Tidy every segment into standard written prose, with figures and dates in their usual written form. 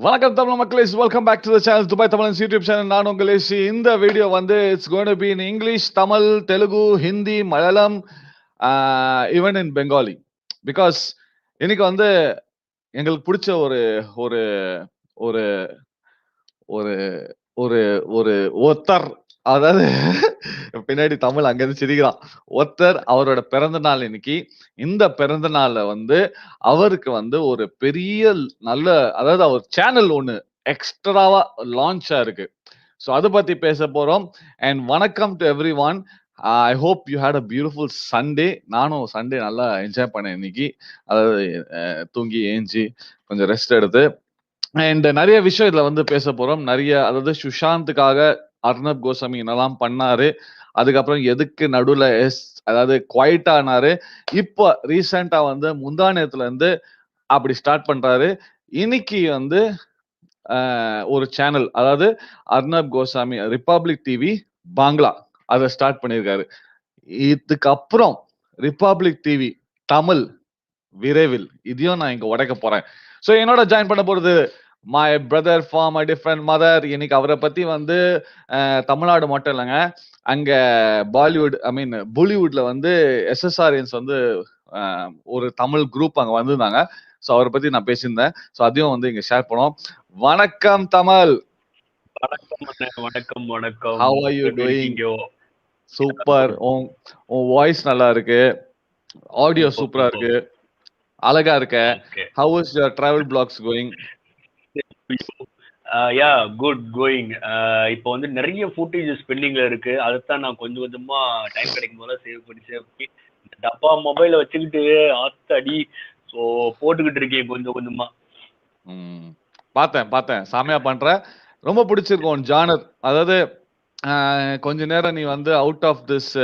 வணக்கம் தமிழ் மக்களே, welcome back to the channel Dubai Tamilans YouTube channel. நான் உங்கள் ஏசி. இந்த வீடியோ வந்து it's going to be in English, Tamil, Telugu, Hindi, Malayalam, even in Bengali. Because இன்னைக்கு வந்து எங்களுக்கு பிடிச்ச ஒரு ஒரு ஒரு ஒரு ஒரு ஒரு ஒருத்தர், அதாவது பின்னாடி தமிழ் அங்கிருந்து சிரிக்கிறான். ஒருத்தர் அவரோட பிறந்த நாள் இன்னைக்கு. இந்த பிறந்த நாள்ல வந்து அவருக்கு வந்து ஒரு பெரிய நல்ல, அதாவது அவர் சேனல் ஒண்ணு எக்ஸ்ட்ராவா லான்ச் ஆயிருக்கு. ஸோ அதை பத்தி பேச போறோம். அண்ட் வணக்கம் to everyone. I hope you had a beautiful Sunday. நானும் சண்டே நல்லா என்ஜாய் பண்ணேன் இன்னைக்கு. அதாவது தூங்கி ஏஞ்சி கொஞ்சம் ரெஸ்ட் எடுத்து அண்ட் நிறைய விஷயம் இதுல வந்து பேச போறோம். நிறைய, அதாவது சுஷாந்துக்காக அர்ணப் கோஸ்வாமி என்னெல்லாம் பண்ணாரு, அதுக்கப்புறம் எதுக்கு நடுவுல அதாவது குவைட் ஆனாரு, இப்போ ரீசெண்டா வந்து முந்தானத்துல இருந்து அப்படி ஸ்டார்ட் பண்றாரு. இன்னைக்கு வந்து ஒரு சேனல், அதாவது அர்ணப் கோஸ்வாமி ரிபப்ளிக் டிவி பாங்லா, அதை ஸ்டார்ட் பண்ணியிருக்காரு. இதுக்கப்புறம் ரிபப்ளிக் டிவி தமிழ் விரைவில் இதையும் நான் இங்க உடைக்க போறேன். ஸோ என்னோட ஜாயின் பண்ண போறது my brother from a different mother. இன்னைக்கு அவரை பத்தி வந்து தமிழ்நாடு மட்டும் இல்லைங்க, அங்க பாலிவுட், ஐ மீன் பாலிவுட்ல வந்து எஸ்எஸ்ஆர்என்ஸ் வந்து ஒரு தமிழ் குரூப் அங்க வந்திருந்தாங்க. ஸோ அவரை பத்தி நான் பேசியிருந்தேன். ஸோ அதையும் வந்து இங்க ஷேர் பண்ணோம். வணக்கம் தமிழ். வணக்கம் வணக்கம். How are you doing? Super. உன் வாய்ஸ் நல்லா இருக்கு, ஆடியோ சூப்பரா இருக்கு, அழகா இருக்க. How is your travel blogs going? Yeah good going. இப்போ வந்து நிறைய ஃபுட்டேஜஸ் பெண்டிங்ல இருக்கு. அதைத்தான் நான் கொஞ்சம் கொஞ்சமா டைம் கிடைக்கும் போல சேவ் பண்ணி டப்பா மொபைல வச்சுக்கிட்டு ஆத்தடி ஸோ போட்டுக்கிட்டு இருக்கேன் கொஞ்சம் கொஞ்சமா. பார்த்தேன் சாமியா பண்ற. ரொம்ப பிடிச்சிருக்கும் ஜானர். அதாவது கொஞ்ச நேரம் நீ வந்து அவுட் ஆஃப் திஸ்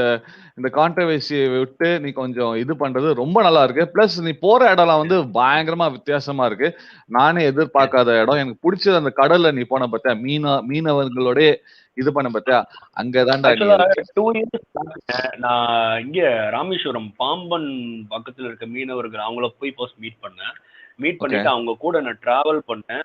இந்த கான்ட்ரவர்சியை விட்டு நீ கொஞ்சம் இது பண்றது ரொம்ப நல்லா இருக்கு. பிளஸ் நீ போற இடம்லாம் வந்து பயங்கரமா வித்தியாசமா இருக்கு. நானே எதிர்பார்க்காத இடம். எனக்கு பிடிச்சது அந்த கடல்ல நீ போன பார்த்தியா, மீனவர்களோட இது பண்ண பார்த்தியா, அங்கதான்டா நீ இருக்க. 2 years நான் இங்க ராமேஸ்வரம் பாம்பன் பக்கத்துல இருக்க மீனவர்கள் அவங்கள போய் ஃபர்ஸ்ட் மீட் பண்ணிட்டு அவங்க கூட நான் டிராவல் பண்ணேன்.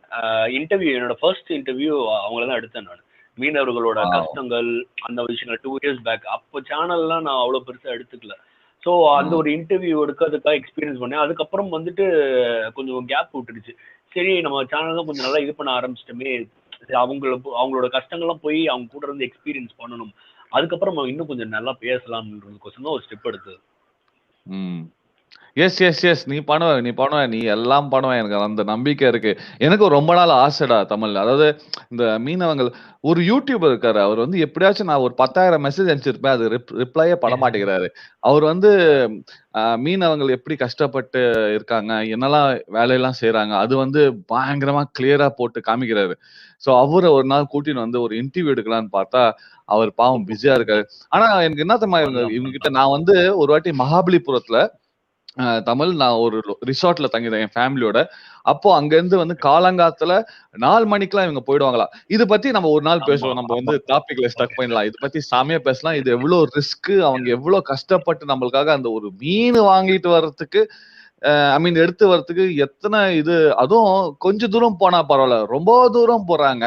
இன்டர்வியூ, என்னோட ஃபர்ஸ்ட் இன்டர்வியூ அவங்கள தான் எடுத்தேன் நான். மீனவர்களோட கஷ்டங்கள் அந்த விஷயங்கள் 2 years பேக். அப்போ சேனல்லாம் நான் அவ்வளோ பெருசாக எடுத்துக்கல. ஸோ அந்த ஒரு இன்டர்வியூ எடுக்கிறதுக்காக எக்ஸ்பீரியன்ஸ் பண்ணேன். அதுக்கப்புறம் வந்துட்டு கொஞ்சம் கேப் விட்டுடுச்சு. சரி, நம்ம சேனல் தான் கொஞ்சம் நல்லா இது பண்ண ஆரம்பிச்சிட்டோமே, அவங்களோட கஷ்டங்கள்லாம் போய் அவங்க கூட இருந்து எக்ஸ்பீரியன்ஸ் பண்ணணும், அதுக்கப்புறம் நம்ம இன்னும் கொஞ்சம் நல்லா பேசலாம்ன்றதுக்கோசம் தான் ஒரு ஸ்டெப் எடுத்தது. எஸ் நீ பண்ணுவ, நீ எல்லாம் பண்ணுவ. எனக்கு அந்த நம்பிக்கை இருக்கு. எனக்கு ரொம்ப நாள் ஆசைடா தமிழ்ல. அதாவது இந்த மீனவங்கள், ஒரு யூடியூபர் இருக்காரு, அவர் வந்து எப்படியாச்சும் நான் ஒரு 10,000 மெசேஜ் அனுப்பிச்சிருப்பேன், அது ரிப்ளையே பண்ண மாட்டேங்கிறாரு. அவர் வந்து மீனவங்கள் எப்படி கஷ்டப்பட்டு இருக்காங்க, என்னெல்லாம் வேலையெல்லாம் செய்யறாங்க, அது வந்து பயங்கரமா கிளியரா போட்டு காமிக்கிறாரு. ஸோ அவரை ஒரு நாள் கூட்டின்னு வந்து ஒரு இன்டர்வியூ எடுக்கலான்னு பார்த்தா அவர் பாவம் பிஸியா இருக்காரு. ஆனா எனக்கு என்ன தெரியுமா, இவங்க கிட்ட நான் வந்து ஒரு வாட்டி மகாபலிபுரத்துல தமிழ், நான் ஒரு ரிசார்ட்ல தங்கினேன் என் ஃபேமிலியோட. அப்போ அங்க இருந்து வந்து காலங்காத்துல 4 மணிக்கெல்லாம் இவங்க போயிடுவாங்களா. இது பத்தி நம்ம ஒரு நாள் பேசுவோம். நம்ம வந்து டாபிக்ல ஸ்டக் பண்ணலாம். இது பத்தி சாமியா பேசலாம். இது எவ்வளவு ரிஸ்க், அவங்க எவ்வளவு கஷ்டப்பட்டு நம்மளுக்காக அந்த ஒரு மீன் வாங்கிட்டு வர்றதுக்கு, ஐ மீன் எடுத்து வர்றதுக்கு எத்தனை இது, அதுவும் கொஞ்சம் தூரம் போனா பரவாயில்ல, ரொம்ப தூரம் போறாங்க.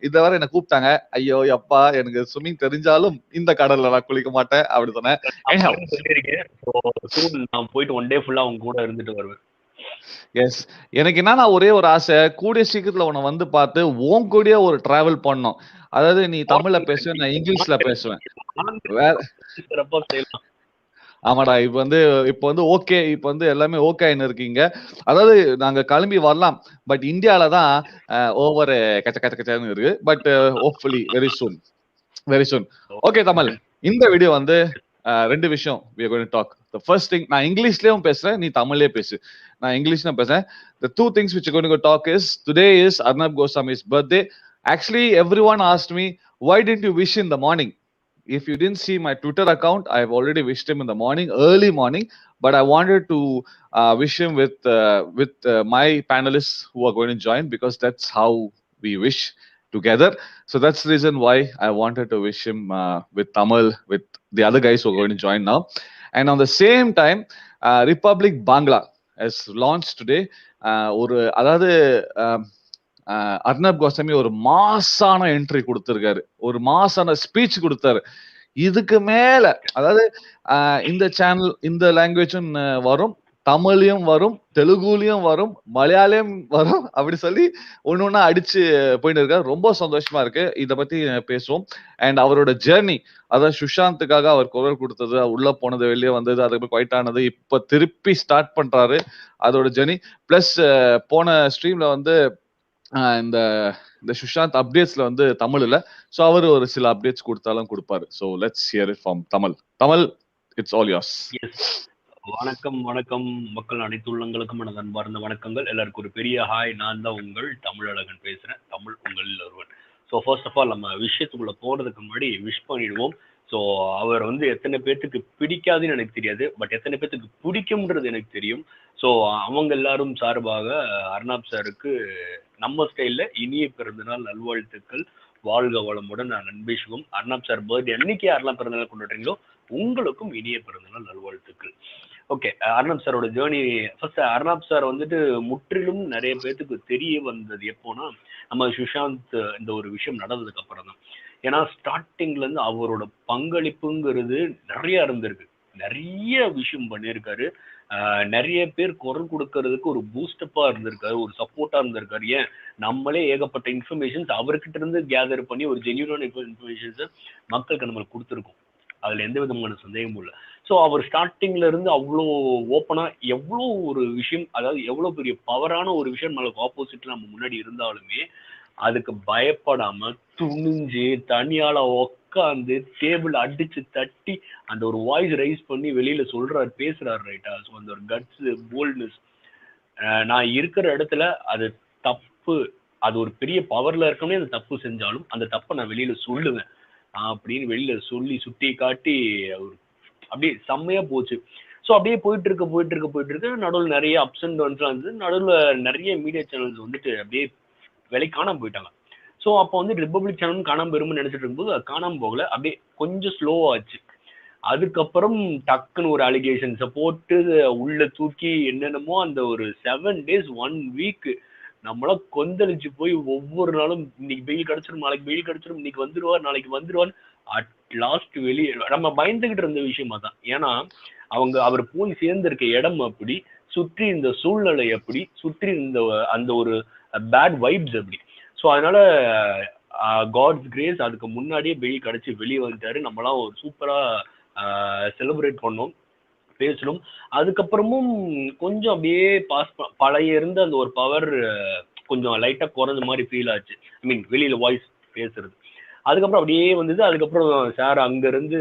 இத வர என்ன கூப்பிட்டாங்க. ஐயோ அப்பா, எனக்கு ஸ்விம்மிங் தெரிஞ்சாலும் இந்த கடல்ல நான் குளிக்க மாட்டேன் அப்படி சொன்னேன். நான் போயிட்டு ஒன் டே ஃபுல்லா அவங்க கூட இருந்துட்டு வருவேன். எஸ், எனக்கு என்னன்னா ஒரே ஒரு ஆசை, கூடிய சீக்கிரத்துல உன்னை வந்து பார்த்து உன் கூடயே ஒரு டிராவல் பண்ணணும். அதாவது நீ தமிழ்ல பேசுவேன், நான் இங்கிலீஷ்ல பேசுவேன். வேற ஆமாடா. இப்ப வந்து ஓகே, இப்ப வந்து எல்லாமே ஓகேன்னு இருக்கீங்க. அதாவது நாங்க கிளம்பி வரலாம், பட் இந்தியால தான் ஓவர் கச்சன்னு இருக்கு. But hopefully very soon. Okay Tamil, இந்த வீடியோ வந்து ரெண்டு விஷயம் we are going to talk. The first thing, நான் இங்கிலீஷ்லயும் பேசுறேன், நீ தமிழ்லயே பேசு. நான் இங்கிலீஷ்ல பேசுறேன். The two things which we're going to talk is, today is Arnab Goswami's birthday. Actually everyone asked me, why didn't you wish in the morning? If you didn't see my Twitter account, I've already wished him in the morning, early morning, but I wanted to wish him with my panelists who are going to join, because that's how we wish together. So that's the reason why I wanted to wish him with Tamil, with the other guys who are going to join now. And on the same time, Republic Bangla has launched today. ஒரு, அதாவது அர்ணப் கோஸ்வாமி ஒரு மாசான entry கொடுத்திருக்காரு, ஒரு மாசான speech கொடுத்தாரு. இதுக்கு மேல அதாவது இந்த சேனல் இந்த லாங்குவேஜும் வரும், தமிழ்லயும் வரும், தெலுங்குலயும் வரும், மலையாளம் வரும் அப்படி சொல்லி ஒண்ணு ஒண்ணா அடிச்சு போயிட்டு இருக்காரு. ரொம்ப சந்தோஷமா இருக்கு. இத பத்தி பேசுவோம். அண்ட் அவரோட ஜேர்னி, அதாவது சுஷாந்துக்காக அவர் குரல் கொடுத்தது, உள்ள போனது, வெளியே வந்தது, அதுக்கப்புறம் குவைட் ஆனது, இப்ப திருப்பி ஸ்டார்ட் பண்றாரு அதோட ஜேர்னி. பிளஸ் போன ஸ்ட்ரீம்ல வந்து இந்த இந்த சுஷாந்த் அப்டேட்ஸ்ல வந்து தமிழ் இல்ல, சோ அவர் ஒரு சில அப்டேட்ஸ் கொடுத்தாலும் கொடுப்பாரு. So let's hear it from Tamil. Tamil, it's all yours. Yes, வணக்கம் வணக்கம் மக்கள், அனைத்து உள்ளங்களுக்கும் எனது அன்பார்ந்த வணக்கங்கள். எல்லாருக்கும் ஒரு பெரிய ஹாய். நான் தான் உங்கள் தமிழழகன் பேசுறேன், தமிழ் உங்களில் ஒருவன். ஸோ ஃபர்ஸ்ட் ஆஃப் ஆல் நம்ம விஷயத்துக்குள்ள போறதுக்கு முன்னாடி விஷ் பண்ணிடுவோம். ஸோ அவர் வந்து எத்தனை பேர்த்துக்கு பிடிக்காதுன்னு எனக்கு தெரியாது, பட் எத்தனை பேர்த்துக்கு பிடிக்கும்ன்றது எனக்கு தெரியும். ஸோ அவங்க எல்லாரும் சார்பாக அர்னாப் சாருக்கு நம்ம ஸ்டைல்ல இனிய பிறந்தநாள் நல்வாழ்த்துக்கள். வாழ்க வளமுடன். நான் நண்பேசுவோம். அர்னாப் சார் பர்த்டே அன்னைக்கு யாரெல்லாம் பிறந்தநாள் கொண்டாடுறீங்களோ உங்களுக்கும் இனிய பிறந்தநாள் நல்வாழ்த்துக்கள். ஓகே, அர்னாப் சாரோட ஜேர்னி. ஃபர்ஸ்ட் அர்னாப் சார் வந்துட்டு முற்றிலும் நிறைய பேர்த்துக்கு தெரிய வந்தது எப்போனா, நம்ம சுஷாந்த் இந்த ஒரு விஷயம் நடந்ததுக்கு அப்புறம் தான். ஏன்னா ஸ்டார்டிங்ல இருந்து அவரோட பங்களிப்புங்கிறது நிறைய இருந்திருக்கு, நிறைய விஷயம் பண்ணியிருக்காரு. நிறைய பேர் குரல் கொடுக்கறதுக்கு ஒரு பூஸ்டப்பா இருந்திருக்காரு, ஒரு சப்போர்ட்டா இருந்திருக்காரு. ஏன், நம்மளே ஏகப்பட்ட இன்ஃபர்மேஷன்ஸ் அவர்கிட்ட இருந்து கேதர் பண்ணி ஒரு ஜென்யூனான இன்ஃபர்மேஷன்ஸை மக்களுக்கு நம்மளுக்கு கொடுத்துருக்கோம். அதுல எந்த விதமான சந்தேகமும் இல்லை. ஸோ அவர் ஸ்டார்டிங்ல இருந்து அவ்வளோ ஓப்பனா எவ்வளோ ஒரு விஷயம், அதாவது எவ்வளோ பெரிய பவரான ஒரு விஷயம் நம்மளுக்கு ஆப்போசிட்ல நம்ம முன்னாடி இருந்தாலுமே அதுக்கு பயப்படாம துணிஞ்சு தனியால உட்காந்து டேபிள் அடிச்சு தட்டி அந்த ஒரு வாய்ஸ் ரைஸ் பண்ணி வெளியில சொல்றாரு, பேசுறாரு. ரைட்டா? ஸோ அந்த ஒரு கட்ஸ், போல்ட்னஸ், நான் இருக்கிற இடத்துல அது தப்பு, அது ஒரு பெரிய பவர்ல இருக்கவே அந்த தப்பு செஞ்சாலும் அந்த தப்பை நான் வெளியில சொல்லுவேன் அப்படின்னு வெளியில சொல்லி சுட்டி காட்டி அவர் அப்படியே செம்மையா போச்சு. ஸோ அப்படியே போயிட்டு இருக்கு. நடுவில் நிறைய அப்ஸ் அண்ட் டவுன்ஸ்லாம் இருந்தது. நடுவில் நிறைய மீடியா சேனல்ஸ் வந்துட்டு அப்படியே விலை காணாம போயிட்டாங்க. ஸோ அப்போ வந்து ரிப்பப்ளிக் சேனலும் காணாம போயிரும்னு நினைச்சிட்டு இருக்கும்போது அது காணாம போகல, அப்படியே கொஞ்சம் ஸ்லோவாச்சு. அதுக்கப்புறம் டக்குன்னு ஒரு அலிகேஷன்ஸை போட்டு உள்ள தூக்கி என்னென்னமோ அந்த ஒரு 7 days 1 week நம்மளாம் கொந்தளிச்சு போய் ஒவ்வொரு நாளும் இன்னைக்கு வெயில் கிடைச்சிரும், நாளைக்கு வெயில் கிடைச்சிரும், இன்னைக்கு வந்துருவார், நாளைக்கு வந்துருவார். அட் லாஸ்ட் வெளியே நம்ம பயந்துகிட்டு இருந்த விஷயமா தான். ஏன்னா அவர் போய் சேர்ந்திருக்க இடம் அப்படி, சுற்றி இந்த சூழ்நிலை அப்படி, சுற்றி இந்த அந்த ஒரு பேட் வைப்ஸ் அப்படி. ஸோ அதனால காட்ஸ் கிரேஸ் அதுக்கு முன்னாடியே வெயில் கிடைச்சி வெளியே வந்துட்டாரு. நம்மளாம் ஒரு சூப்பரா செலிப்ரேட் பண்ணோம், பேசணும். அதுக்கப்புறமும் கொஞ்சம் அப்படியே பழைய இருந்த அந்த ஒரு பவர் கொஞ்சம் லைட்டா குறைஞ்ச மாதிரி ஃபீல் ஆச்சு. ஐ மீன் வெளியில வாய்ஸ் பேசுறது. அதுக்கப்புறம் அப்படியே வந்தது. அதுக்கப்புறம் சார் அங்க இருந்து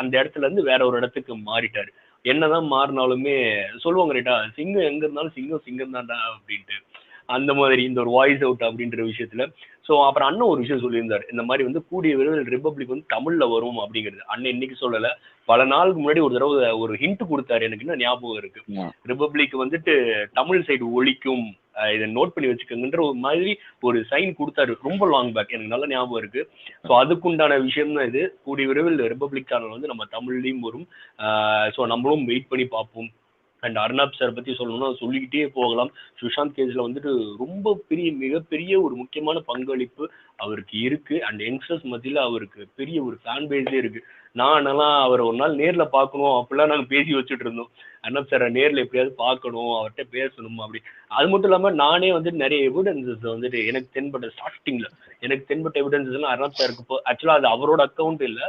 அந்த இடத்துல இருந்து வேற ஒரு இடத்துக்கு மாறிட்டாரு. என்னதான் மாறினாலுமே சொல்லுவாங்க ரைட்டா, சிங்கம் எங்க இருந்தாலும் சிங்கம் சிங்கம் தான்டா அப்படின்ட்டு. அந்த மாதிரி இந்த ஒரு வாய்ஸ் அவுட் அப்படின்ற விஷயத்துல. ஸோ அப்புறம் அண்ணன் ஒரு விஷயம் சொல்லியிருந்தாரு, இந்த மாதிரி வந்து கூடிய விரைவில் ரிப்பப்ளிக் வந்து தமிழ்ல வரும் அப்படிங்கிறது. அண்ணன் இன்னைக்கு சொல்லல, பல நாளுக்கு முன்னாடி ஒரு தடவை ஒரு ஹிண்ட் கொடுத்தாரு, எனக்கு இன்னும் ஞாபகம் இருக்கு. ரிப்பப்ளிக் வந்துட்டு தமிழ் சைடு ஒழிக்கும், இதை நோட் பண்ணி வச்சுக்கோங்கன்ற ஒரு மாதிரி ஒரு சைன் கொடுத்தாரு, ரொம்ப லாங் பேக், எனக்கு நல்ல ஞாபகம் இருக்கு. ஸோ அதுக்குண்டான விஷயம் தான் இது. கூடிய விரைவில் ரிப்பப்ளிக் சேனல் வந்து நம்ம தமிழ்லையும் வரும். ஸோ நம்மளும் வெயிட் பண்ணி பார்ப்போம். அண்ட் அர்னாப் சார் பத்தி சொல்லணும்னா சொல்லிக்கிட்டே போகலாம். சுஷாந்த் கேஸ்ல வந்துட்டு ரொம்ப பெரிய மிகப்பெரிய ஒரு முக்கியமான பங்களிப்பு அவருக்கு இருக்கு. அண்ட் யங்ஸ்டர்ஸ் மத்தியில அவருக்கு பெரிய ஒரு ஃபேன் பேஸே இருக்கு. நானெல்லாம் அவரை ஒரு நாள் நேர்ல பார்க்கணும் அப்படிலாம் நாங்கள் பேசி வச்சுட்டு இருந்தோம். அர்னாப் சாரை நேர்ல எப்படியாவது பார்க்கணும், அவர்கிட்ட பேசணும் அப்படி. அது மட்டும் இல்லாம நானே வந்துட்டு நிறைய எவிடன்சஸ் வந்துட்டு எனக்கு தென்பட்ட ஸ்டார்டிங்ல எனக்கு தென்பட்ட எவிடன்சஸ் எல்லாம் அர்னாப் சாருக்கு ஆக்சுவலா அது அவரோட அக்கௌண்ட் இல்ல,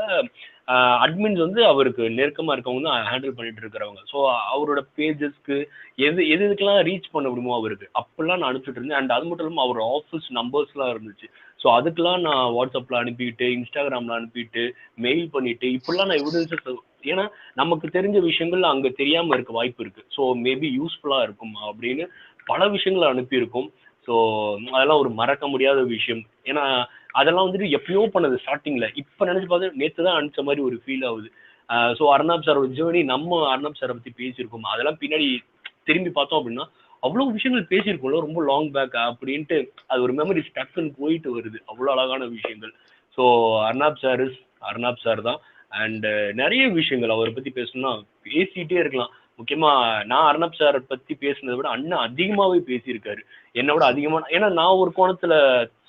அட்மின்ஸ் வந்து அவருக்கு நெருக்கமா இருக்கவங்க தான் ஹேண்டில் பண்ணிட்டு இருக்கிறவங்க. ஸோ அவரோட பேஜஸ்க்கு எதுக்கெல்லாம் ரீச் பண்ண முடியுமோ அவருக்கு அப்பெல்லாம் நான் அனுப்பிச்சுட்டு இருந்தேன். அண்ட் அது மட்டும் இல்லாமல் அவரோட ஆஃபீஸ் நம்பர்ஸ்லாம் இருந்துச்சு. ஸோ அதுக்கெல்லாம் நான் வாட்ஸ்அப்ல அனுப்பிட்டு, இன்ஸ்டாகிராம்ல அனுப்பிட்டு, மெயில் பண்ணிட்டு, இப்படிலாம் நான் எவிடன்சஸ். ஏன்னா நமக்கு தெரிஞ்ச விஷயங்கள் அங்க தெரியாம இருக்க வாய்ப்பு இருக்கு. ஸோ மேபி யூஸ்ஃபுல்லா இருக்கும் அப்படின்னு பல விஷயங்களை அனுப்பியிருக்கோம். ஸோ அதெல்லாம் ஒரு மறக்க முடியாத விஷயம். ஏன்னா அதெல்லாம் வந்துட்டு எப்பயோ பண்ணது ஸ்டார்டிங்ல. இப்ப நினைச்சு பார்த்து நேற்று தான் அனுப்பிச்ச மாதிரி ஒரு ஃபீல் ஆகுது. ஸோ அர்னாப் சாரோட ஜேர்னி நம்ம அர்னாப் சாரை பத்தி பேசியிருக்கோம். அதெல்லாம் பின்னாடி திரும்பி பார்த்தோம் அப்படின்னா அவ்வளோ விஷயங்கள் பேசியிருக்கோம்ல ரொம்ப லாங் பேக் அப்படின்ட்டு. அது ஒரு மெமரி டக்குன்னு போயிட்டு வருது. அவ்வளோ அழகான விஷயங்கள். ஸோ அர்னாப் சார் தான். அண்ட் நிறைய விஷயங்கள் அவரை பத்தி பேசணும்னா பேசிட்டே இருக்கலாம். முக்கியமா நான் அர்ணப் சார் பத்தி பேசுனதை விட அண்ணன் அதிகமாவே பேசியிருக்காரு, என்னோட அதிகமா. ஏன்னா நான் ஒரு கோணத்துல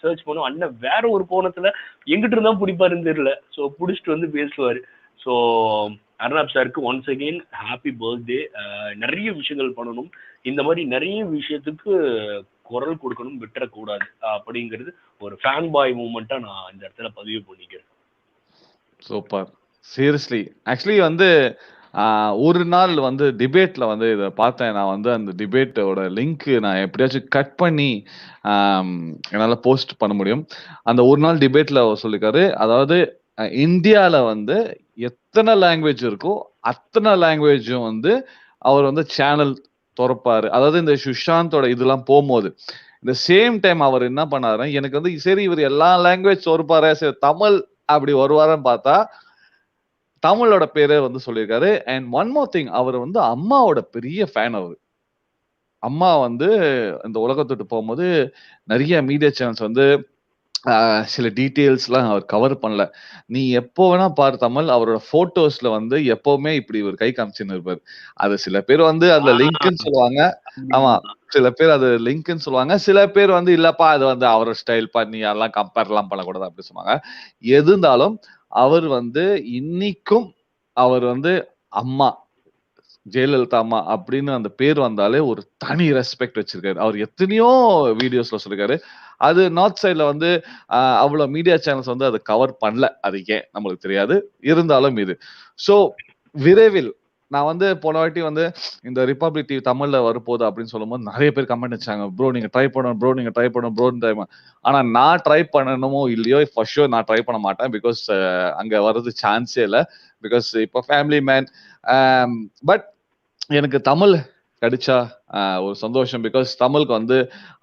சர்ச் பண்ணும், அண்ணன் வேற ஒரு கோணத்துல எங்கிட்ட இருந்தா பிடிப்பாருன்னு தெரியல, ஸோ பிடிச்சிட்டு வந்து பேசுவாரு. ஸோ அர்ணப் சாருக்கு ஒன்ஸ் அகெயின் ஹாப்பி பர்த்டே. நிறைய விஷயங்கள் பண்ணணும், இந்த மாதிரி நிறைய விஷயத்துக்கு குரல் கொடுக்கணும், விட்டுறக்கூடாது அப்படிங்கிறது ஒரு ஃபேன் பாய் மூமெண்ட்டா நான் இந்த இடத்துல பதிவு பண்ணிக்கிறேன். சூப்பர். சீரியஸ்லி ஆக்சுவலி வந்து ஒரு நாள் வந்து டிபேட்ல வந்து இதை பார்த்தேன். நான் வந்து அந்த டிபேட்டோட லிங்க் நான் எப்படியாச்சும் கட் பண்ணி என்னால் போஸ்ட் பண்ண முடியும். அந்த ஒரு நாள் டிபேட்ல அவர் சொல்லியிருக்காரு, அதாவது இந்தியால வந்து எத்தனை லாங்குவேஜ் இருக்கோ அத்தனை லாங்குவேஜும் வந்து அவர் வந்து சேனல் திறப்பாரு. அதாவது இந்த சுஷாந்தோட இதெல்லாம் போகும்போது இந்த சேம் டைம் அவர் என்ன பண்ணாரு, எனக்கு வந்து சரி இவர் எல்லா லாங்குவேஜ் திறப்பாரு, சரி தமிழ் அப்படி வருவாருன்னு பார்த்தா தமிழோட பேரை வந்து சொல்லியிருக்காரு. அண்ட் ஒன் மோர் திங், அவர் வந்து அம்மாவோட பெரிய ஃபேன் அவரு. அம்மா வந்து இந்த உலகத்தை விட்டு போகும்போது நிறைய மீடியா சேனல்ஸ் வந்து சில டீட்டெயில்ஸ்லாம் அவர் கவர் பண்ணல. நீ எப்போ வேணா பாரு தமிழ், அவரோட போட்டோஸ்ல வந்து எப்பவுமே இப்படி ஒரு கை காமிச்சுன்னு இருப்பாரு. அது சில பேர் வந்து அந்த லிங்க்னு சொல்லுவாங்க. ஆமா, சில பேர் அது லிங்க்னு சொல்லுவாங்க. சில பேர் வந்து இல்லப்பா அது வந்து அவரோட ஸ்டைல் பண்ணி அதெல்லாம் கம்பேர்லாம் பண்ணக்கூடாது அப்படி சொன்னாங்க. எது இருந்தாலும் அவர் வந்து இன்னைக்கும் அவர் வந்து அம்மா ஜெயலலிதா அம்மா அப்படின்னு அந்த பேர் வந்தாலே ஒரு தனி ரெஸ்பெக்ட் வச்சிருக்காரு. அவர் எத்தனையோ வீடியோஸ்ல சொல்லிருக்காரு. அது நார்த் சைட்ல வந்து அவ்வளவு மீடியா சேனல்ஸ் வந்து அதை கவர் பண்ணல. அது ஏன் நம்மளுக்கு தெரியாது. இருந்தாலும் இது சோ விரைவில் நான் வந்து போன வாட்டி வந்து இந்த ரிபப்ளிக் டிவி தமிழ்ல வரப்போகுது அப்படின்னு சொல்லும்போது நிறைய பேர் கமெண்ட் வச்சாங்க, ப்ரோ நீங்க ட்ரை பண்ணணும், ப்ரோ நீங்க ட்ரை பண்ணணும், ப்ரோ ட்ரை. ஆனா நான் ட்ரை பண்ணணுமோ இல்லையோ ஃபர்ஸ்ட் ஷோர் நான் ட்ரை பண்ண மாட்டேன். பிகாஸ் அங்க வர்றது சான்ஸே இல்லை. பிகாஸ் இப்போ ஃபேமிலி மேன். பட் எனக்கு தமிழ் கிடைச்சா ஒரு சந்தோஷம். பிகாஸ் தமிழுக்கு வந்து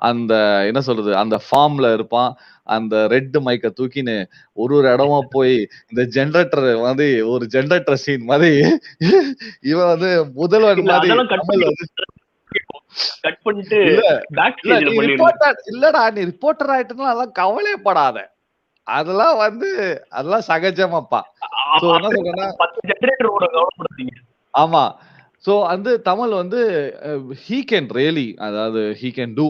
அந்த என்ன சொல்றது, அந்த ஃபார்ம்ல இருப்பான். அந்த ரெட் மைக்க தூக்கின்னு ஒரு ஒரு இடமா போய் இந்த ஜெனரேட்டர் வந்து ஒரு ஜெனரேட்டர் சீன் மாதிரி இவன் வந்து முதல்வன் மாதிரி தமிழ் வந்து கட் பண்ணிட்டு இல்ல பேக் இல்ல ஸ்டேஜ்ல நீ பண்ணிருந்தேன். ரிப்போர்ட்டர் இல்லடா, நீ ரிப்போர்ட்டர் ஆயிட்டுனா அதெல்லாம் கவலைப்படாத. அதெல்லாம் வந்து அதெல்லாம் சகஜமாப்பா. சோ என்ன சொல்றேன்னா 10 ஜெனரேட்டரோட கவலைப்படாதீங்க. ஆமா. சோ வந்து தமிழ் வந்து ஹி கேன் ரியலி, அதாவது ஹி கேன் டூ.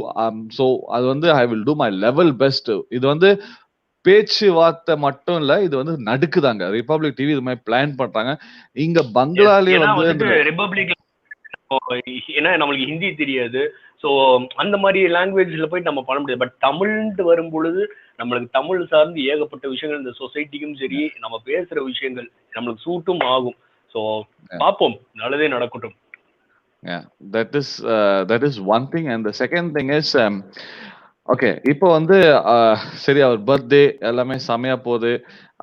சோ அது வந்து I will do my level best. இது வந்து பேச்சுவார்த்தை மட்டும் இல்ல, இது வந்து நடுக்குதாங்க. ரிபப்ளிக் டிவி இது மாதிரி பிளான் பண்றாங்க. இங்க பங்களாலயே ஏன்னா வந்து வந்துட்டு ரிபப்ளிக், ஏன்னா நம்மளுக்கு ஹிந்தி தெரியாது, ஸோ அந்த மாதிரி லாங்குவேஜ்ல போயிட்டு நம்ம பண்ண முடியாது. பட் தமிழ்ன்ட்டு வரும் பொழுது நம்மளுக்கு தமிழ் சார்ந்து ஏகப்பட்ட விஷயங்கள் இந்த சொசைட்டிக்கும் சரி, நம்ம பேசுற விஷயங்கள் நம்மளுக்கு சூட்டும் ஆகும். ஸோ பார்ப்போம், நல்லதே நடக்கட்டும். Yeah, that is one thing. And the second thing is okay, இப்போ வந்து சரி அவர் பர்த்டே எல்லாமே செமையா போகுது.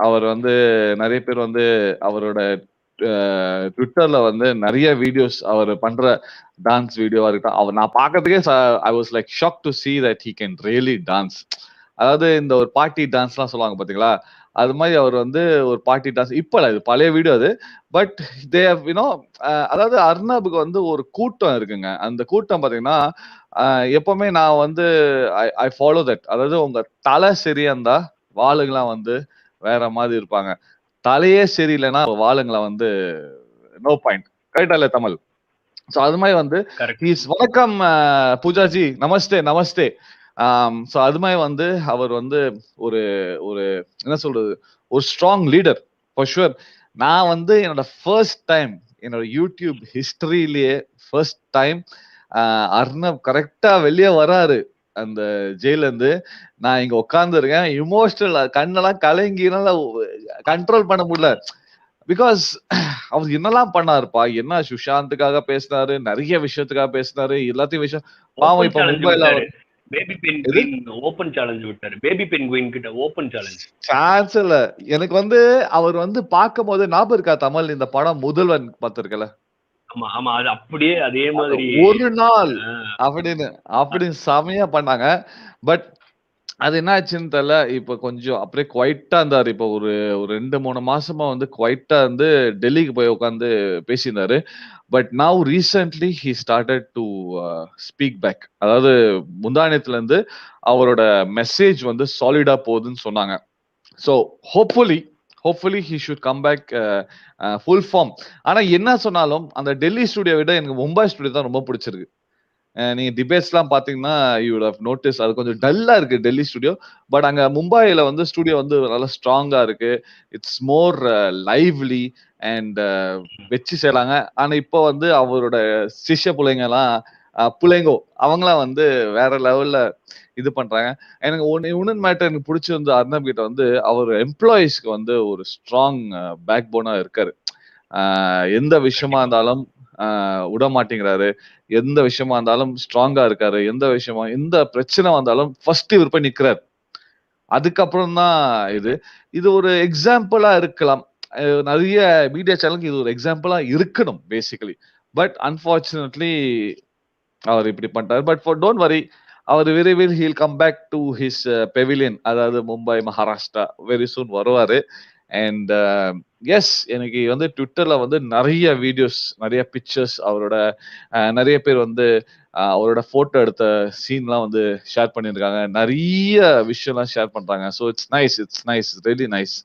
அவர் வந்து நிறைய பேர் வந்து அவரோட ட்விட்டர்ல வந்து நிறைய வீடியோஸ் அவர் பண்ற டான்ஸ் வீடியோவா இருக்கட்டும், அவர் நான் பார்க்கறதுக்கே I was like shock to see that he can really dance. அதாவது இந்த ஒரு பார்ட்டி டான்ஸ்லாம் சொல்லுவாங்க பாத்தீங்களா, அது மாதிரி அவர் வந்து ஒரு பார்ட்டி டான்ஸ் இப்ப இல்ல, இது பழைய வீடியோ அது. பட் தே ஹவ் யூனோ, அதாவது அர்ணாபுக்கு வந்து ஒரு கூட்டம் இருக்குங்க. அந்த கூட்டம் பாத்தீங்கன்னா எப்பவுமே நான் வந்து ஐ ஃபாலோ தட். அதாவது உங்க தலை சரியா இருந்தா வாளுங்களாம் வந்து வேற மாதிரி இருப்பாங்க. தலையே சரியில்லைன்னா வாளுங்களை வந்து நோ பாயிண்ட். கரெக்டா இல்ல தமிழ்? சோ அது மாதிரி வந்து வணக்கம் பூஜாஜி, நமஸ்தே நமஸ்தே. சோ அது மாதிரி வந்து அவர் வந்து ஒரு ஒரு என்ன சொல்றது, ஒரு ஸ்ட்ராங் லீடர் ஃபார் ஷுவர். நான் வந்து என்னோட ஃபர்ஸ்ட் டைம் என்னோட யூடியூப் ஹிஸ்டரியிலேயே ஃபர்ஸ்ட் டைம் அர்ணப் கரெக்டா வெளியே வராரு அந்த ஜெயில இருந்து. நான் இங்க உட்கார்ந்து இருக்கேன், இமோஷனல் கண்ணெல்லாம் கலங்கினால கண்ட்ரோல் பண்ண முடியல. பிகாஸ் அவர் என்னெல்லாம் பண்ணாருப்பா, என்ன சுஷாந்துக்காக பேசினாரு, நிறைய விஷயத்துக்காக பேசினாரு, எல்லாத்தையும் விஷயம். பாவம் இப்ப மும்பைல பேபி பென்குயின் ஓபன் சேலஞ்ச் விட்டாரு. பேபி பென்குயின் கிட்ட ஓபன் சேலஞ்ச். சான்ஸ் இல்ல. எனக்கு வந்து அவர் வந்து பார்க்கும்போது ஞாபகம் இருக்கா தமிழ் இந்த படம் முதல்வன் பார்த்திருக்கல? ஆமா ஆமா, அது அப்படியே அதே மாதிரி ஒரு நாள் அப்படின்னு செமையா பண்ணாங்க. பட் அது என்ன ஆச்சுன்னு தெரியல. இப்ப கொஞ்சம் அப்படியே குவைட்டா இருந்தாரு. இப்ப ஒரு ஒரு 2-3 மாசமா வந்து குவைட்டா இருந்து டெல்லிக்கு போய் உட்கார்ந்து பேசியிருந்தாரு. But now recently he started to speak back. அதாவது முந்தானத்துல இருந்து அவரோட மெசேஜ் வந்து சாலிடா போகுதுன்னு சொன்னாங்க. So hopefully hopefully he should come back full form. ஆனா என்ன சொன்னாலும் அந்த டெல்லி ஸ்டுடியோ விட எனக்கு மும்பை ஸ்டுடியோ தான் ரொம்ப பிடிச்சிருக்கு. நீங்க டிபேட்ஸ்லாம் பாத்தீங்கன்னா யூ வுட் ஹவ் நோட்டீஸ் அது கொஞ்சம் டல்லா இருக்கு டெல்லி ஸ்டுடியோ. பட் அங்க மும்பைல வந்து ஸ்டுடியோ வந்து நல்லா ஸ்ட்ராங்கா இருக்கு. இட்ஸ் மோர் லைவ்லி அண்ட் வச்சு செய்றாங்க. ஆனா இப்போ வந்து அவரோட சிஷ்ய புள்ளைங்கலாம் புள்ளைங்கோ அவங்கலாம் வந்து வேற லெவல்ல இது பண்றாங்க. எனக்கு இன்னொன்னு மேட்டர் எனக்கு பிடிச்சிருந்து அர்ணப் கிட்ட வந்து அவர் எம்ப்ளாயீஸ்க்கு வந்து ஒரு ஸ்ட்ராங் பேக் போனா இருக்காரு. எந்த விஷயமா கண்டிப்பா. இருந்தாலும் விட மாட்டேங்கிறாரு. எந்த விஷயமா இருந்தாலும் ஸ்ட்ராங்கா இருக்காரு. எந்த பிரச்சனை வந்தாலும் ஃபர்ஸ்ட் இவர் போய் நிக்கிறாரு. அதுக்கப்புறம் தான் இது. இது ஒரு எக்ஸாம்பிளா இருக்கலாம். நெறைய மீடியா சேனலுக்கு இது ஒரு எக்ஸாம்பிளா இருக்கணும் பேசிக்கலி. பட் அன்பார்ச்சுனேட்லி அவர் இப்படி பண்ணிட்டாரு. But don't worry. அவர் விரைவில் he'll come back to his pavilion. அதாவது மும்பை, மகாராஷ்டிரா வெரி சூன் வருவாரு. அண்ட் எஸ் எனக்கு வந்து ட்விட்டர்ல வந்து நெறைய வீடியோஸ், நெறைய பிக்சர்ஸ் அவரோட நெறைய பேர் வந்து அவரோட போட்டோ எடுத்த சீன்லாம் வந்து ஷேர் பண்ணியிருக்காங்க. நெறைய விஷயம்லாம் ஷேர் பண்றாங்க. So it's nice really nice.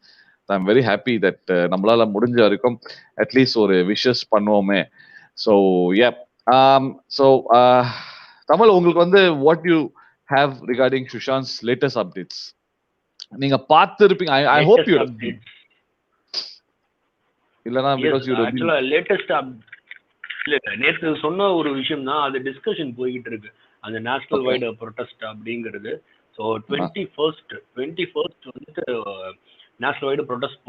I am very happy that நம்மளால முடிஞ்ச வரைக்கும் அட்லீஸ்ட் ஒரு விஷஸ் பண்ணுவோமே. ஸோ யா ஸோ தமிழ் உங்களுக்கு வந்து what you have regarding Sushant's latest updates நீங்க பார்த்திருப்பீங்க. I hope you latest update இல்லனா yes because you would have been ஆக்சுவலா லேட்டஸ்ட் இல்ல நேற்று சொன்ன ஒரு விஷயம் தான், அது டிஸ்கஷன் போய்கிட்டு இருக்கு. அந்த நேஷனல் okay. வைடு ப்ரொடெஸ்ட் அப்படிங்கிறது. ஸோ 21st வந்துட்டு நேஷனல் வைடு ப்ரொடெஸ்ட்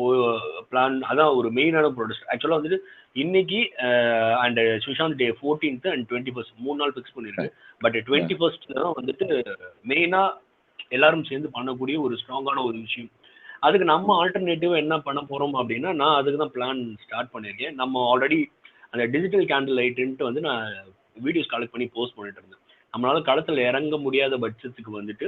பிளான், அதான் ஒரு மெயினான ப்ரொடெஸ்ட். ஆக்சுவலாக வந்துட்டு இன்னைக்கு and Sushant day 14th and 21st 3 நாள் ஃபிக்ஸ் பண்ணிருக்கு. பட் 21st தான் வந்துட்டு மெயினா எல்லாரும் சேர்ந்து பண்ணக்கூடிய ஒரு ஸ்ட்ராங்கான ஒரு விஷயம். அதுக்கு நம்ம ஆல்டர்னேட்டிவா என்ன பண்ண போறோம் அப்படின்னா, நான் அதுக்கு தான் பிளான் ஸ்டார்ட் பண்ணியிருக்கேன். நம்ம ஆல்ரெடி அந்த டிஜிட்டல் கேண்டில் லைட்டுன்ட்டு வந்து நான் வீடியோஸ் கலெக்ட் பண்ணி போஸ்ட் பண்ணிட்டு இருந்தேன். நம்மளால களத்தில் இறங்க முடியாத பட்சத்துக்கு வந்துட்டு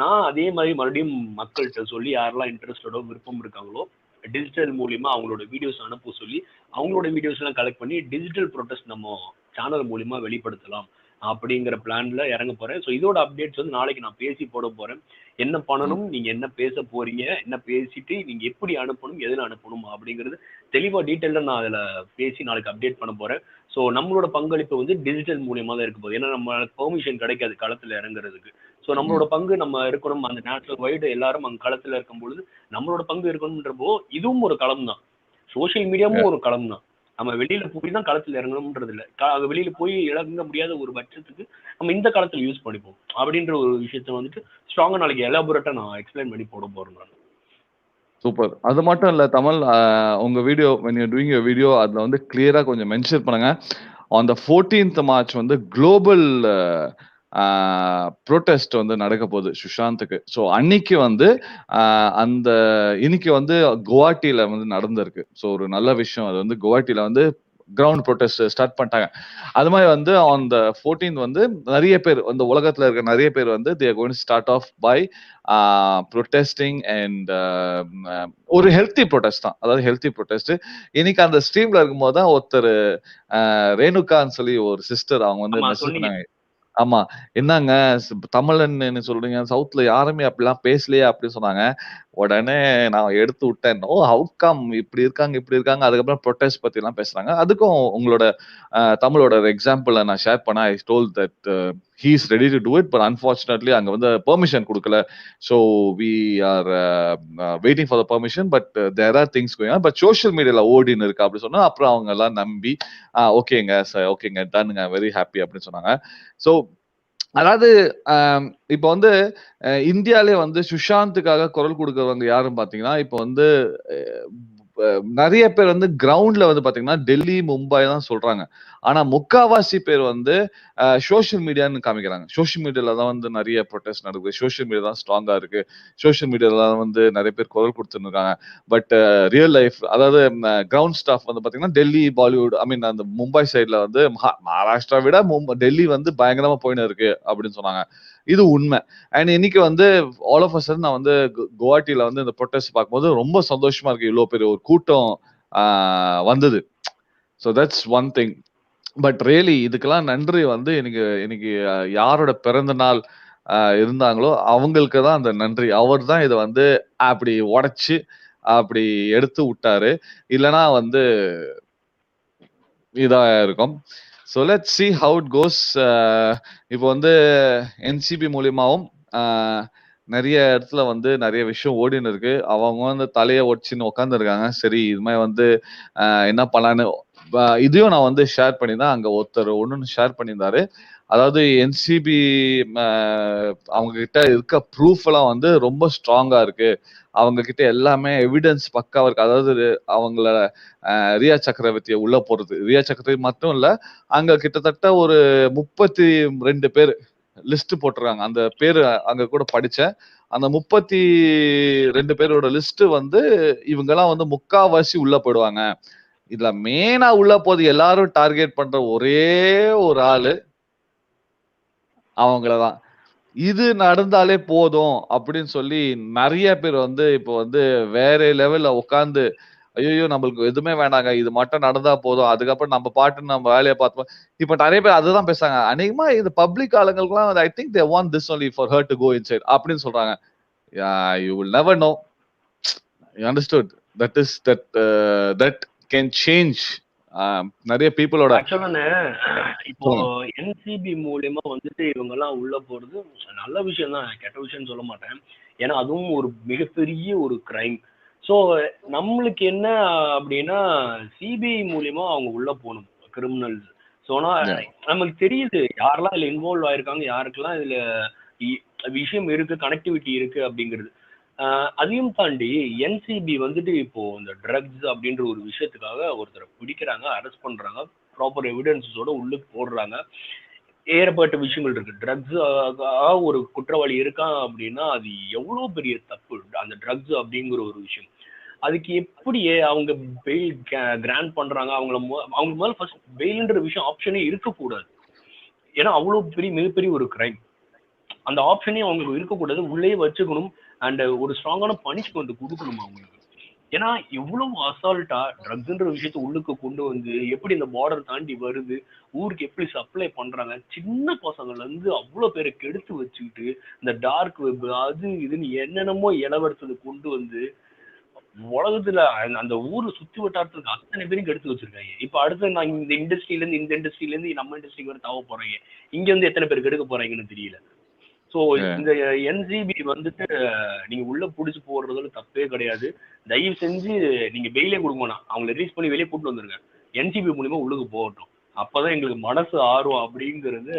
நான் அதே மாதிரி மறுபடியும் மக்கள்கிட்ட சொல்லி யாரெல்லாம் இன்ட்ரெஸ்டடோ விருப்பம் இருக்காங்களோ டிஜிட்டல் மூலியமா அவங்களோட வீடியோஸ் அனுப்ப சொல்லி அவங்களோட வீடியோஸ் எல்லாம் கலெக்ட் பண்ணி டிஜிட்டல் ப்ரொடெஸ்ட் நம்ம சேனல் மூலியமா வெளிப்படுத்தலாம் அப்படிங்கிற பிளான்ல இறங்க போறேன். ஸோ இதோட அப்டேட்ஸ் வந்து நாளைக்கு நான் பேசி போட போறேன். என்ன பண்ணணும், நீங்க என்ன பேச போறீங்க, என்ன பேசிட்டு நீங்க எப்படி அனுப்பணும், எதுல அனுப்பணும் அப்படிங்கிறது தெளிவா டீட்டெயிலா நான் அதுல பேசி நாளைக்கு அப்டேட் பண்ண போறேன். ஸோ நம்மளோட பங்களிப்பு வந்து டிஜிட்டல் மூலியமா தான் இருக்க போகுது. ஏன்னா நம்ம பெர்மிஷன் கிடைக்காது களத்துல இறங்குறதுக்கு. ஸோ நம்மளோட பங்கு நம்ம இருக்கணும். அந்த நேஷனல் வைடு எல்லாரும் அங்க களத்துல இருக்கும் பொழுது நம்மளோட பங்கு இருக்கணும்ன்றப்போ இதுவும் ஒரு களம் தான். சோசியல் மீடியாவும் ஒரு களம் தான். நம்ம வெளியில போய் தான் களத்துல இறங்கணும்ன்றது இல்லை. வெளியில போய் இறங்க முடியாத ஒரு பட்சத்துக்கு நம்ம இந்த காலத்துல யூஸ் பண்ணிப்போம் அப்படின்ற ஒரு விஷயத்த வந்துட்டு ஸ்ட்ராங்கா நாளைக்கு எலாபரேட்டா நான் எக்ஸ்பிளைன் பண்ணி போட போறேன் நான். சூப்பர். அது மட்டும் இல்ல தமிழ் உங்க video when you're doing your video அதுல வந்து கிளியரா கொஞ்சம் மென்ஷன் பண்ணுங்க. on the 14th March வந்து குளோபல் ப்ரொடெஸ்ட் வந்து நடக்க போகுது சுஷாந்துக்கு. ஸோ அன்னைக்கு வந்து அந்த இன்னைக்கு வந்து குவாஹாட்டியில வந்து நடந்திருக்கு. ஸோ ஒரு நல்ல விஷயம். அது வந்து குவாஹாட்டியில வந்து கிரவுண்ட் ப்ரொடெஸ்ட் ஸ்டார்ட் பண்ணிட்டாங்க. அது மாதிரி வந்து ஆன் த 14th வந்து நிறைய பேர் அந்த உலகத்துல இருக்க நிறைய பேர் வந்து they are going to start off by protesting and ஒரு ஹெல்த்தி ப்ரொடெஸ்ட் தான். அதாவது ஹெல்த்தி ப்ரொடெஸ்ட். இன்னைக்கு அந்த ஸ்ட்ரீம்ல இருக்கும்போது தான் ஒருத்தர் ரேணுகான்னு சொல்லி ஒரு சிஸ்டர் அவங்க வந்து ஆமா மெசேஜ் சொன்னீங்க. பண்ணாங்க. ஆமா. என்னங்க தமிழன்னு சொல்றீங்க. சவுத்ல யாருமே அப்படிலாம் பேசலையே அப்படின்னு சொன்னாங்க. உடனே நான் எடுத்து விட்டேன். ஓ! ஹவ் கம் இப்படி இருக்காங்க, இப்படி இருக்காங்க. அதுக்கப்புறம் புரொடெஸ்ட் பத்திலாம் பேசுறாங்க. அதுக்கும் உங்களோட தமிழோட எக்ஸாம்பிள நான் ஷேர் பண்ணேன். I told that he is ready to do it. But unfortunately அங்க வந்து பெர்மிஷன் குடுக்கல. So we are waiting for the permission. But there are things going on. But social மீடியால ஓடின்னு இருக்கு அப்படி சொன்னா, அப்புறம் அவங்க எல்லாம் நம்பி ஓகேங்க ஓகேங்க டன்ங்க வெரி ஹாப்பி அப்படின்னு சொன்னாங்க. ஸோ அதாவது இப்ப வந்து இந்தியாலே வந்து சுஷாந்துக்காக குரல் கொடுக்கறவங்க யாருன்னு பாத்தீங்கன்னா, இப்ப வந்து நெறைய பேர் வந்து கிரவுண்ட்ல வந்து பாத்தீங்கன்னா, டெல்லி, மும்பை தான் சொல்றாங்க. ஆனா முக்காவாசி பேர் வந்து சோசியல் மீடியான்னு காமிக்கிறாங்க. சோசியல் மீடியால தான் வந்து நெறைய புரொடெஸ்ட் நடக்குது. சோசியல் மீடியா தான் ஸ்ட்ராங்கா இருக்கு. சோசியல் மீடியால தான் வந்து நெறைய பேர் குரல் கொடுத்துன்னு இருக்காங்க. பட் ரியல் லைஃப் அதாவது கிரவுண்ட் ஸ்டாஃப் வந்து பாத்தீங்கன்னா, டெல்லி, பாலிவுட் ஐ மீன் அந்த மும்பை சைட்ல வந்து மகாராஷ்டிரா விட டெல்லி வந்து பயங்கரமா போயின்னு இருக்கு அப்படின்னு சொன்னாங்க. இது உண்மை. அண்ட் இன்னைக்கு வந்து ஆல் ஆஃப் அ சடன் நான் வந்து குவாஹாட்டில வந்து இந்த ப்ரொடெஸ்ட் பார்க்கும்போது ரொம்ப சந்தோஷமா இருக்கு. இவ்வளோ பெரிய ஒரு கூட்டம் வந்தது. So that's one thing. But really இதுக்கெல்லாம் நன்றி வந்து எனக்கு இன்னைக்கு யாரோட பிறந்த நாள் இருந்தாங்களோ அவங்களுக்கு தான் அந்த நன்றி. அவர் தான் இதை வந்து அப்படி உடைச்சு அப்படி எடுத்து விட்டாரு. இல்லைன்னா வந்து இதா இருக்கும். So let's see how it goes. இப்போ வந்து என்சிபி மூலியமாவும் நிறைய இடத்துல வந்து நிறைய விஷயம் ஓடின்னு இருக்கு. அவங்க வந்து தலையை ஒடிச்சுன்னு உட்காந்துருக்காங்க. சரி இது மாதிரி வந்து என்ன பண்ணலான்னு இதையும் நான் வந்து ஷேர் பண்ணிதான். அங்க ஒருத்தர் ஒன்னு ஷேர் பண்ணியிருந்தாரு. அதாவது என்சிபி அவங்க கிட்ட இருக்க ப்ரூஃப் எல்லாம் வந்து ரொம்ப ஸ்ட்ராங்கா இருக்கு. அவங்க கிட்ட எல்லாமே எவிடன்ஸ் பக்காவா இருக்கு. அதாவது அவங்கள ரியா சக்கரவர்த்தியை உள்ள போறது, ரியா சக்கரவர்த்தி மட்டும் இல்ல, அங்க கிட்டத்தட்ட ஒரு 32 பேர் லிஸ்ட் போட்டிருக்காங்க. அந்த பேரு அங்க கூட படிச்சேன். அந்த 32 பேரோட லிஸ்ட் வந்து இவங்க எல்லாம் வந்து முக்காவாசி உள்ள போயிடுவாங்க. இதுல மெயினா உள்ள போது எல்லாரும் டார்கெட் பண்ற ஒரே ஒரு ஆளு அவங்களதான். இது நடந்தாலே போதும் அப்படின்னு சொல்லி நிறைய பேர் வந்து இப்போ வந்து வேற லெவல்ல உட்காந்து, ஐயோ நம்மளுக்கு எதுவுமே வேண்டாங்க, இது மட்டும் நடந்தா போதும், அதுக்கப்புறம் நம்ம பாட்டு நம்ம வேலையை பார்த்தோம். இப்ப நிறைய பேர் அதுதான் பேசுறாங்க. அநேகமா இந்த பப்ளிக் ஆளுங்களுக்குலாம் I think they want this only for her to go inside அப்படின்னு சொல்றாங்க. You will never know. You understood that is that can change நிறைய பீப்புளோட. ஆக்சுவலான இப்போ என்சிபி மூலியமா வந்துட்டு இவங்க எல்லாம் உள்ள போறது நல்ல விஷயம் தான், கெட்ட விஷயம்னு சொல்ல மாட்டேன். ஏன்னா அதுவும் ஒரு மிகப்பெரிய ஒரு கிரைம். ஸோ நம்மளுக்கு என்ன அப்படின்னா, சிபிஐ மூலியமா அவங்க உள்ள போகணும் கிரிமினல்ஸ். ஸோனா நமக்கு தெரியுது யாரெல்லாம் இதுல இன்வால்வ் ஆயிருக்காங்க, யாருக்கெல்லாம் இதுல விஷயம் இருக்கு, கனெக்டிவிட்டி இருக்கு அப்படிங்கிறது. அதையும் தாண்டி என்சிபி வந்துட்டு இப்போ இந்த ட்ரக்ஸ் அப்படின்ற ஒரு விஷயத்துக்காக ஒருத்தரை பிடிக்கிறாங்க, அரெஸ்ட் பண்றாங்க, ப்ராப்பர் எவிடன்ஸோட உள்ளுக்கு போடுறாங்க. ஏற்பட்ட விஷயங்கள் இருக்கு. ட்ரக்ஸ் ஒரு குற்றவாளி இருக்கான் அப்படின்னா அது எவ்வளவு பெரிய தப்பு. அந்த ட்ரக்ஸ் அப்படிங்கிற ஒரு விஷயம் அதுக்கு எப்படி அவங்க பெயில் கிராண்ட் பண்றாங்க. அவங்க முதல்ல ஃபர்ஸ்ட் பெயில்ன்ற விஷயம் ஆப்ஷனே இருக்கக்கூடாது. ஏன்னா அவ்வளவு பெரிய மிகப்பெரிய ஒரு கிரைம். அந்த ஆப்ஷனே அவங்களுக்கு இருக்கக்கூடாது, உள்ளே வச்சுக்கணும். அண்ட் ஒரு ஸ்ட்ராங்கான பனிஷ்மெண்ட் கொடுக்கணும் அவங்களுக்கு. ஏன்னா இவ்வளவு அசால்ட்டா ட்ரக்ஸ்ன்ற விஷயத்த உள்ளுக்கு கொண்டு வந்து எப்படி இந்த பார்டர் தாண்டி வருது, ஊருக்கு எப்படி சப்ளை பண்றாங்க, சின்ன பசங்கள்ல இருந்து அவ்வளவு பேரை கெடுத்து வச்சுக்கிட்டு இந்த டார்க் வெப் அது இதுன்னு என்னென்னமோ இளவரசது கொண்டு வந்து உலகத்துல அந்த ஊர்ல சுத்தி வட்டாரத்துக்கு அத்தனை பேரும் கெடுத்து வச்சிருக்காங்க. இப்ப அடுத்து நான் இந்த இண்டஸ்ட்ரியில இருந்து இந்த இண்டஸ்ட்ரியில இருந்து நம்ம இண்டஸ்ட்ரிக்கு வர தாவ போறாங்க. இங்க வந்து எத்தனை பேர் கெடுக்க போறாங்கன்னு தெரியல. ஸோ இந்த என்சிபி வந்துட்டு நீங்க உள்ள புடிச்சு போடுறதுல தப்பே கிடையாது. தயவு செஞ்சு நீங்க பெயிலே கொடுக்கணும், அவங்களை ரிலீஸ் பண்ணி வெளியே கூட்டு வந்துருங்க. என்சிபி மூலியமா உள்ளுக்கு போகட்டும். அப்பதான் எங்களுக்கு மனசு ஆர்வம் அப்படிங்கிறது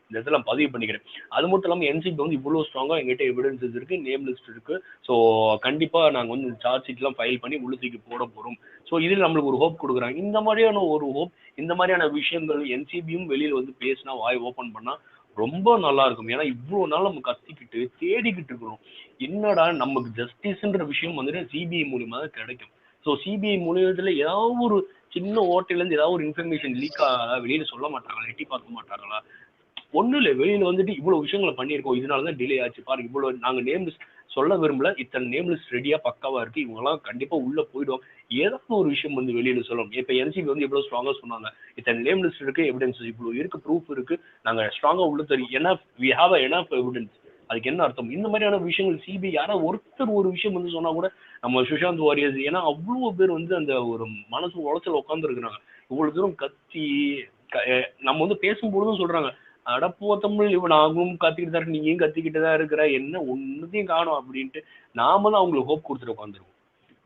இந்த இடத்துல பதிவு பண்ணிக்கிறேன். அது மட்டும் இல்லாம என்சிபி வந்து இவ்வளவு ஸ்ட்ராங்கா எங்கிட்ட எவிடன்சஸ் இருக்கு, நேம் லிஸ்ட் இருக்கு. ஸோ கண்டிப்பா நாங்க வந்து சார்ஜ் ஷீட் எல்லாம் ஃபைல் பண்ணி உள்ளுக்கு போட போறோம். ஸோ இதுல நம்மளுக்கு ஒரு ஹோப் கொடுக்குறாங்க. இந்த மாதிரியான ஒரு ஹோப், இந்த மாதிரியான விஷயங்கள் என்சிபியும் வெளியில வந்து பேசினா, வாய் ஓபன் பண்ணா ரொம்ப நல்லா இருக்கும். ஏன்னா இவ்வளவு நாள் நம்ம கத்திக்கிட்டு தேடிக்கிட்டு இருக்கிறோம். என்னடா நமக்கு ஜஸ்டிஸ்ன்ற விஷயம் வந்துட்டு சிபிஐ மூலியமா தான் கிடைக்கும். ஸோ சிபிஐ மூலியத்துல ஏதாவது ஒரு சின்ன ஓட்டையில இருந்து ஏதாவது ஒரு இன்ஃபர்மேஷன் லீக் வெளியில சொல்ல மாட்டாங்களா, எட்டி பார்க்க மாட்டாங்களா? ஒண்ணும் இல்லை, வெளியில வந்துட்டு இவ்வளவு விஷயங்களை பண்ணியிருக்கோம், இதனாலதான் டிலே ஆச்சு பாருங்க, இவ்வளவு நாங்க நேம் லிஸ்ட் சொல்ல விரும்பல, இத்தனை நேம் லிஸ்ட் ரெடியா பக்காவா இருக்கு, இவங்க எல்லாம் கண்டிப்பா உள்ள போயிடும். ஏதாவது ஒரு விஷயம் வந்து வெளியில சொல்லணும். இப்ப என்சிபி வந்து இவ்வளவு ஸ்ட்ராங்கா சொன்னாங்க, இத்தனை நேம் லிஸ்ட் இருக்கு, எவிடன்ஸ் இவ்வளவு இருக்கு, ப்ரூஃப் இருக்கு, நாங்க ஸ்ட்ராங்கா உள்ள தெரியும், ஏன்னா வி ஹாவ் எனஃப் எவிடன்ஸ். அதுக்கு என்ன அர்த்தம்? இந்த மாதிரியான விஷயங்கள் சிபிஐ யாராவது ஒருத்தர் ஒரு விஷயம் வந்து சொன்னா கூட நம்ம சுஷாந்த் வாரியர்ஸ், ஏன்னா அவ்வளவு பேர் வந்து அந்த ஒரு மனசு உளைச்சல் உட்கார்ந்து இருக்கிறாங்க. இவ்வளவு தூரம் கத்தி நம்ம வந்து பேசும்பொழுதும் சொல்றாங்க, அடப்போ தமிழ் இவன் நாங்களும் கத்திக்கிட்டு தான், நீயும் கத்திக்கிட்டு தான் இருக்கிற, என்ன ஒன்னுத்தையும் காணும் அப்படின்ட்டு நாம தான் அவங்களுக்கு ஹோப் கொடுத்துட்டு உட்காந்துருக்கோம்.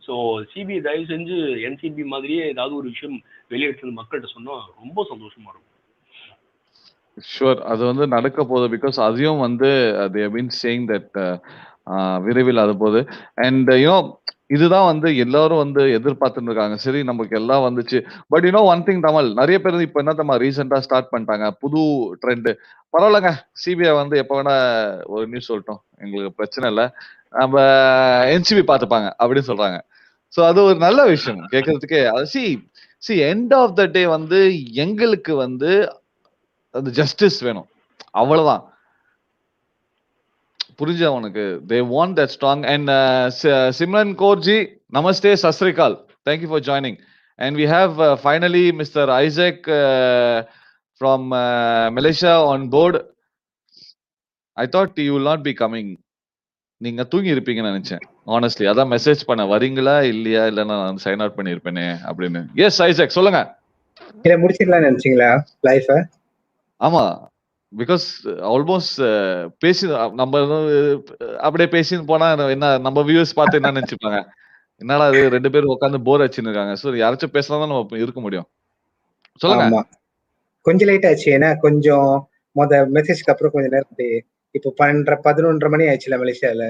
ஸோ சிபிஐ தயவு செஞ்சு என்சிபி மாதிரியே ஏதாவது ஒரு விஷயம் வெளியிட்டு மக்கள்கிட்ட சொன்னா ரொம்ப சந்தோஷமா இருக்கும். ஷுவர், அது வந்து நடக்க போகுது. பிகாஸ் அதையும் வந்து they have been saying that விரைவில் அது போகுது. அண்ட் யூனோ இதுதான் வந்து எல்லாரும் வந்து எதிர்பார்த்துட்டு இருக்காங்க. சரி நமக்கு எல்லாம் வந்துச்சு. But you know one thing Tamil, நிறைய பேர் இப்ப என்ன தெரியுமா ரீசெண்டா ஸ்டார்ட் பண்ணிட்டாங்க புது ட்ரெண்ட். பரவாயில்லங்க, சிபிஐ வந்து எப்ப வேணா ஒரு நியூஸ் சொல்லட்டும், எங்களுக்கு பிரச்சனை இல்லை, நம்ம என்சிபி பார்த்துப்பாங்க அப்படின்னு சொல்றாங்க. ஸோ அது ஒரு நல்ல விஷயம் கேட்கறதுக்கே. See see end of the day வந்து எங்களுக்கு வந்து அந்த ஜஸ்டிஸ் வேணும், அவ்வளவுதான். புரிஞ்சா உனக்கு? They want that strong. And Simran Kaurji, நமஸ்தே, சஸ்ரிகால், thank you for joining. And we have finally mister Isaac from Malaysia on board. I thought you will not be coming. நீங்க தூங்கி இருப்பீங்கன்னு நினைச்சேன். ஹானஸ்ட்லி அதான் மெசேஜ் பண்ண வரீங்களா இல்லையா, இல்லைன்னா நான் சைன் அவுட் பண்ணியிருப்பேனே அப்படின்னு. எஸ் ஐசக் சொல்லுங்க. இல்ல முடிச்சிடலாம்னு நினைச்சீங்களா லைஃப? ஆமா, பிகாஸ் ஆல்மோஸ்ட் பேசி நம்ம அப்படியே பேசின்னு போனா என்ன நம்ம வியூஸ் பார்த்து என்ன நினைச்சுப்பாங்க, என்னடா அது 2 பேரும் உட்காந்து போர் அடிச்சுன்னு இருக்காங்க. ஸோ யாராச்சும் பேசலாம் தான் நம்ம இருக்க முடியும். சொல்லுங்க. ஆமா, கொஞ்சம் லேட் ஆச்சு. ஏன்னா கொஞ்சம் மெசேஜ்க்கு அப்புறம் கொஞ்ச நேரம் அப்படியே இப்போ 11:30 மணி ஆயிடுச்சுல மலேசியால.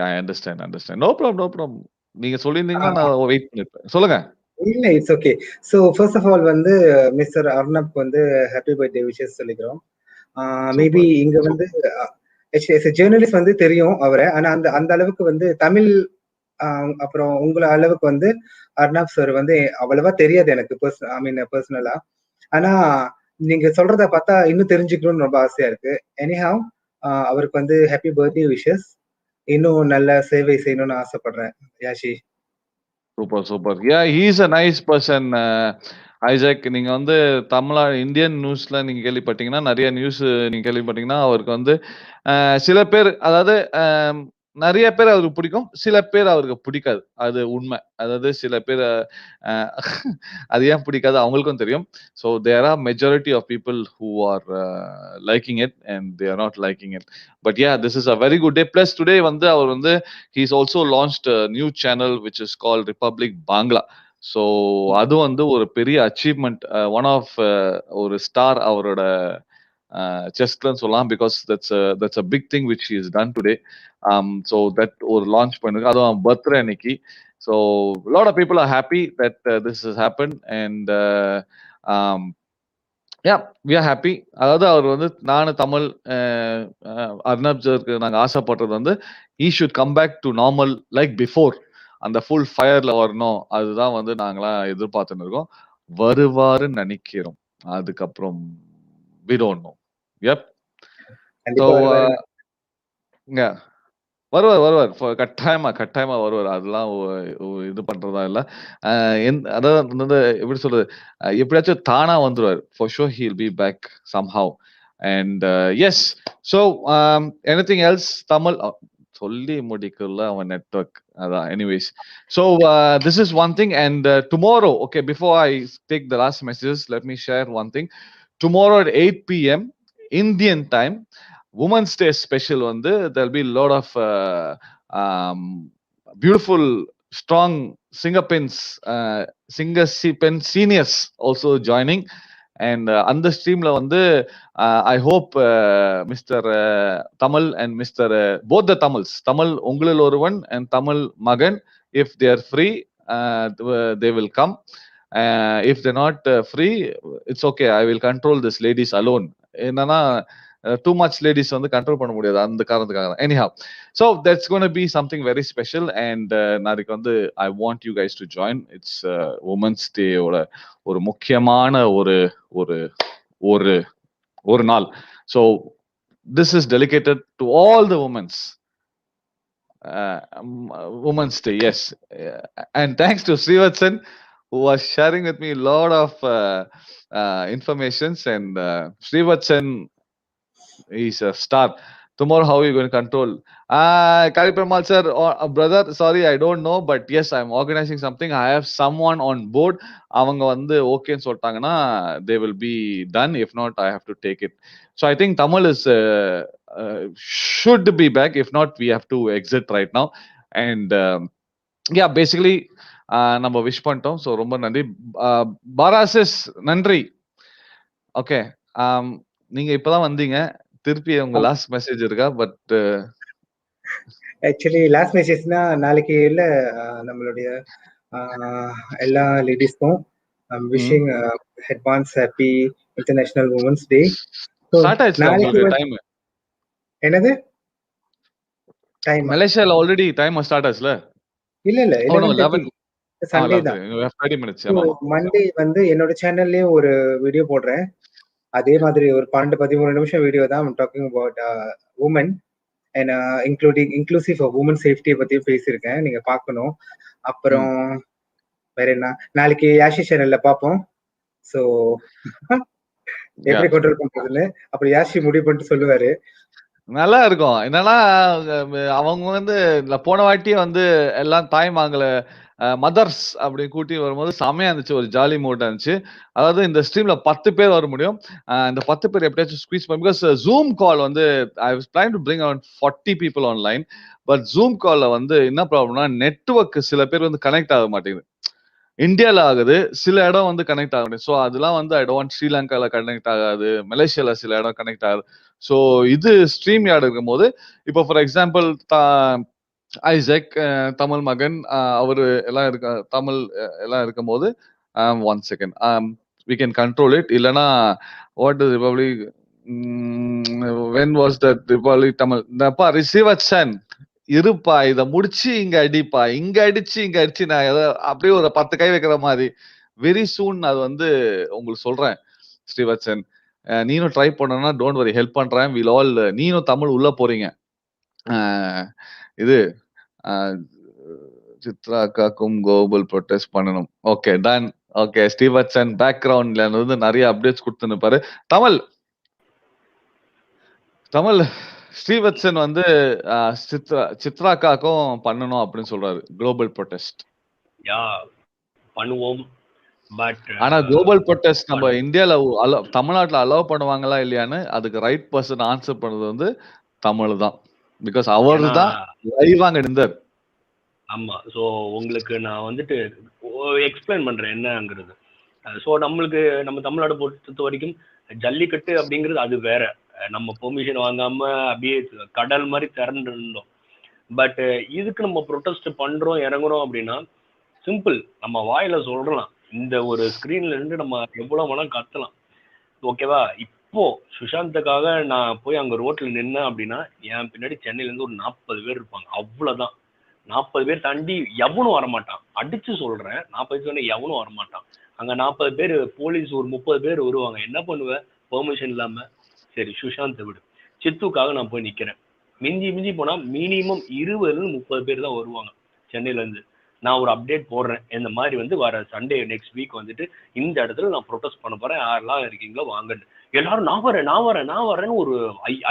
I understand. No problem, no problem. நீங்க சொல்லியிருந்தீங்கன்னா நான் வெயிட் பண்ணிருப்பேன். சொல்லுங்க. இல்ல, it's okay. So first of all வந்து மிஸ்டர் அர்னப்க்கு வந்து ஹாப்பி பர்த்டே விஷஸ் சொல்லிக்கிறோம். Maybe super. இங்க வந்து ஜேர்னலிஸ்ட் வந்து தெரியும் அவரை. ஆனா அந்த அந்த அளவுக்கு வந்து தமிழ் அப்புறம் உங்கள அளவுக்கு வந்து அர்னாப் சார் வந்து அவ்வளவா தெரியாது எனக்கு பர்சனலா. ஆனா நீங்க சொல்றத பார்த்தா இன்னும் தெரிஞ்சுக்கணும்னு ரொம்ப ஆசையா இருக்கு. எனிஹவ் அவருக்கு வந்து ஹாப்பி பர்த்டே விஷஸ். இன்னும் நல்ல சேவை செய்யணும்னு ஆசைப்படுறேன் Yashi. Super. Yeah he is a nice person. Isaac, நீங்க வந்து இந்தியன் நியூஸ்ல நீங்க கேள்விப்பட்டீங்கன்னா, நெறைய நியூஸ் நீங்க கேள்விப்பட்டீங்கன்னா, அவருக்கு வந்து சில பேர், அதாவது நெறைய பேர் அவருக்கு பிடிக்கும். சில பேர் அவருக்கு பிடிக்காது. அது உண்மை. அதாவது சில பேர் அ அது ஏன் பிடிக்காது அவங்களுக்கும் தெரியும். So there are majority of people who are liking it and they are not liking it. But yeah, this is a very good day. Plus today வந்து அவர் வந்து he is also launched a new channel which is called Republic Bangla. So அது வந்து ஒரு பெரிய achievement. One of ஒரு star அவரோட செஸ்ட்லன்னு சொல்லலாம். Because that's a big thing which is done today. So that ஒரு லான்ச் பண்ணிருக்கு, அதுவும் பர்த்டே அன்னைக்கு. So lot of people are happy that this has happen. And yeah, we are happy. அதாவது அவர் வந்து நானும் தமிழ் அர்னப் சாருக்கு நாங்கள் ஆசைப்படுறது வந்து he should come back to normal like before. அந்த ஃபுல் ஃபயர்ல வரணும், அதுதான் வந்து நாங்களாம் எதிர்பார்த்துன்னு இருக்கோம். வருவாருன்னு நினைக்கிறோம். அதுக்கப்புறம் we don't know. Yep. So கண்டிப்பா வருவாரு. வருவார். கட்டாயமா வருவார். அதெல்லாம் இது பண்றதா இல்ல. அதாவது வந்து எப்படி சொல்றது? எப்படியாச்சும் தானா வந்துருவாரு. For sure he will be back somehow. And yes. So anything else Tamil சொல்லி முடிக்கல அவன் நெட்வொர்க். அதான். Anyways. So this is one thing. And tomorrow, okay, before I take the last messages, let me share one thing. Tomorrow at 8 p.m. Indian time, Women's Day special வந்து there'll be a lot of um, beautiful strong singer pen seniors also joining. And அந்த ஸ்ட்ரீம்ல வந்து I hope Mr. Tamal and Mr. both the Tamil உங்களில் ஒருவன் and Tamal மகன், if they are free, they will come. If they're not free, it's okay, I will control this ladies alone. என்னன்னா too much ladies வந்து control பண்ண முடியாது, அந்த காரணத்துக்காக. anyhow, so that's going to be something very special. And நாளைக்கு வந்து I want you guys to join. It's women's day ஓட ஒரு முக்கியமான ஒரு ஒரு ஒரு ஒரு நாள். So this is dedicated to all the women's day. Yes. And thanks to Srivatsan, who was sharing with me a lot of informations. And Srivatsan is a star. Tomorrow, how are you going to control? Kariperumal sir, brother, sorry, I don't know. But yes, I'm organizing something. I have someone on board. அவங்க வந்து ஓகேன்னு சொல்லிட்டாங்கன்னா they will be done. If not, I have to take it. So I think Tamil is should be back. If not, we have to exit right now. And yeah, basically நம்ம wish பண்ணிட்டோம். So ரொம்ப நன்றி. பாராசிஸ் நன்றி. Okay, நீங்க இப்பதான் வந்தீங்க. திருப்பி உங்க லாஸ்ட் மெசேஜ் இருக்கா? பட் ஆக்சுவலி லாஸ்ட் மெசேஜ்னா நாளைக்கு இல்ல, நம்மளுடைய எல்லா லேடிஸ்க்கும் wishing advance happy international women's day. Start ஆயிடுச்சு உங்களுக்கு டைம்? என்னது டைம்? மலேசியால ஆல்ரெடி டைம் ஸ்டார்ட் ஆச்சுல? இல்ல 11:30 சண்டே தான். 30 minutes. மண்டே வந்து என்னோட சேனல்லயும் ஒரு வீடியோ போடுறேன். அதே மாதிரி ஒரு 12-13 நிமிஷம் வீடியோ தான் talking about women and inclusive of women சேஃப்டியை பத்தியும் பேசியிருக்கேன். நீங்க பார்க்கணும். அப்புறம் வேற என்ன, நாளைக்கு யாஷி சேனல்ல பார்ப்போம். ஸோ எப்படி கண்ட்ரோல் பண்றதுன்னு அப்புறம் யாஷி முடிவு பண்ணிட்டு சொல்லுவாரு. நல்லா இருக்கும். என்னன்னா, அவங்க வந்து போன வாட்டியே வந்து எல்லாம் தாய்மார்கள மதர்ஸ் அப்படி கூட்டி வரும்போது செமையா இருந்துச்சு. ஒரு ஜாலி மூடா இருந்துச்சு. அதாவது இந்த ஸ்ட்ரீம்ல 10 பேர் வர முடியும். இந்த 10 பேர் எப்படியாச்சும் ஸ்குவீஸ் பண்ணி பிகாஸ் Zoom கால் வந்து I was planning to bring around 40 people online. But Zoom கால்ல வந்து என்ன ப்ராப்ளம்னா, நெட்வொர்க் சில பேர் வந்து கனெக்ட் ஆக மாட்டேங்குது. இந்தியால ஆகுது. சில இடம் வந்து கனெக்ட் ஆக மாட்டேங்குது. ஸோ அதெல்லாம் வந்து ஐ டோன்ட் வாண்ட் ஸ்ரீலங்கால கனெக்ட் ஆகாது. மலேசியால சில இடம் கனெக்ட் ஆகாது. ஸோ இது ஸ்ட்ரீம் யார்ட் இருக்கும்போது, இப்போ ஃபார் எக்ஸாம்பிள் ஐசக், தமிழ் மகன், அவரு எல்லாம் இருக்க தமிழ் எல்லாம் இருக்கும்போது, one second we can control it. இல்லைன்னா what is republic when was that republic Tamil இந்தப்பா ரிசீவச்சன் இருப்பா, இத முடிச்சு இங்க அடிப்பா, இங்க அடிச்சு இங்க அடிச்சு நான் ஏதோ அப்படியே ஒரு 10 கை வைக்கிற மாதிரி வெரி சூன் அது வந்து உங்களுக்கு சொல்றேன் ஸ்ரீவத்சன். நீனும் ட்ரை பண்ணனா டோன்ட் வரி, ஹெல்ப் பண்றேன். வில் ஆல் நீனும் தமிழ் உள்ள போறீங்க. இது சித்ரா அக்காக்கும் கோகுல் ப்ரொடெஸ்ட் பண்ணணும். Okay done. ஓகே ஸ்ரீவத்சன் பேக்ரவுண்ட்ல இருந்து நிறைய அப்டேட்ஸ் கொடுத்துன்னு பாரு. தமிழ் தமிழ் ஸ்ரீவத்சன் வந்து சித்ராக்காக்கும் பண்ணணும் அப்படின்னு சொல்றாரு குளோபல் ப்ரொடெஸ்ட். யா பண்ணுவோம். பட் ஆனா குளோபல் ப்ரொடெஸ்ட் நம்ம இந்தியால தமிழ்நாட்டுல அலோவ் பண்ணுவாங்களா இல்லையான்னு அதுக்கு ரைட் பர்சன் ஆன்சர் பண்றது வந்து தமிழ் தான். பிகாஸ் அவர் தான் லைவா அங்க இருந்தார். ஆமா. ஸோ உங்களுக்கு நான் வந்துட்டு எக்ஸ்பிளைன் பண்றேன் என்னங்கிறது. ஸோ நம்மளுக்கு நம்ம தமிழ்நாடு பொறுத்த வரைக்கும் ஜல்லிக்கட்டு அப்படிங்கிறது அது வேற. நம்ம பெர்மிஷன் வாங்காம அப்படியே கடல் மாதிரி திறந்து இருந்தோம். பட் இதுக்கு நம்ம ப்ரொட்டஸ்ட் பண்றோம் இறங்குறோம் அப்படின்னா சிம்பிள், நம்ம வாயில சொல்றலாம். இந்த ஒரு ஸ்கிரீன்ல இருந்து நம்ம எவ்வளவு வேணா கத்தலாம், ஓகேவா? இப்போ சுஷாந்துக்காக நான் போய் அங்க ரோட்ல நின்னேன் அப்படின்னா என் பின்னாடி சென்னையில இருந்து ஒரு 40 பேர் இருப்பாங்க, அவ்வளவுதான். 40 பேர் தாண்டி எவனும் வரமாட்டான். அடிச்சு சொல்றேன், 40 பேர் எவனும் வரமாட்டான். அங்க 40 பேர் போலீஸ் ஒரு 30 பேர் வருவாங்க. என்ன பண்ணுவேன் பெர்மிஷன் இல்லாம? சரி சுஷாந்த் விடு, சித்துக்காக நான் போய் நிக்கிறேன். மிஞ்சி மிஞ்சி போனா மினிமம் 20-30 பேர் தான் வருவாங்க சென்னையில இருந்து. நான் ஒரு அப்டேட் போடுறேன், இந்த மாதிரி வந்து வர சண்டே நெக்ஸ்ட் வீக் வந்துட்டு இந்த இடத்துல நான் ப்ரொடெஸ்ட் பண்ண போறேன், யாரெல்லாம் இருக்கீங்களோ வாங்கன்னு. எல்லாரும் நான் வரேன் நான் வரேன் நான் வரேன்னு ஒரு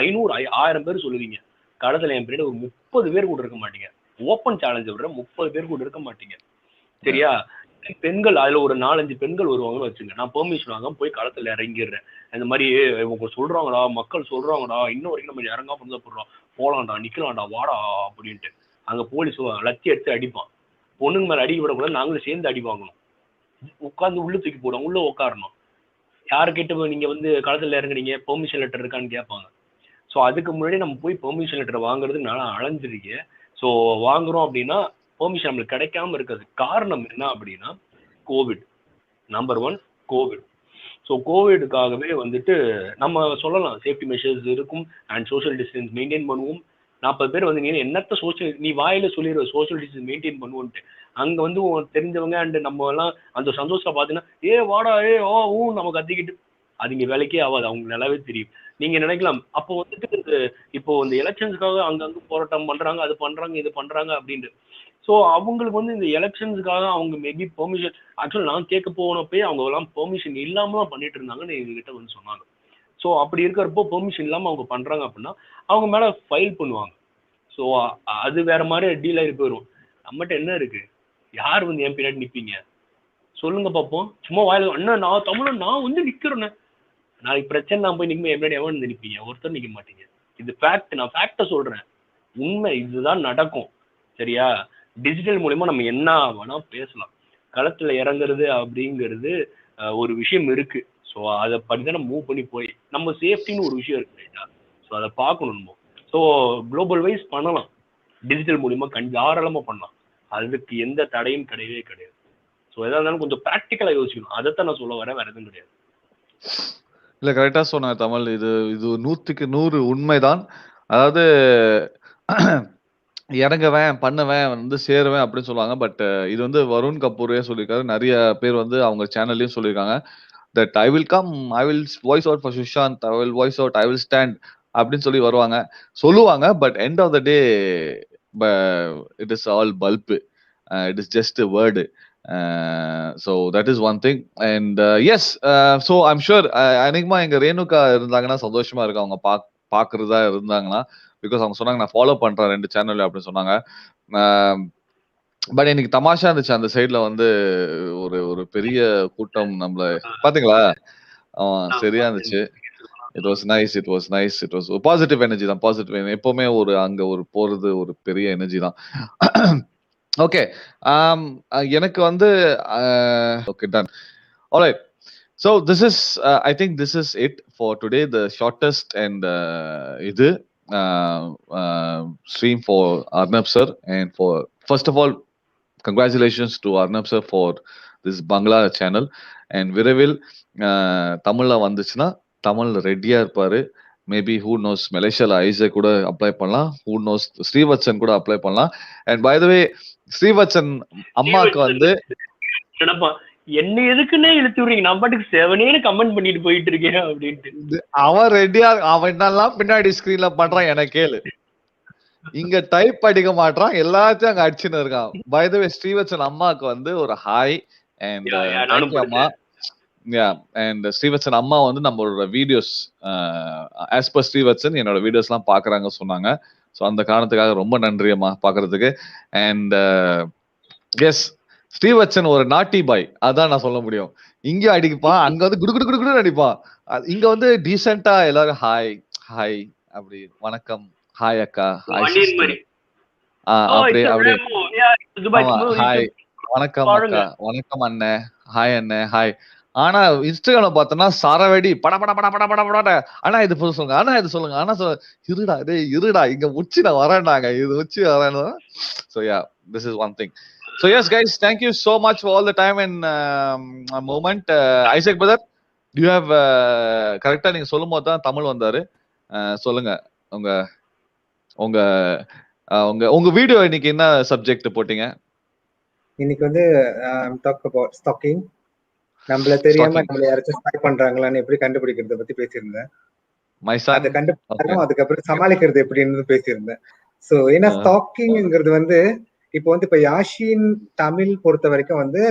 500 1000 பேர் சொல்லுவீங்க. கடத்துல என் பின்னாடி ஒரு 30 பேர் கூட இருக்க மாட்டீங்க. ஓப்பன் சேலஞ்ச் விடுற 30 பேர் கூட இருக்க மாட்டீங்க, சரியா? பெண்கள் அதுல ஒரு 4-5 பெண்கள் வருவாங்கன்னு வச்சுங்க. நான் பெர்மிஷன் வாங்க போய் களத்துல இறங்கிடுறேன். இந்த மாதிரி இவங்க சொல்றாங்கடா, மக்கள் சொல்றாங்கடா, இன்னும் வரைக்கும் நம்ம இறங்காம இருந்தா போடுறோம், போலாம்டா நிக்கலாம்டா வாடா அப்படின்ட்டு. அங்க போலீஸ் லத்தி எடுத்து அடிப்பான். பொண்ணுங்க மேல அடிக்க விடக்கூடாது, நாங்களும் சேர்ந்து அடி வாங்கணும். உட்காந்து உள்ள தூக்கி போடுவோம், உள்ள உட்காரணும். யாரு கேட்டு நீங்க வந்து களத்துல இறங்குறீங்க, பெர்மிஷன் லெட்டர் இருக்கான்னு கேட்பாங்க. ஸோ அதுக்கு முன்னாடி நம்ம போய் பெர்மிஷன் லெட்டர் வாங்குறதுக்கு நான் அலைஞ்சிருக்கேன். ஸோ வாங்குறோம் அப்படின்னா பெர்மிஷன் நம்மளுக்கு கிடைக்காம இருக்கிறது காரணம் என்ன அப்படின்னா கோவிட். Number 1 Covid. ஸோ கோவிடுக்காகவே வந்துட்டு நம்ம சொல்லலாம் சேஃப்டி மெஷர்ஸ் இருக்கும் அண்ட் சோஷியல் டிஸ்டன்ஸ் மெயின்டைன் பண்ணுவோம். 40 பேர் வந்து நீ என்னத்த சோஷியல், நீ வாயில சொல்லிடுற சோஷியல் டிஸ்டன்ஸ் மெயின்டைன் பண்ணுவோன்ட்டு. அங்க வந்து தெரிஞ்சவங்க அண்ட் நம்ம எல்லாம் அந்த சந்தோஷம் பார்த்தீங்கன்னா ஏ வாடா ஏ ஓ ஊ நம்ம கத்திக்கிட்டு அது இங்க வேலைக்கே ஆகாது, அவங்க நல்லாவே தெரியும். நீங்க நினைக்கலாம் அப்போ வந்துட்டு இப்போ இந்த எலெக்ஷன்ஸ்க்காக அங்கங்க போராட்டம் பண்றாங்க, அது பண்றாங்க இது பண்றாங்க அப்படின்ட்டு. ஸோ அவங்களுக்கு வந்து இந்த எலெக்ஷன்ஸுக்காக அவங்க மேபி பெர்மிஷன், ஆக்சுவலாக நான் கேட்க போனப்பே அவங்க எல்லாம் பெர்மிஷன் இல்லாம தான் பண்ணிட்டு இருந்தாங்கன்னு எங்ககிட்ட வந்து சொன்னாங்க. ஸோ அப்படி இருக்கிறப்போ பெர்மிஷன் இல்லாம அவங்க பண்றாங்க அப்படின்னா அவங்க மேல ஃபைல் பண்ணுவாங்க. ஸோ அது வேற மாதிரி டீல் ஆகி போயிடும். நம்மகிட்ட என்ன இருக்கு, யார் வந்து என் பின்னாடி நிப்பீங்க சொல்லுங்க பார்ப்போம். சும்மா வாயில அண்ணா நான் தமிழன் நான் வந்து நிக்கிறேன்னு, நாளைக்கு பிரச்சனை நான் போய் நிற்கும் எப்படி எவன் வந்து நிற்பீங்க? ஒருத்தர் நிற்க மாட்டீங்க. இது ஃபேக்ட், நான் ஃபேக்டை சொல்றேன், உண்மை இதுதான் நடக்கும், சரியா? டிஜிட்டல் மூலியமா நம்ம என்ன வேணா பேசலாம். களத்துல இறங்குறது அப்படிங்கிறது ஒரு விஷயம் இருக்கு. ஸோ அதை படித்தான மூவ் பண்ணி போய் நம்ம சேஃப்டின்னு ஒரு விஷயம் இருக்கு ரைட்டா? ஸோ அதை பார்க்கணும் நம்ம. ஸோ குளோபல் வைஸ் பண்ணலாம், டிஜிட்டல் மூலியமா தாராளமா பண்ணலாம், அதுக்கு எந்த தடையும் கிடையவே கிடையாது. ஸோ எதா இருந்தாலும் கொஞ்சம் ப்ராக்டிக்கலா யோசிக்கணும், அதைத்தான் நான் சொல்ல வரேன், வேற எதுவும் கிடையாது. இல்ல கரெக்டா சொன்னாங்க தமிழ். இது 100க்கு 100 உண்மைதான். அதாவது இறங்குவேன் பண்ணுவேன் வந்து சேருவேன் அப்படின்னு சொல்லுவாங்க. பட் இது வந்து வருண் கபூரே சொல்லியிருக்காரு, நிறைய பேர் வந்து அவங்க சேனல்லையும் சொல்லியிருக்காங்க that I will come, I will voice out for Sushant, I will voice out, I will stand அப்படின்னு சொல்லி வருவாங்க சொல்லுவாங்க. But end of the day it is all bulb, it is just word. So that is one thing. And yes, so I'm sure அநேகமா எங்க ரேணுகா இருந்தாங்கன்னா சந்தோஷமா இருக்கு அவங்க பாக்குறதா இருந்தாங்கன்னா, பிகாஸ் அவங்க சொன்னாங்க நான் ஃபாலோ பண்றேன் 2 சேனல் அப்படின்னு சொன்னாங்க. பட் எனக்கு தமாஷா இருந்துச்சு அந்த சைடுல வந்து ஒரு ஒரு பெரிய கூட்டம் நம்மள பாத்தீங்களா? சரியா இருந்துச்சு. It was nice, it was nice, it was positive energy தான், பாசிட்டிவ் எனர்ஜி. எப்பவுமே ஒரு அங்க ஒரு போறது ஒரு பெரிய எனர்ஜி தான். ஓகே. எனக்கு வந்து okay done. Alright. So this is I think this is it for today, the shortest and இது stream for Arnab sir. And for first of all, congratulations to Arnab sir for this Bangla channel. And விரைவில் தமிழ்ல வந்துச்சுன்னா தமிழ் ரெடியா இருப்பாரு. Maybe who knows மலேசியால Isaac கூட apply பண்ணலாம், who knows Srivatsan கூட அப்ளை பண்ணலாம். அண்ட் பை த வே ஸ்ரீவத்சன் அம்மாக்கு வந்து என்ன எதுக்குன்னே இழுத்து விடுறீங்க, நான் பாட்டுக்கு செவனேன்னு கமெண்ட் பண்ணிட்டு போயிட்டு இருக்கேன் அப்படின்ட்டு. அவன் ரெடியா, அவன் என்னெல்லாம் பின்னாடி ஸ்கிரீன்ல பண்றான் எனக்கு கேளு. இங்க டைப் படிக்க மாட்டான், எல்லாத்தையும் அங்க அடிச்சுன்னு இருக்கான். பை த வே ஸ்ரீவத்சன் அம்மாக்கு வந்து ஒரு ஹாய் அண்ட் அம்மா. அண்ட் ஸ்ரீவத்சன் அம்மா வந்து நம்மளோட வீடியோஸ் ஆஸ் பர் ஸ்ரீவத்சன் என்னோட வீடியோஸ் எல்லாம் பாக்குறாங்க சொன்னாங்க. ஸோ அந்த காரணத்துக்காக ரொம்ப நன்றி அம்மா பாக்குறதுக்கு. அண்ட் எஸ், ஸ்ரீவத்சன் ஒரு நாட்டி பாய், அதான் நான் சொல்ல முடியும். இங்க அடிப்பான், அங்க வந்து குடு குடு குடு குடு அடிப்பான். இங்க வந்து டீசென்டா எல்லாரும் ஹாய் ஹாய் அப்படி வணக்கம், ஹாய் அக்கா, ஹாய் சிஸ்டர், அப்படி அப்படி ஹாய் வணக்கம் அக்கா, வணக்கம் அண்ணன், ஹாய் அண்ணன், ஹாய். ஆனா இன்ஸ்டாகிராம்ல பார்த்தோம்னா சரவெடி பட பட பட பட பட பட ஆனா இது சொல்லுங்க, ஆனா இது சொல்லுங்க, ஆனா இருடா டேய் இருடா, இங்க உச்சி நான் வரேன்டாங்க, இது உச்சி வரேன். So yeah, this is one thing. So yes guys, thank you so much for all the time and moment. Isaac brother, do you have கரெக்டா நீங்க சொல்லும்போது தான் தமிழ் வந்தாரு. சொல்லுங்க உங்க உங்க உங்க உங்க வீடியோ இன்னைக்கு என்ன சப்ஜெக்ட் போட்டீங்க? இன்னைக்கு வந்து டாக் அபௌட் ஸ்டாக்கிங். நம்மள தெரியாம நம்மள யாராச்சும் ஸ்டாக் பண்றாங்களான்னு எப்படி கண்டுபிடிக்கிறத பத்தி பேசியிருந்தேன். அதை கண்டுபிடிச்சாலும் அதுக்கப்புறம் சமாளிக்கிறது எப்படின்னு பேசியிருந்தேன். சோ ஏன்னா ஸ்டாக்கிங்ங்கிறது வந்து இப்போ வந்து இப்ப யாஷின் தமிழ் பொறுத்த வரைக்கும் வந்து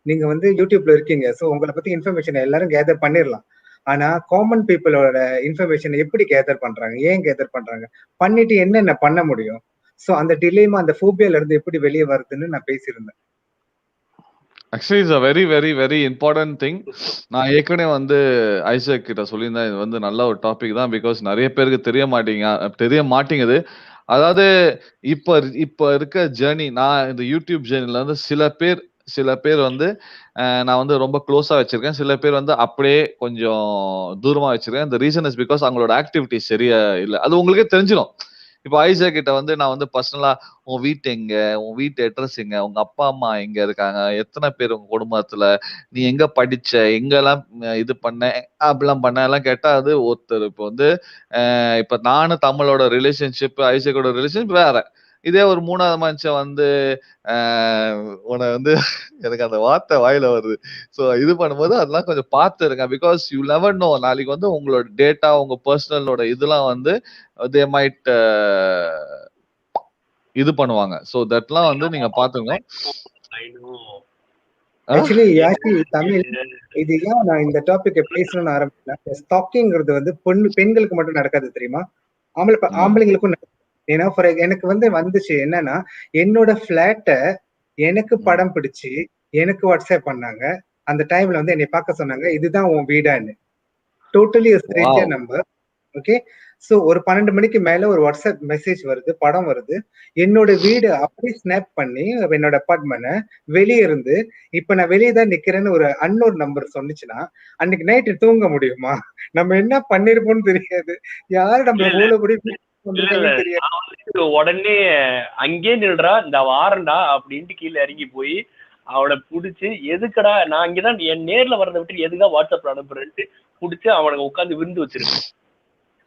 நீங்க வந்து யூடியூப்ல இருக்கீங்க. சோ உங்களை பத்தி இன்ஃபர்மேஷன் எல்லாரும் கேதர் பண்ணிடலாம். ஆனா காமன் பீப்புளோட இன்ஃபர்மேஷன் எப்படி கேதர் பண்றாங்க, ஏன் கேதர் பண்றாங்க, பண்ணிட்டு என்னென்ன பண்ண முடியும், சோ அந்த டிலேமா அந்த ஃபோபியால இருந்து எப்படி வெளியே வருதுன்னு நான் பேசியிருந்தேன். Actually it's a very very very important thing. நான் ஏற்கனவே வந்து ஐசக் கிட்ட சொல்லியிருந்தேன், இது வந்து நல்ல ஒரு டாபிக் தான். பிகாஸ் நிறைய பேருக்கு தெரிய மாட்டேங்குது. அதாவது இப்ப இருக்க ஜேர்னி, நான் இந்த யூடியூப் ஜேர்னில வந்து சில பேர் வந்து நான் வந்து ரொம்ப க்ளோஸா வச்சிருக்கேன், சில பேர் வந்து அப்படியே கொஞ்சம் தூரமா வச்சிருக்கேன். இந்த ரீசன் இஸ் பிகாஸ் அவங்களோட ஆக்டிவிட்டி சரியா இல்லை. அது உங்களுக்கே தெரிஞ்சிடும். இப்போ ஐசக் கிட்ட வந்து நான் வந்து பர்சனலா உன் வீட்டு எங்க, உன் வீட்டு அட்ரஸ் எங்க, உங்க அப்பா அம்மா எங்க இருக்காங்க, எத்தனை பேர் உங்க குடும்பத்துல, நீ எங்க படிச்ச, எங்கெல்லாம் இது பண்ண, அப்படிலாம் பண்ண எல்லாம் கேட்டா அது ஒருத்தர். இப்போ வந்து இப்ப நானும் தமிழோட ரிலேஷன்ஷிப், ஐசக்கோட ரிலேஷன்ஷிப் வேற. இதே ஒரு 3வது மனுஷன் வந்து உன வந்து எனக்கு அந்த வார்த்தை வாயில வருது. சோ இது பண்ணும்போது அதெல்லாம் கொஞ்சம் பார்த்து இருங்க. பிகாஸ் யூ நெவர் நோ, நாளைக்கு வந்து உங்களோட டேட்டா, உங்க பர்சனலோட இதெல்லாம் வந்து தே மைட் இது பண்ணுவாங்க. சோ தட்லாம் வந்து நீங்க பாத்துங்க. ஆக்சுவலி யாஷி தமிழ், இது ஏன் நான் இந்த டாபிக் பேசணும்னு ஆரம்பிச்சேன், ஸ்டாக்கிங்கிறது வந்து பெண்களுக்கு மட்டும் நடக்காது தெரியுமா, ஆம்பளைங்களுக்கும். ஏன்னா எனக்கு வந்து வந்துச்சு என்னன்னா, என்னோட பிளாட்ட எனக்கு படம் பிடிச்சு எனக்கு வாட்ஸ்அப் பண்ணாங்க. அந்த டைம்ல வந்து என்னை பார்க்க சொன்னாங்க, இதுதான் உன் வீடான்னு. Totally stranger number. Okay, so ஒரு 12 மணிக்கு மேல ஒரு வாட்ஸ்அப் மெசேஜ் வருது, படம் வருது, என்னோட வீடு அப்படியே ஸ்னாப் பண்ணி என்னோட அபார்ட்மெண்ட் வெளியே இருந்து, இப்ப நான் வெளியே தான் நிக்கிறேன்னு ஒரு அன்னோர் நம்பர் சொன்னிச்சுன்னா அன்னைக்கு நைட்டு தூங்க முடியுமா? நம்ம என்ன பண்ணிருப்போம்னு தெரியாது, யாரு நம்ம மூலப்படி உடனே அங்கே நில்றா, இந்த வாரண்டா அப்படின்ட்டு கீழே இறங்கி போய் அவனை புடிச்சு, எதுக்கடா நான் இங்கதான் என் நேர்ல வரதை விட்டு எதுக்கா வாட்ஸ்அப்ல அனுப்புறேன்ட்டு புடிச்சு அவனுக்கு உட்காந்து விருந்து வச்சிருக்கேன்.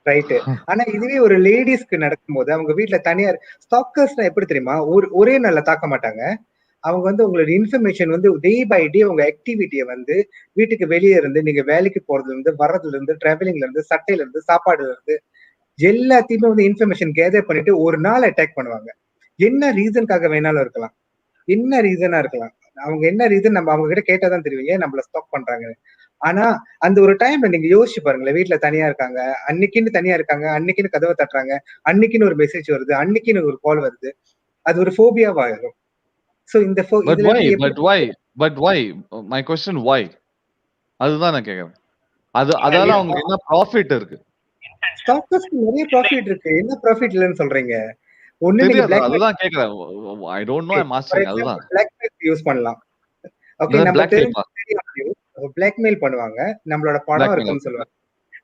ரைட்டு. ஆனா இதுவே ஒரு லேடிஸ்க்கு நடக்கும்போது அவங்க வீட்டுல தனியார் ஸ்டாக்கர்ஸ்னா எப்படி தெரியுமா, ஒரே நாள்ல தாக்க மாட்டாங்க. அவங்க வந்து உங்களோட இன்ஃபர்மேஷன் வந்து டே பை டே உங்க ஆக்டிவிட்டியை வந்து வீட்டுக்கு வெளியே இருந்து, நீங்க வேலைக்கு போறதுல இருந்து, வர்றதுல இருந்து, டிராவலிங்ல இருந்து, சட்டையில இருந்து, சாப்பாடுல இருந்து எல்லாத்தையுமே வந்து இன்ஃபர்மேஷன் கேதர் பண்ணிட்டு ஒரு நாள் அட்டாக் பண்ணுவாங்க. என்ன ரீசனுக்காக வேணாலும் இருக்கலாம், என்ன ரீசனா இருக்கலாம், அவங்க என்ன ரீசன் நம்ம அவங்க கிட்ட கேட்டாதான் தெரியும் ஏன் நம்மள ஸ்டாக் பண்றாங்க. ஆனா அந்த ஒரு டைம்ல நீங்க யோசிச்சு பாருங்களேன், வீட்டுல தனியா இருக்காங்க, அன்னைக்குன்னு தனியா இருக்காங்க, அன்னைக்குன்னு கதவை தட்டுறாங்க, அன்னைக்குன்னு ஒரு மெசேஜ் வருது, அன்னைக்குன்னு ஒரு கால் வருது, அது ஒரு ஃபோபியாவா ஆயிரும். சோ இந்த பட் இதுல வை இருந்து பட் எப்படி why but why my question why அதுதான் நான் கேக்குறேன். அதால அவங்களுக்கு என்ன ப்ராஃபிட் இருக்கு? ஸ்டாக்கர்ஸ்க்கு நிறைய ப்ராஃபிட் இருக்கு. என்ன ப்ராஃபிட் இல்லைன்னு சொல்றீங்க? ஒண்ணு நீங்க தெரியாது. பிளாக்மெயில், அதுதான் கேக்குறேன். I don't know, I am for asking அதுதான். எக்ஸாம்பிள் பிளாக்மெயில் யூஸ் பண்ணலாம். ஓகே, என்னது நம்ம பிளாக்மெயிலா? பிளாக்மெயில் பண்ணுவாங்க. நம்மளோட படம் பிளாக்மெயில் இருக்குன்னு ஓகே. சொல்லுவாங்க.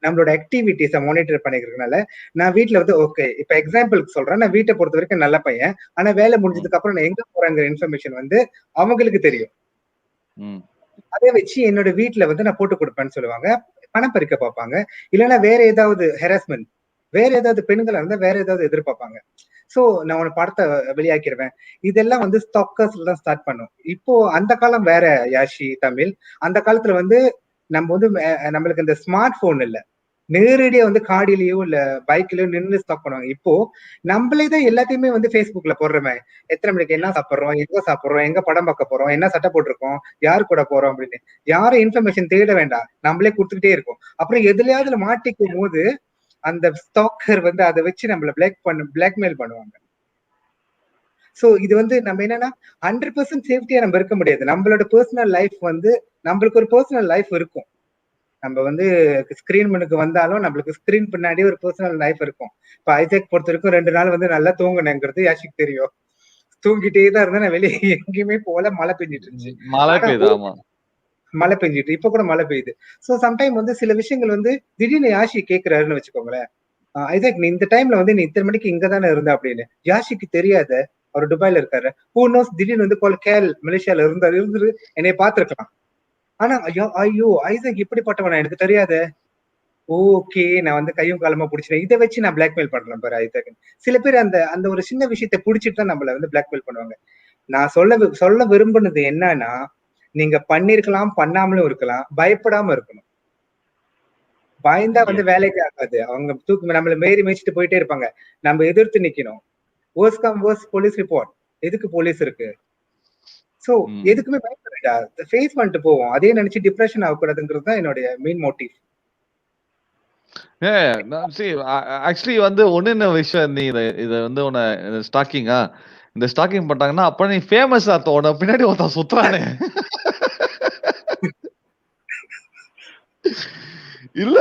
நம்மளோட ஆக்டிவிட்டிஸ மானிட்டர் பண்ணிக்கிறதுனால, நான் வீட்ல வந்து ஓகே, இப்ப எக்ஸாம்பிளுக்கு சொல்றேன். நான் வீட்ட பொறுத்தவரைக்கும் நல்ல பையன். ஆனா வேலை ம். முடிஞ்சதுக்கு அப்புறம் நான் எங்க போறேங்கிற இன்ஃபர்மேஷன் வந்து அவங்களுக்கு தெரியும். ம். அதை வச்சு என்னோட வீட்ல வந்து நான் போட்டு கொடுப்பேன்னு சொல்லுவாங்க. பணம் பறிக்க பார்ப்பாங்க. இல்லைன்னா வேற ஏதாவது ஹெராஸ்மென்ட், வேற ஏதாவது பெண்களா இருந்தா வேற ஏதாவது எதிர்பார்ப்பாங்க. சோ நான் உன படத்தை வெளியாக்கிடுவேன். இதெல்லாம் வந்து ஸ்டாக்கர்ஸ்ல தான் ஸ்டார்ட் பண்ணும். இப்போ அந்த காலம் வேற யாஷி, தமிழ். அந்த காலத்துல வந்து நம்ம வந்து நம்மளுக்கு இந்த ஸ்மார்ட் போன் இல்ல. நேரடியா வந்து காடிலயோ இல்ல பைக்லயோ நின்னு ஸ்டாக் பண்ணுவாங்க. இப்போ நம்மளே தான் எல்லாத்தையுமே வந்து Facebookல போடுறோமே. எத்தனை மணிக்கு என்ன சாப்பிடுறோம், எங்க சாப்பிடுறோம், எங்க படம் பார்க்க போறோம், என்ன சட்டை போட்டிருக்கோம், யார் கூட போறோம் அப்படின்னு. யாரும் இன்ஃபர்மேஷன் தேட வேண்டாம். நம்மளே குடுத்துக்கிட்டே இருக்கோம். அப்புறம் எதுலயாவது மாட்டிக்கும் போது அந்த ஸ்டாக்கர் வந்து அதை வச்சு நம்மள பிளாக்மெயில் பண்ணுவாங்க. சோ இது வந்து நம்ம என்னன்னா 100% சேஃப்டியா நம்ம இருக்க முடியாது. நம்மளோட பர்சனல் லைஃப் வந்து நம்மளுக்கு ஒரு பர்சனல் லைஃப் இருக்கும். நம்ம வந்து ஸ்கிரீன் முன்னுக்கு வந்தாலும் நம்மளுக்கு ஸ்கிரீன் பின்னாடி ஒரு பர்சனல் லைஃப் இருக்கும். இப்ப ஐசக் பொறுத்த வரைக்கும் 2 நாள் வந்து நல்லா தூங்குனேங்கிறது யாஷிக்கு தெரியும். தூங்கிட்டே தான் இருந்தேன். நான் வெளியே எங்கேயுமே போல, மழை பெஞ்சிட்டு இருந்துச்சு. மழை ஆனா பெய்யுது. ஆமா. மழை பெஞ்சிட்டு இப்ப கூட மழை பெய்யுது. சோ சம்டைம் வந்து சில விஷயங்கள் வந்து திடீர்னு யாஷி கேட்கிறாருன்னு வச்சுக்கோங்களேன். ஐசக், நீ இந்த டைம்ல வந்து நீ இத்தனை மணிக்கு இங்க தானே இருந்த அப்படின்னு. யாஷிக்கு தெரியாத, அவர் துபாய்ல இருக்காரு. ஹூ நோஸ், திடீர்னு வந்து மலேசியால இருந்து என்னைய பார்த்திருக்கலாம். ஆனா ஐயோ ஐயோ ஐசக் இப்படிப்பட்டவனா எனக்கு தெரியாத. ஓகே, நான் வந்து கையும் காலமா புடிச்சிட்டேன். இதை வச்சு நான் பிளாக்மெயில் பண்றேன் பாரு ஐசக். சில பேர் அந்த அந்த ஒரு சின்ன விஷயத்தை புடிச்சிட்டு தான் நம்மள வந்து பிளாக்மெயில் பண்ணுவாங்க. நான் சொல்ல விரும்புனது என்னன்னா, நீங்க பண்ணிருக்கலாம், பண்ணாமலும் இருக்கலாம், பயப்படாம இருக்கணும். பயந்தா வந்து வேலைக்கு ஆகாது. அவங்க நம்மள மேரி மேய்ச்சிட்டு போயிட்டே இருப்பாங்க. நம்ம எதிர்த்து நிக்கணும். Worse come worse police report. எதுக்கு போலீஸ் இருக்கு? So hmm. எதுக்குமே பயப்படா, ஃபேஸ் பண்ணிட்டு போவோம். அதே நினைச்சு டிப்ரெஷன் ஆகக்கூடாதுங்கிறது தான் என்னுடைய மெயின் மோட்டிவ். ஆக்சுவலி வந்து ஒண்ணு விஷயம், நீ இத வந்து உன்னை ஸ்டாக்கிங்கா இந்த ஸ்டாக்கிங் பண்றாங்கன்னா, அப்ப நீ ஃபேமஸ் ஆத்த உன பின்னாடி ஒருத்தன் சுத்துறானே. இல்ல,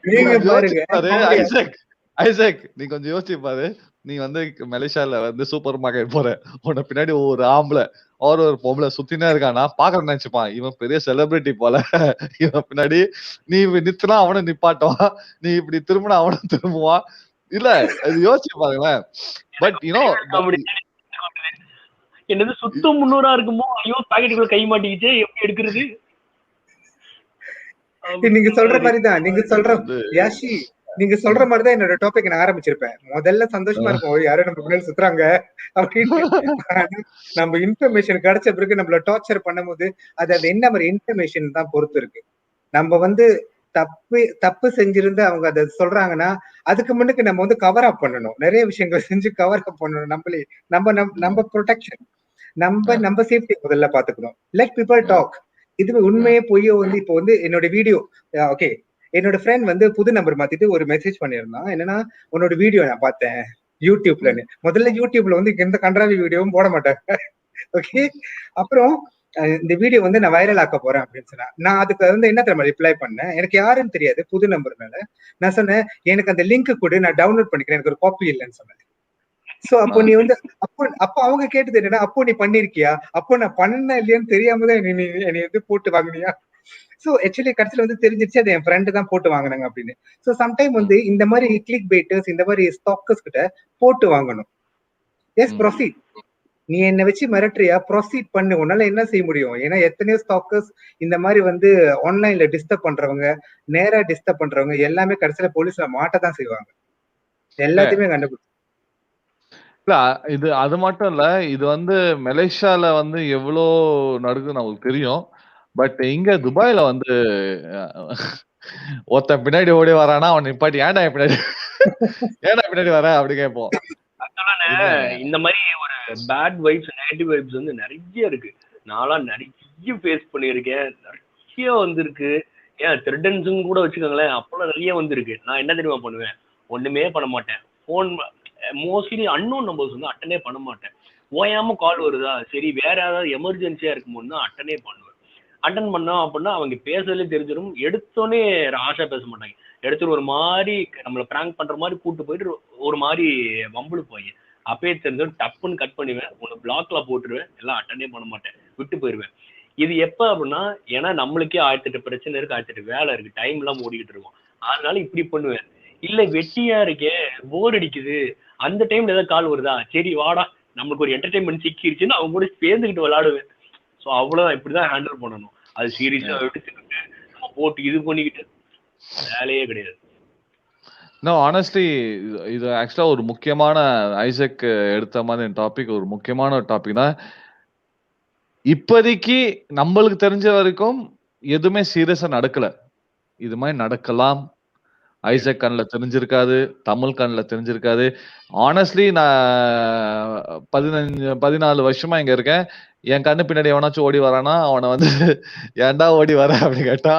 நீ நீங்க கொஞ்சம் யோசிச்சு பாருங்க பாரு காமெடியா. ஐசக். ஐசக், நீ கொஞ்சம் யோசிச்சு பாரு. நீ வந்து மலேசியால வந்து சூப்பர் மார்க்கெட் போற. உன்ன பின்னாடி ஒரு ஆம்பளை ஒரு பொம்பளை சுத்தினே இருக்கானா, பாக்குறேன்னு நினைச்சுப்பான். இவன் பெரிய செலிபிரிட்டி போல. இவன் பின்னாடி நீ இப்படி நிறுத்தினா அவனும் நிப்பாட்டுவான். நீ இப்படி திரும்பினா அவனும் திரும்புவான். இல்ல, அது யோசிச்சு பாருங்களேன். பட் என்னது சுத்தம் 300 இருக்குமோ, ஐயோ பாக்கெட்டுக்குள்ள கை மாட்டிக்கிட்டு எப்படி எடுக்கிறது? நீங்க சொல்ற மாதிரிதான், நீங்க சொல்ற யாஷி, நீங்க சொல்ற மாதிரிதான் என்னோட டாபிக் நான் ஆரம்பிச்சிருப்பேன். முதல்ல சந்தோஷமா இருக்கும், யாரும் நம்ம முன்னாடி சுத்துறாங்க அப்படின்னு. நம்ம இன்ஃபர்மேஷன் கிடைச்ச பிறகு நம்மள டார்ச்சர் பண்ணும்போது அது என்ன மாதிரி இன்ஃபர்மேஷன் தான் பொறுத்து இருக்கு. நம்ம வந்து தப்பு செஞ்சிருந்து அவங்க அதை சொல்றாங்கன்னா அதுக்கு முன்னுக்கு நம்ம வந்து கவர் அப் பண்ணணும். நிறைய விஷயங்களை செஞ்சு கவர் அப் பண்ணணும். நம்மளே நம்ம ப்ரொடெக்ஷன், நம்ம சேஃப்டி முதல்ல பாத்துக்கணும். Let people talk. இது உண்மையே பொய்யோ வந்து இப்போ வந்து என்னோட வீடியோ, ஓகே, என்னோட ஃப்ரெண்ட் வந்து புது நம்பர் மாத்திட்டு ஒரு மெசேஜ் பண்ணியிருந்தான். என்னன்னா, உன்னோட வீடியோ நான் பார்த்தேன் யூடியூப்லன்னு. முதல்ல யூடியூப்ல வந்து எந்த கன்றாவி வீடியோவும் போட மாட்டாங்க. ஓகே, அப்புறம் இந்த வீடியோ வந்து நான் வைரல் ஆக்க போறேன் அப்படின்னு சொன்னா, நான் அதுக்கு வந்து என்ன தெரியுமா ரிப்ளை பண்ணேன், எனக்கு யாருன்னு தெரியாது, புது நம்பர்னால. நான் சொன்னேன், எனக்கு அந்த லிங்க் கொடு, நான் டவுன்லோட் பண்ணிக்கிறேன், எனக்கு ஒரு காப்பி இல்லைன்னு சொன்னேன். சோ அப்போ நீ வந்து அப்போ அவங்க கேட்டது என்னன்னா, அப்போ நீ பண்ணிருக்கியா, அப்போ நான் பண்ண இல்லையான்னு தெரியாம தான் நீ என்னை வந்து போட்டு வாங்கினியா? சோ ஆக்சுவலி கடைசியில வந்து தெரிஞ்சிருச்சு அது என் ஃப்ரெண்டு தான் போட்டு வாங்கினாங்க அப்படின்னு. சோ சம்டைம் வந்து இந்த மாதிரி கிளிக் பைட்டர்ஸ், இந்த மாதிரி ஸ்டாக்கர்ஸ் கிட்ட போட்டு வாங்கணும். Yes, proceed. நீ என்ன வச்சு மிரட்டுறியா, ப்ரொசீட் பண்ணு, உன்னால என்ன செய்ய முடியும்? ஏன்னா எத்தனையோ ஸ்டாக்கர்ஸ் இந்த மாதிரி வந்து ஆன்லைன்ல டிஸ்டர்ப் பண்றவங்க, நேரா டிஸ்டர்ப் பண்றவங்க எல்லாமே கடைசியில போலீஸ்ல மாட்டதான் செய்வாங்க. எல்லாத்தையுமே கண்டுபிடிச்சு. இல்ல, இது அது மட்டும் இல்ல. இது வந்து மலேசியால வந்து எவ்ளோ நடக்குதுன்னு நமக்கு தெரியும். பட் இங்க துபாய்ல வந்து ஒருத்தன் பின்னாடி ஓடி வரான்னா, அவன நிப்பாட்டி ஏன்டா என் பின்னாடி ஏன்டா பின்னாடி வர? அப்படி கேட்போம். இந்த மாதிரி ஒரு பேட் வைப்ஸ், நெகட்டிவ் வைப்ஸ் வந்து நிறைய இருக்கு. நான்லாம் நிறைய ஃபேஸ் பண்ணியிருக்கேன். நிறைய வந்திருக்கு. ஏன் த்ரெட்டன்ஸுன்னு கூட வச்சுக்கோங்களேன், அப்போலாம் நிறைய வந்துருக்கு. நான் என்ன தெரியுமா பண்ணுவேன், ஒண்ணுமே பண்ண மாட்டேன். ஃபோன் மோஸ்ட்லி அன்னோன் நம்பர்ஸ் வந்து அட்டனே பண்ண மாட்டேன். ஓயாம கால் வருதா, சரி வேற ஏதாவது எமர்ஜென்சியா இருக்கும்போது தான் அட்டனே பண்ணுவேன். அட்டன் பண்ணோம் அப்படின்னா அவங்க பேசுறதுலே தெரிஞ்சிடும். எடுத்தோடனே ஆஷா பேச மாட்டாங்க. எடுத்துட்டு ஒரு மாதிரி நம்மளை பிராங்க் பண்ற மாதிரி கூட்டு போயிட்டு ஒரு மாதிரி வம்புல போய் அப்பயே தெரிஞ்சு டப்புன்னு கட் பண்ணிடுவேன். உன்னை பிளாக்ல போட்டுருவேன். எல்லாம் அட்டனே பண்ண மாட்டேன், விட்டு போயிடுவேன். இது எப்ப அப்படின்னா, ஏன்னா நம்மளுக்கே 1008 பிரச்சனை இருக்கு, 1008 வேலை இருக்கு, டைம் எல்லாம் ஓடிக்கிட்டு இருக்கும். அதனால இப்படி பண்ணுவேன். இல்ல வெட்டியா இருக்கே, போர் அடிக்குது, அந்த டைம்ல ஏதாவது கால் வருதா, சரி வாடா நம்மளுக்கு ஒரு என்டர்டைன்மெண்ட் சிக்கிருச்சுன்னு அவங்க கூட சேர்ந்துக்கிட்டு விளையாடுவேன். ஸோ அவ்வளவுதான், இப்படிதான் ஹேண்டில் பண்ணணும். அது சீரியஸா எடுத்துக்கிட்டு நம்ம போட்டு இது பண்ணிக்கிட்டு வேலையே கிடையாது. நோ ஆனஸ்ட்லி இது ஆக்சுவலா ஒரு முக்கியமான ஐசக் எடுத்த மாதிரி டாபிக், ஒரு முக்கியமான டாபிக் தான். இப்போதைக்கு நம்மளுக்கு தெரிஞ்ச வரைக்கும் எதுவுமே சீரியஸா நடக்கல. இது மாதிரி நடக்கலாம். ஐசக் கண்ணில் தெரிஞ்சிருக்காது, தமிழ் கண்ணில் தெரிஞ்சிருக்காது. ஆனஸ்ட்லி நான் 14 வருஷமா இங்க இருக்கேன். என் கண்ணு பின்னாடி எவனாச்சும் ஓடி வரானா அவனை வந்து ஏன்டா ஓடி வர அப்படின்னு கேட்டா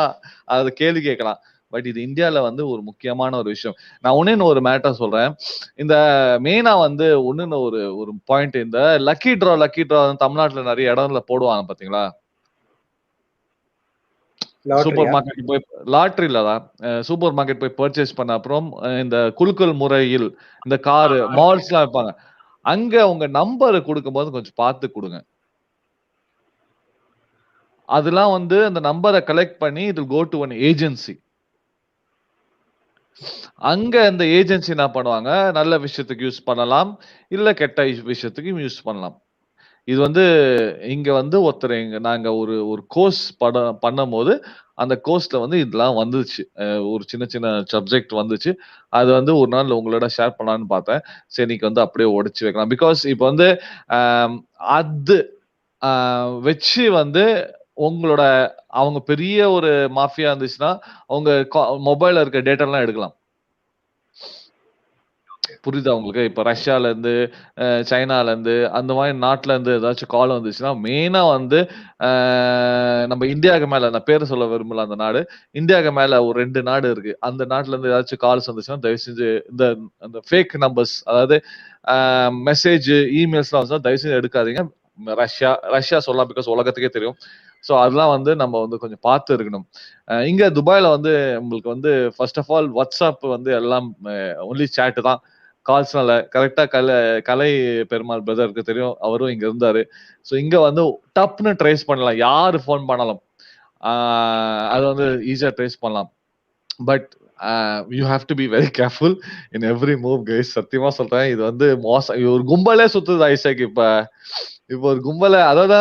அது கேள்வி கேட்கலாம். பட் இது இந்தியால வந்து ஒரு முக்கியமான ஒரு விஷயம். நான் ஒன்னு ஒரு மேட்டர் சொல்றேன். இந்த மெயினா வந்து ஒன்னு ஒரு பாயிண்ட், இந்த லக்கி ட்ரா தமிழ்நாட்டுல நிறைய இடத்துல போடுவாங்க பாத்தீங்களா? சூப்பர் மார்க்கெட் போய் லாட்டரியில தான் சூப்பர் மார்க்கெட் போய் பர்ச்சேஸ் பண்ண அப்புறம் இந்த குலுக்கல் முறையில் இந்த காரு மால்ஸ் எல்லாம் வைப்பாங்க. அங்க உங்க நம்பரை கொடுக்கும்போது கொஞ்சம் பார்த்து கொடுங்க. அதெல்லாம் வந்து அந்த நம்பரை கலெக்ட் பண்ணி it will go to one agency. அங்க அந்த ஏஜென்சி என்ன பண்ணுவாங்க, நல்ல விஷயத்துக்கு யூஸ் பண்ணலாம், இல்ல கெட்ட விஷயத்துக்கு யூஸ் பண்ணலாம். இது வந்து இங்க வந்து ஒருத்தர் நாங்க ஒரு கோர்ஸ் பண்ணும்போது அந்த கோர்ஸ்ல வந்து இதெல்லாம் வந்துச்சு. ஒரு சின்ன சின்ன சப்ஜெக்ட் வந்துச்சு. அது வந்து ஒரு நாள் உங்களோட ஷேர் பண்ணலான்னு பார்த்தேன். சரி இன்னைக்கு வந்து அப்படியே உடைச்சு வைக்கலாம். பிகாஸ் இப்போ வந்து அது வச்சு வந்து உங்களோட அவங்க பெரிய ஒரு மாஃபியா இருந்துச்சுன்னா அவங்க மொபைல்ல இருக்க டேட்டா எல்லாம் எடுக்கலாம். புரியுதா உங்களுக்கு? இப்ப ரஷ்யால இருந்து சைனால இருந்து அந்த மாதிரி நாட்டுல இருந்து ஏதாச்சும் கால் வந்துச்சுன்னா மெயினா வந்து நம்ம இந்தியாவுக்கு மேல, நான் பேரை சொல்ல விரும்பல அந்த நாடு, இந்தியாவுக்கு மேல ஒரு 2 நாடு இருக்கு. அந்த நாட்டுல இருந்து ஏதாச்சும் கால்ஸ் வந்துச்சுன்னா தயவு செஞ்சு இந்த அந்த ஃபேக் நம்பர்ஸ், அதாவது மெசேஜ் இமெயில்ஸ்லாம் வந்துச்சுன்னா தயவு செஞ்சு எடுக்காதீங்க. ரஷ்யா சொல்லலாம், பிகாஸ் உலகத்துக்கே தெரியும். ஸோ அதெல்லாம் வந்து நம்ம வந்து கொஞ்சம் பார்த்து இருக்கணும். இங்க துபாயில வந்து உங்களுக்கு வந்து ஃபர்ஸ்ட் ஆஃப் ஆல் வாட்ஸ்அப் வந்து எல்லாம் ஒன்லி சேட்டு தான், கால்ஸ்னால. கரெக்டா கலை பெருமாள் பிரதருக்கு தெரியும், அவரும் இங்க இருந்தாரு. ஸோ இங்க வந்து டப்னு ட்ரேஸ் பண்ணலாம், யாரு ஃபோன் பண்ணாலும் அது வந்து ஈஸியா ட்ரேஸ் பண்ணலாம். But you have to be very careful in every move guys. சத்தியமா சொல்றேன், இது வந்து மோசம். ஒரு கும்பலே சுத்துது ஐசக். இப்ப ஒரு கும்பல, அதாவது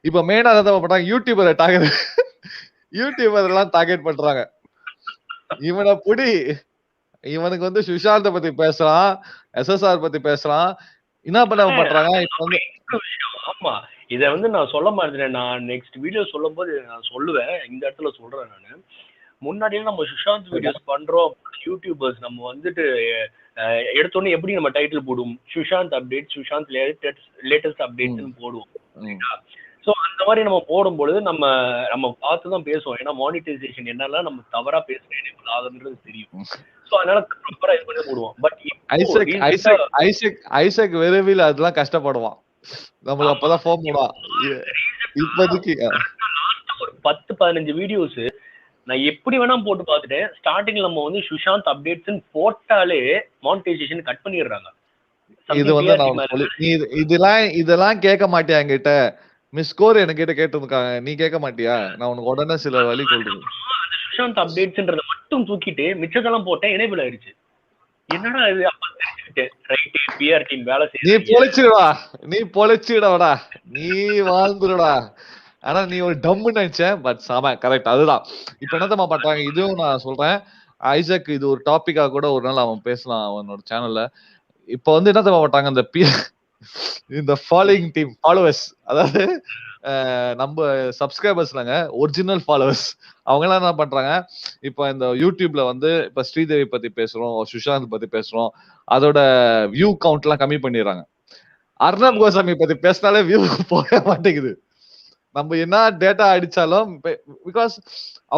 இப்ப மெயினா அதான் பண்றாங்க, யூடியூபர் எல்லாம் டார்கெட் பண்றாங்க. இவனை புடி, இவனுக்கு வந்து சுஷாந்த பத்தி பேசுறான், SSR பத்தி பேசுறான், என்ன பண்றாங்க இப்ப வந்து. ஆமா, இத வந்து நான் சொல்ல மாட்டேன். நான் நெக்ஸ்ட் வீடியோ சொல்லும் போது நான் சொல்லுவேன், இந்த இடத்துல சொல்றேன் நானு. முன்னாடியே நம்ம சுஷாந்த் வீடியோஸ் பண்றோம், யூடியூபர்ஸ் நம்ம வந்துட்டு எடுத்தோடனே எப்படி நம்ம டைட்டில் போடுவோம், சுஷாந்த் அப்டேட், சுஷாந்த் லேட்டஸ்ட் அப்டேட்ஸ்னு போடுவோம். ஸோ அந்த மாதிரி நம்ம போடும்பொழுது நம்ம நம்ம பார்த்து தான் பேசுவோம். ஏன்னா மானிட்டைசேஷன் என்னெல்லாம் நம்ம தவறா பேசுறேன் ஆகுதுன்றது தெரியும். ஸோ அதனால ப்ராப்பரா இது பண்ணி போடுவோம். பட் ஐசக் விரைவில் அதெல்லாம் கஷ்டப்படுவான், நம்மளுக்கு அப்பதான் ஃபோன் பண்ணுவான். இப்போதைக்கு ஒரு 10-15 வீடியோஸ் நான் எப்படி வேணா போட்டு பார்த்துட்டேன். ஸ்டார்டிங்ல நம்ம வந்து சுஷாந்த் அப்டேட்ஸ் போட்டாலே மானிட்டைசேஷன் கட் பண்ணிடுறாங்க. இது வந்து நான் இதெல்லாம் கேட்க மாட்டியா என்கிட்ட? மிஸ் கோர் என்கிட்ட கேட்டிருக்காங்க, நீ கேட்க மாட்டியா? நான் உனக்கு உடனே சில வழி சொல்றேன். சுஷாந்த் அப்டேட்ஸ்ன்றத மட்டும் தூக்கிட்டு மிச்சதெல்லாம் போட்டேன், எனேபிள் ஆயிருச்சு. என்னடா இது? அப்ப தெரிஞ்சுக்கிட்டு ரைட், பிஆர் டீம் வேலை செய்யுது. நீ பொழைச்சிடுடா, நீ வாழ்ந்துடுடா. ஆனா நீ ஒரு டம்மு நினைச்சேன், பட் சாம கரெக்ட். அதுதான் இப்ப என்னத்தமா பண்றாங்க. இதுவும் நான் சொல்றேன் ஐசக், இது ஒரு டாபிக்கா கூட ஒரு நாள் அவன் பேசலாம் அவனோட சேனல்ல. இப்ப வந்து என்ன தப்பா பண்றாங்க, இந்த ஃபாலோயிங் டீம் ஃபாலோவர்ஸ், அதாவது நம்ம சப்ஸ்கிரைபர்ஸ்லங்க, ஒரிஜினல் ஃபாலோவர்ஸ், அவங்க எல்லாம் என்ன பண்றாங்க, இப்ப இந்த யூடியூப்ல வந்து இப்ப ஸ்ரீதேவி பத்தி பேசுறோம், சுஷாந்த் பத்தி பேசுறோம், அதோட வியூ கவுண்ட் எல்லாம் கம்மி பண்ணிடுறாங்க. அர்ணப் கோஸ்வாமி பத்தி பேசினாலே வியூ போக மாட்டேங்குது. நம்ம என்ன டேட்டா அடிச்சாலும் பிகாஸ்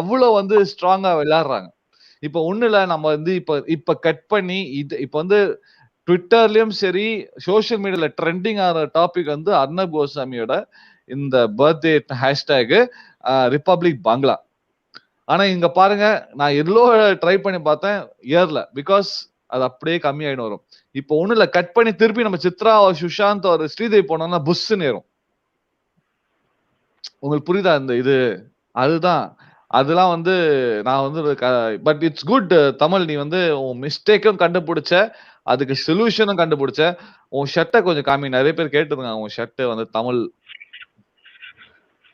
அவ்வளவு வந்து ஸ்ட்ராங்கா விளையாடுறாங்க. இப்ப ஒண்ணு இல்ல, நம்ம வந்து இப்ப கட் பண்ணி இது இப்ப வந்து ட்விட்டர்லயும் சரி, சோசியல் மீடியால ட்ரெண்டிங் ஆகிற டாபிக் வந்து அர்ணப் கோஸ்வாமியோட இந்த பர்த்டே ஹேஷ்டேக் ரிப்பப்ளிக் பங்களா. ஆனா இங்க பாருங்க, நான் எவ்வளோ ட்ரை பண்ணி பார்த்தேன், ஏறல. பிகாஸ் அது அப்படியே கம்மியாயிடும் வரும். இப்போ ஒண்ணு இல்ல, கட் பண்ணி திருப்பி நம்ம சித்ரா ஒரு சுஷாந்த் ஒரு ஸ்ரீதேவி போனோம்னா புஷ்ன்னு ஏறும். உங்களுக்கு புரியுதா இந்த இது? அதுதான். அதெல்லாம் வந்து நான் வந்து பட் இட்ஸ் குட் தமிழ். நீ வந்து உன் மிஸ்டேக்கும் கண்டுபிடிச்ச, அதுக்கு சொல்யூஷனும் கண்டுபிடிச்ச. உன் ஷர்ட்டை கொஞ்சம் காமி. நிறைய பேர் கேட்டிருக்காங்க உன் ஷர்ட் வந்து தமிழ்.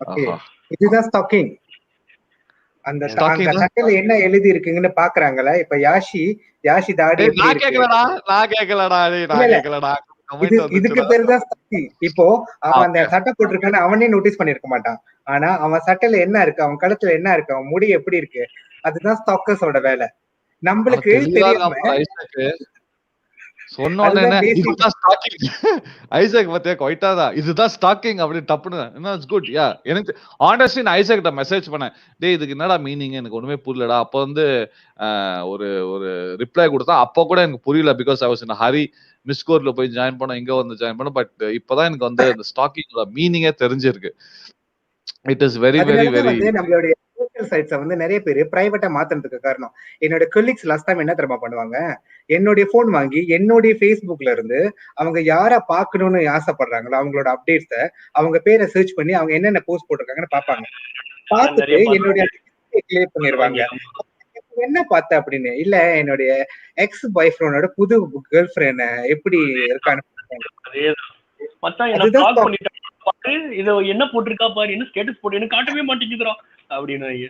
ஓகே, ஆஹா. இதுதான் ஸ்டாக்கிங். அந்த அந்த ஸ்டாக்கிங் தான். சட்டையில என்ன எழுதி இருக்குங்கன்னு பாக்குறாங்களா? இப்ப யாஷி தாடி டேய், எப்படி நான் இருக்கு? கேட்கலடா, நான் கேட்கலடா, டேய் இல்ல நான் இல்ல, கேட்கலடா. இது கமெண்ட் இதுக்கு வந்துச்சுடா. பேரு தான் ஸ்டாக்கிங். இப்போ அவன் அந்த ஓகே. சட்டை போட்டிருக்கான்னு அவனே நோட்டீஸ் பண்ணிருக்க மாட்டான். ஆனா அவன் சட்டையில என்ன இருக்கு, அவன் கழுத்துல என்ன இருக்கு, அவன் முடி எப்படி இருக்கு, அதுதான் ஸ்டாக்கர்ஸோட வேலை. ஆனா நம்மளுக்கு தெளிவா தெரியாம இருக்கான் ஐசக். சொன்ன உடனே அதுதான் பேசிக். இதுதான் ஸ்டாக்கிங். ஐசக் பத்தியா கொயிட்டா தான் இதுதான் ஸ்டாக்கிங் அப்படின்னு டப்புன்னு என்ன குட். யா, எனக்கு ஆனஸ்ட்லி நான் ஐசக் கிட்ட மெசேஜ் பண்ணேன். டேய் இதுக்கு என்னடா மீனிங், எனக்கு ஒண்ணுமே புரியலடா. அப்போ வந்து ஒரு ஒரு ரிப்ளை கொடுத்தா, அப்போ கூட எனக்கு புரியல. Because I was in hurry. மிஸ்கோர்ல போய் ஜாயின் பண்ண, இங்க வந்து ஜாயின் பண்ண. பட் இப்பதான் எனக்கு வந்து அந்த ஸ்டாக்கிங்கோட மீனிங்கே தெரிஞ்சிருக்கு. இட் இஸ் வெரி வெரி அதனாலதான் வெரி. வந்து நம்மளுடைய சோஷியல் சைட்ஸ வந்து நிறைய பேர் பிரைவேட்டா மாத்துறதுக்கு காரணம். என்னோட கொலீக்ஸ் லாஸ்ட் டைம் என்ன தெரியுமா பண்ணுவாங்க, என்னுடைய போன் வாங்கி என்னுடைய Facebookல இருந்து அவங்க யார பாக்கணும்னு ஆசைப்படுறாங்களோ அவங்களோட அப்டேட்ஸ அவங்க பேரை சர்ச் பண்ணி அவங்க என்னென்ன போஸ்ட் போட்டிருக்காங்கன்னு பாப்பாங்க. நானும் நிறைய பார்த்துட்டு என்னுடைய கிளியர் பண்ணிடுவாங்க. பண்ணுவாங்க. என்ன பார்த்த அப்படின்னு, இல்ல என்னுடைய எக்ஸ் பாய் ஃப்ரெண்டோட புது கேர்ள் ஃப்ரெண்ட் எப்படி இருக்கான்னு. அதேதான். மச்சான் என்ன அதுதான் பிளாக் பண்ணிட்டான் பாரு, இத என்ன போட்டிருக்கா பாரு, என்ன ஸ்டேட்டஸ் போட்டு எனக்கு காட்டவே மாட்டேங்குதுடா அப்படின்னாங்க.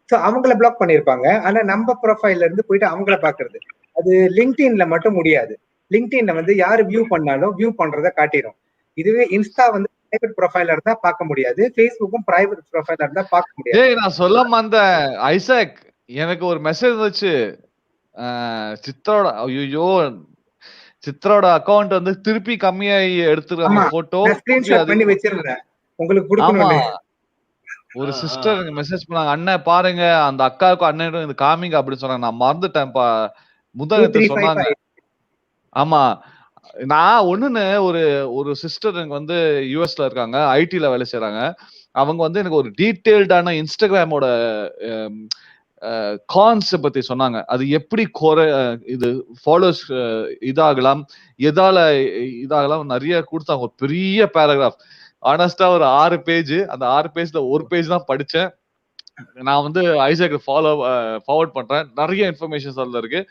சோ அவங்கள பிளாக் பண்ணிருப்பாங்க. ஆனா நம்ம ப்ரொஃபைல்ல இருந்து போயிட்டு அவங்கள பாக்குறது, அது லிங்க்டின்ல மட்டும் முடியாது. லிங்க்டின்ல வந்து யாரு வியூ பண்ணாலும் வியூ பண்றத காட்டிடும். இதுவே இன்ஸ்டா வந்து பிரைவேட் ப்ரொஃபைல இருந்தா பார்க்க முடியாது. ஃபேஸ்புக்கும் பிரைவேட் ப்ரொஃபைல இருந்தா பார்க்க முடியாது. டேய் நான் சொல்ல வந்தேன் ஐசக். எனக்கு ஒரு மெசேஜ் வந்துச்சு. சித்ரோட ஐயோ, சித்ரோட அக்கவுண்ட் வந்து திருப்பி கம்மியாகி எடுத்துருக்காங்க ஆமா, போட்டோ. நான் ஸ்கிரீன்ஷாட் பண்ணி வச்சிருந்தேன் உங்களுக்கு ஆமா, கொடுக்கணும்னு. ஒரு சிஸ்டர் எனக்கு மெசேஜ் பண்ணாங்க, அண்ணன் பாருங்க அந்த அக்காவுக்கும் அண்ணனுக்கும் இது காமிங்க அப்படின்னு சொன்னாங்க. நான் மறந்துட்டேன்ப்பா. முதலத்து சொன்னாங்க. 2355. ஆமா, நான் ஒண்ணுன்னு ஒரு ஒரு சிஸ்டர் எனக்கு வந்து யூஎஸ்ல இருக்காங்க, ஐடில வேலை செய்யறாங்க. அவங்க வந்து எனக்கு ஒரு டீடைல்டான இன்ஸ்டாகிராமோட கான்ஸ் பத்தி சொன்னாங்க. அது எப்படி இது ஃபாலோஸ் இதாகலாம், எதால இதாகலாம் நிறைய கொடுத்தாங்க. ஒரு பெரிய பேராகிராஃப். ஆனஸ்டா ஒரு 6 பேஜ். அந்த 6 பேஜ்ல ஒரு பேஜ் தான் படிச்சேன். நான் வந்து ஐசக் ஃபார்வர்ட் பண்றேன். நிறைய இன்ஃபர்மேஷன்ஸ் அதுல இருக்கு.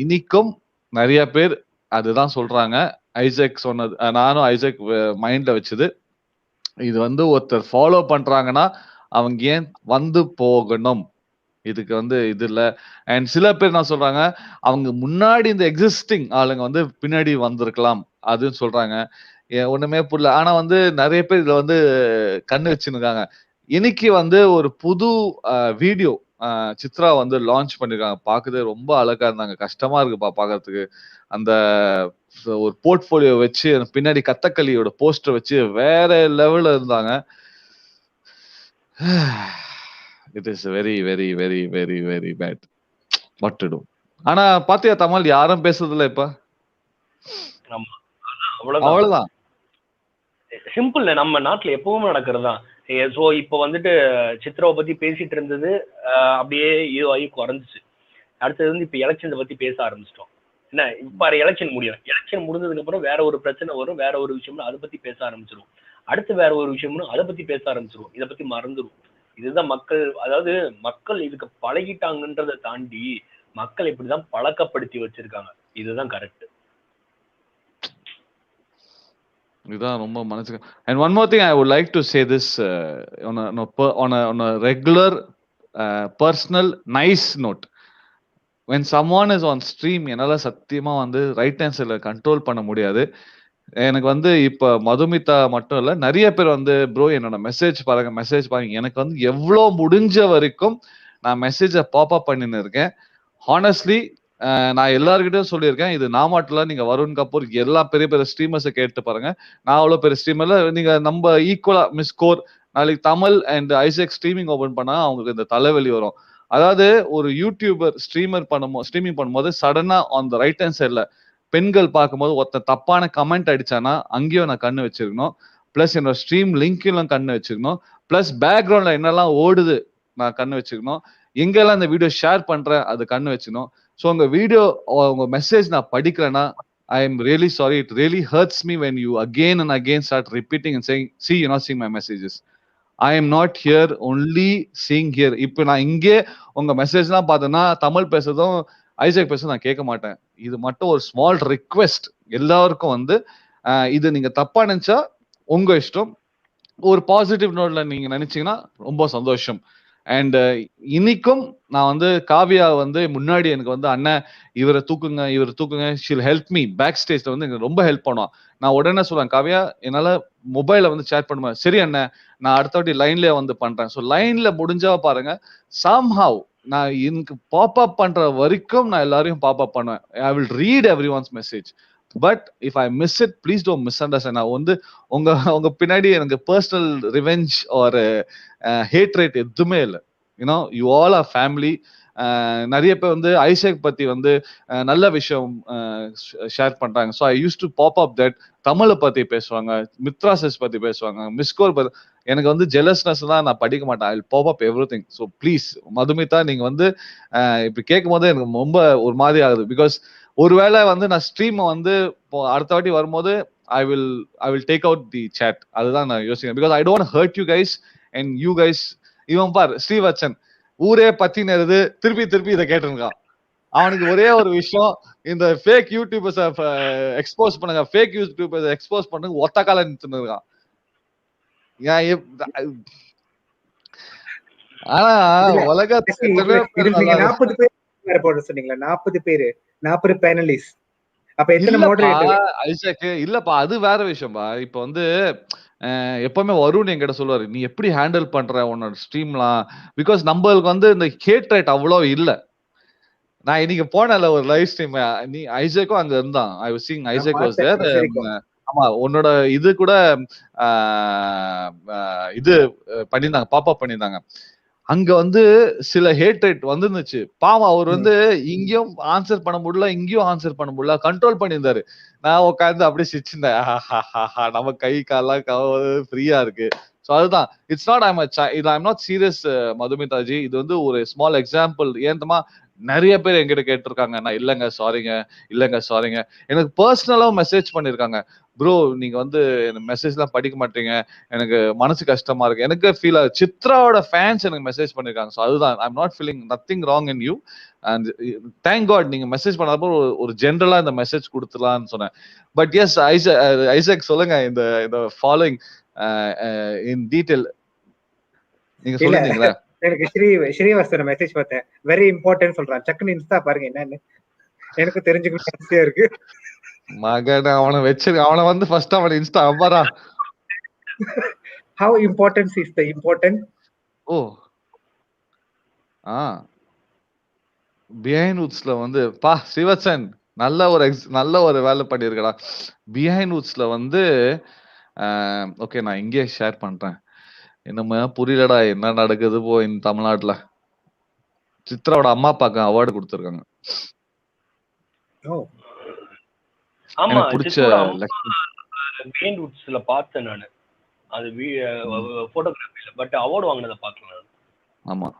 இன்னைக்கும் நிறைய பேர் அதுதான் சொல்றாங்க. ஐசக் சொன்னது நானும் ஐசக் மைண்ட்ல வச்சது. இது வந்து ஒருத்தர் ஃபாலோ பண்றாங்கன்னா அவங்க ஏன் வந்து போகணும், இதுக்கு வந்து இது இல்ல. அண்ட் சில பேர் என்ன சொல்றாங்க, அவங்க முன்னாடி இந்த எக்ஸிஸ்டிங் ஆளுங்க வந்து பின்னாடி வந்திருக்கலாம் அதுன்னு சொல்றாங்க. ஒண்ணுமே புரியல. ஆனா வந்து நிறைய பேர் இதுல வந்து கண்ணு வச்சுருக்காங்க. இன்னைக்கு வந்து ஒரு புது வீடியோ சித்ரா வந்து லான்ச் பண்ணிருக்காங்க. பாக்குறது ரொம்ப அழகா இருந்தாங்க. கஷ்டமா இருக்குப்பா பாக்குறதுக்கு. அந்த ஒரு போர்ட்போலியோ வச்சு பின்னாடி கத்தக்களியோட போஸ்டர் வச்சு வேற லெவல்ல இருந்தாங்க. It is very very very very very bad. What to do. ஆனா பாத்தியா தமிழ் யாரும் பேசுறதில்ல இப்ப. ஆமா, அவ்வளவுதான். அவ்வளவுதான். சிம்பிள். நம்ம நாட்டுல எப்பவும் நடக்கிறதுதான். சோ இப்ப வந்துட்டு சித்ராவை பத்தி பேசிட்டு இருந்தது அப்படியே இதுவாகி குறைஞ்சிச்சு. அடுத்தது வந்து இப்ப எலெக்ஷன் பத்தி பேச ஆரம்பிச்சிட்டோம். என்ன இப்ப எலெக்ஷன் முடியும், எலெக்ஷன் முடிஞ்சதுக்கு அப்புறம் வேற ஒரு பிரச்சனை வரும், வேற ஒரு விஷயம்னு அதை பத்தி பேச ஆரம்பிச்சிரும். அடுத்து வேற ஒரு விஷயம்னு அதை பத்தி பேச ஆரம்பிச்சிரும், இதை பத்தி மறந்துடும். இதுதான் மக்கள். அதாவது மக்கள் இதுக்கு பழகிட்டாங்கன்றதை தாண்டி மக்கள் இப்படிதான் பழக்கப்படுத்தி வச்சிருக்காங்க. இதுதான் கரெக்ட். இதுதான் ரொம்ப மனசுக்கு. And one more thing I would like to say this on a regular personal nice note. When someone is on stream, என்னால சத்தியமா வந்து ரைட் ஹேண்ட் சைட்ல கண்ட்ரோல் பண்ண முடியாது. எனக்கு வந்து இப்ப மதுமிதா மட்டும் இல்ல, நிறைய பேர் வந்து ப்ரோ என்னோட மெசேஜ் பாருங்க. எனக்கு வந்து எவ்வளவு முடிஞ்ச வரைக்கும் நான் மெசேஜை பாப் அப் பண்ணின்னு இருக்கேன். ஹானஸ்ட்லி நான் எல்லார்கிட்டயும் சொல்லியிருக்கேன். இது நான் மட்டும் இல்ல. நீங்க வருண் கபூர் எல்லா பெரிய பெரிய ஸ்ட்ரீமர்ஸ கேட்டு பாருங்க. நான் அவ்வளவு பெரிய ஸ்ட்ரீமர்ல நீங்க நம்ம ஈக்குவலா மிஸ் கோர் நாளைக்கு Tamil and Isaac streaming open பண்ணா அவங்களுக்கு இந்த தலைவலி வரும். அதாவது ஒரு யூடியூபர் ஸ்ட்ரீமிங் பண்ணும்போது சடனா ஆன் த ரைட் ஹேண்ட் சைட்ல பெண்கள் பார்க்கும்போது ஒருத்தன் தப்பான கமெண்ட் அடிச்சானா அங்கேயும் நான் கண்ணு வச்சிருக்கணும். பிளஸ் என்னோட ஸ்ட்ரீம் லிங்க்லாம் கண்ணு வச்சிருக்கணும். பிளஸ் பேக்ரவுண்ட்ல என்னெல்லாம் ஓடுது நான் கண்ணு வச்சுக்கணும். எங்கெல்லாம் இந்த வீடியோ ஷேர் பண்றேன் அது கண்ணு வச்சுக்கணும். ஸோ உங்க வீடியோ உங்க மெசேஜ் நான் படிக்கிறேன்னா I am really sorry. It really hurts me when you again and again start repeating and saying see you not seeing my messages. I am not here only seeing here. இப்போ நான் இங்கே உங்க மெசேஜ்லாம் பார்த்தேன்னா தமிழ் பேசுறதும் Isaac பேசுறதும் நான் கேட்க மாட்டேன். இது மட்டும் ஒரு ஸ்மால் ரிக்வெஸ்ட் எல்லாருக்கும் வந்து இது நீங்க தப்பா நினைச்சா உங்க இஷ்டம். ஒரு பாசிட்டிவ் நோட்ல நீங்க நினைச்சீங்கன்னா ரொம்ப சந்தோஷம். அண்ட் இன்னைக்கும் நான் வந்து காவியா வந்து முன்னாடி எனக்கு வந்து அண்ணன் இவரை தூக்குங்க ஷீல் ஹெல்ப் மீ பேக் ஸ்டேஜ்ல வந்து எனக்கு ரொம்ப ஹெல்ப் பண்ணுவான். நான் உடனே சொல்லுவேன் காவியா என்னால மொபைல வந்து சேட் பண்ணுவேன். சரி அண்ணன் நான் அடுத்த வாட்டி லைன்லயே வந்து பண்றேன். ஸோ லைன்ல முடிஞ்சா பாருங்க சம்ஹவ் நான் எனக்கு பாப் அப் பண்ற வரைக்கும் நான் எல்லாரையும் பாப் அப் பண்ணுவேன். I will read every once message. But if I miss it please don't miss understand. நான் வந்து உங்க உங்க பின்னாடி எனக்கு பர்சனல் ரிவெஞ்ச் ஒரு ஹேட்ரேட் எதுவுமே இல்லை. You know you all are family. நிறைய பேர் வந்து ஐசக் பத்தி வந்து நல்ல விஷயம் ஷேர் பண்றாங்க. So I use to pop up that. தமிழை பத்தி பேசுவாங்க, மித்ராசஸ் பத்தி பேசுவாங்க, மிஸ்கோர் பத்தி. எனக்கு வந்து ஜெலஸ்னஸ் தான் நான் படிக்க மாட்டேன். I pop up everything. So please Madhumita நீங்க வந்து இப்படி கேட்கும் போது எனக்கு ரொம்ப ஒரு மாதிரி ஆகுது. பிகாஸ் ஒருவேளை வந்து நான் ஸ்ட்ரீமை வந்து அடுத்த வாட்டி வரும்போது I will take out the chat. அதுதான் நான் யோசிக்கிறேன். Because I don't hurt you guys and you guys. இவன் பார் ஸ்ரீவத்சன் ஊரே பத்தி நேருது திருப்பி இதை கேட்டிருக்கான். அவனுக்கு ஒரே ஒரு விஷயம் இந்த ஃபேக் யூடியூபர்ஸ் எக்ஸ்போஸ் பண்ணுங்க, ஃபேக் யூடியூபர்ஸ் எக்ஸ்போஸ் பண்ணுங்க ஒத்த கால நிறுத்துன்னு இருக்கான். ஆனா உலகத்துல 40 பேர் போட சொன்னீங்களா? 40 பேரு 40 பேனலிஸ்ட். அப்ப எத்தனை மாடரேட்டர்? ஐசக் இல்லப்பா அது வேற விஷயம்பா. இப்ப வந்து எப்பவுமே வருண் என்கிட்ட சொல்லுவாரு நீ எப்படி ஹேண்டில் பண்ற உன்னோட ஸ்ட்ரீம்லாம். பிகாஸ் நம்மளுக்கு வந்து இந்த ஹேட் ரேட் அவ்வளோ இல்ல. நான் இன்னைக்கு போனல ஒரு லைவ் ஸ்ட்ரீம் நீ ஐசக்கும் அங்க இருந்தான். I was seeing Isaac was there. ஆமா உன்னோட இது கூட இது பண்ணிருந்தாங்க, பாப் அப் பண்ணிருந்தாங்க. அங்க வந்து சில ஹேட் ரேட் வந்துருந்துச்சு. பாவம் அவர் வந்து இங்கேயும் ஆன்சர் பண்ண முடியல, இங்கேயும் ஆன்சர் பண்ண முடியல, கண்ட்ரோல் பண்ணியிருந்தாரு. நான் உட்காந்து அப்படியே சிரிச்சிருந்தேன். நம்ம கை காலாம் ஃப்ரீயா இருக்கு. ஸோ அதுதான் it's not I'm not serious Madhumitaji. இது வந்து ஒரு ஸ்மால் எக்ஸாம்பிள். ஏன்மா நிறைய பேர் என்கிட்ட கேட்டிருக்காங்க நான் இல்லைங்க சாரிங்க. எனக்கு பர்சனலாவும் மெசேஜ் பண்ணிருக்காங்க. ப்ரோ நீங்க வந்து மெசேஜ்லாம் படிக்க மாட்டீங்க, எனக்கு மனசு கஷ்டமா இருக்கு. எனக்கு ஃபீல் ஆகுது. சித்ராவோட ஃபேன்ஸ் எனக்கு மெசேஜ் பண்ணிருக்காங்க. ஸோ அதுதான் I'm not feeling nothing wrong in you. And thank god நீங்க மெசேஜ் பண்ணப்போ ஒரு ஜென்ரலா இந்த மெசேஜ் கொடுத்துலான்னு சொன்னேன். பட் எஸ் ஐசக் சொல்லுங்க இந்த ஃபாலோயிங் இன் டீடைல் நீங்க சொல்லிருந்தீங்களா? எனக்கு ஸ்ரீவாஸ்தவ மெசேஜ் பார்த்தேன். வெரி இம்பார்ட்டன்ட் சொல்றான். சக்குன்னு இன்ஸ்டா பாருங்க என்னன்னு. எனக்கு தெரிஞ்சுக்கணும் ஆசையா இருக்கு. மகன் அவனை வந்து ஃபர்ஸ்ட் அவன் இன்ஸ்டா அவ்வரா. How important is the important? Oh behind வுட்ஸ்ல வந்து சிவச்சன் நல்ல ஒரு வேலை பண்ணிருக்கடா. பிஹைண்ட் வுட்ஸ்ல வந்து ஓகே நான் இங்கே ஷேர் பண்றேன். என்னமா புரியலடா என்ன நடக்குது இந்த தமிழ்நாட்டுல. சித்ராவோட அம்மா அப்பாக்கு அவார்டு கொடுத்துருக்காங்க. ஆமா பிடிச்ச பிஹைண்ட் வுட்ஸ்ல பார்த்தேன் நானு. அது போட்டோகிராஃபில பட் அவார்ட் வாங்குனத பார்க்கல. ஆமா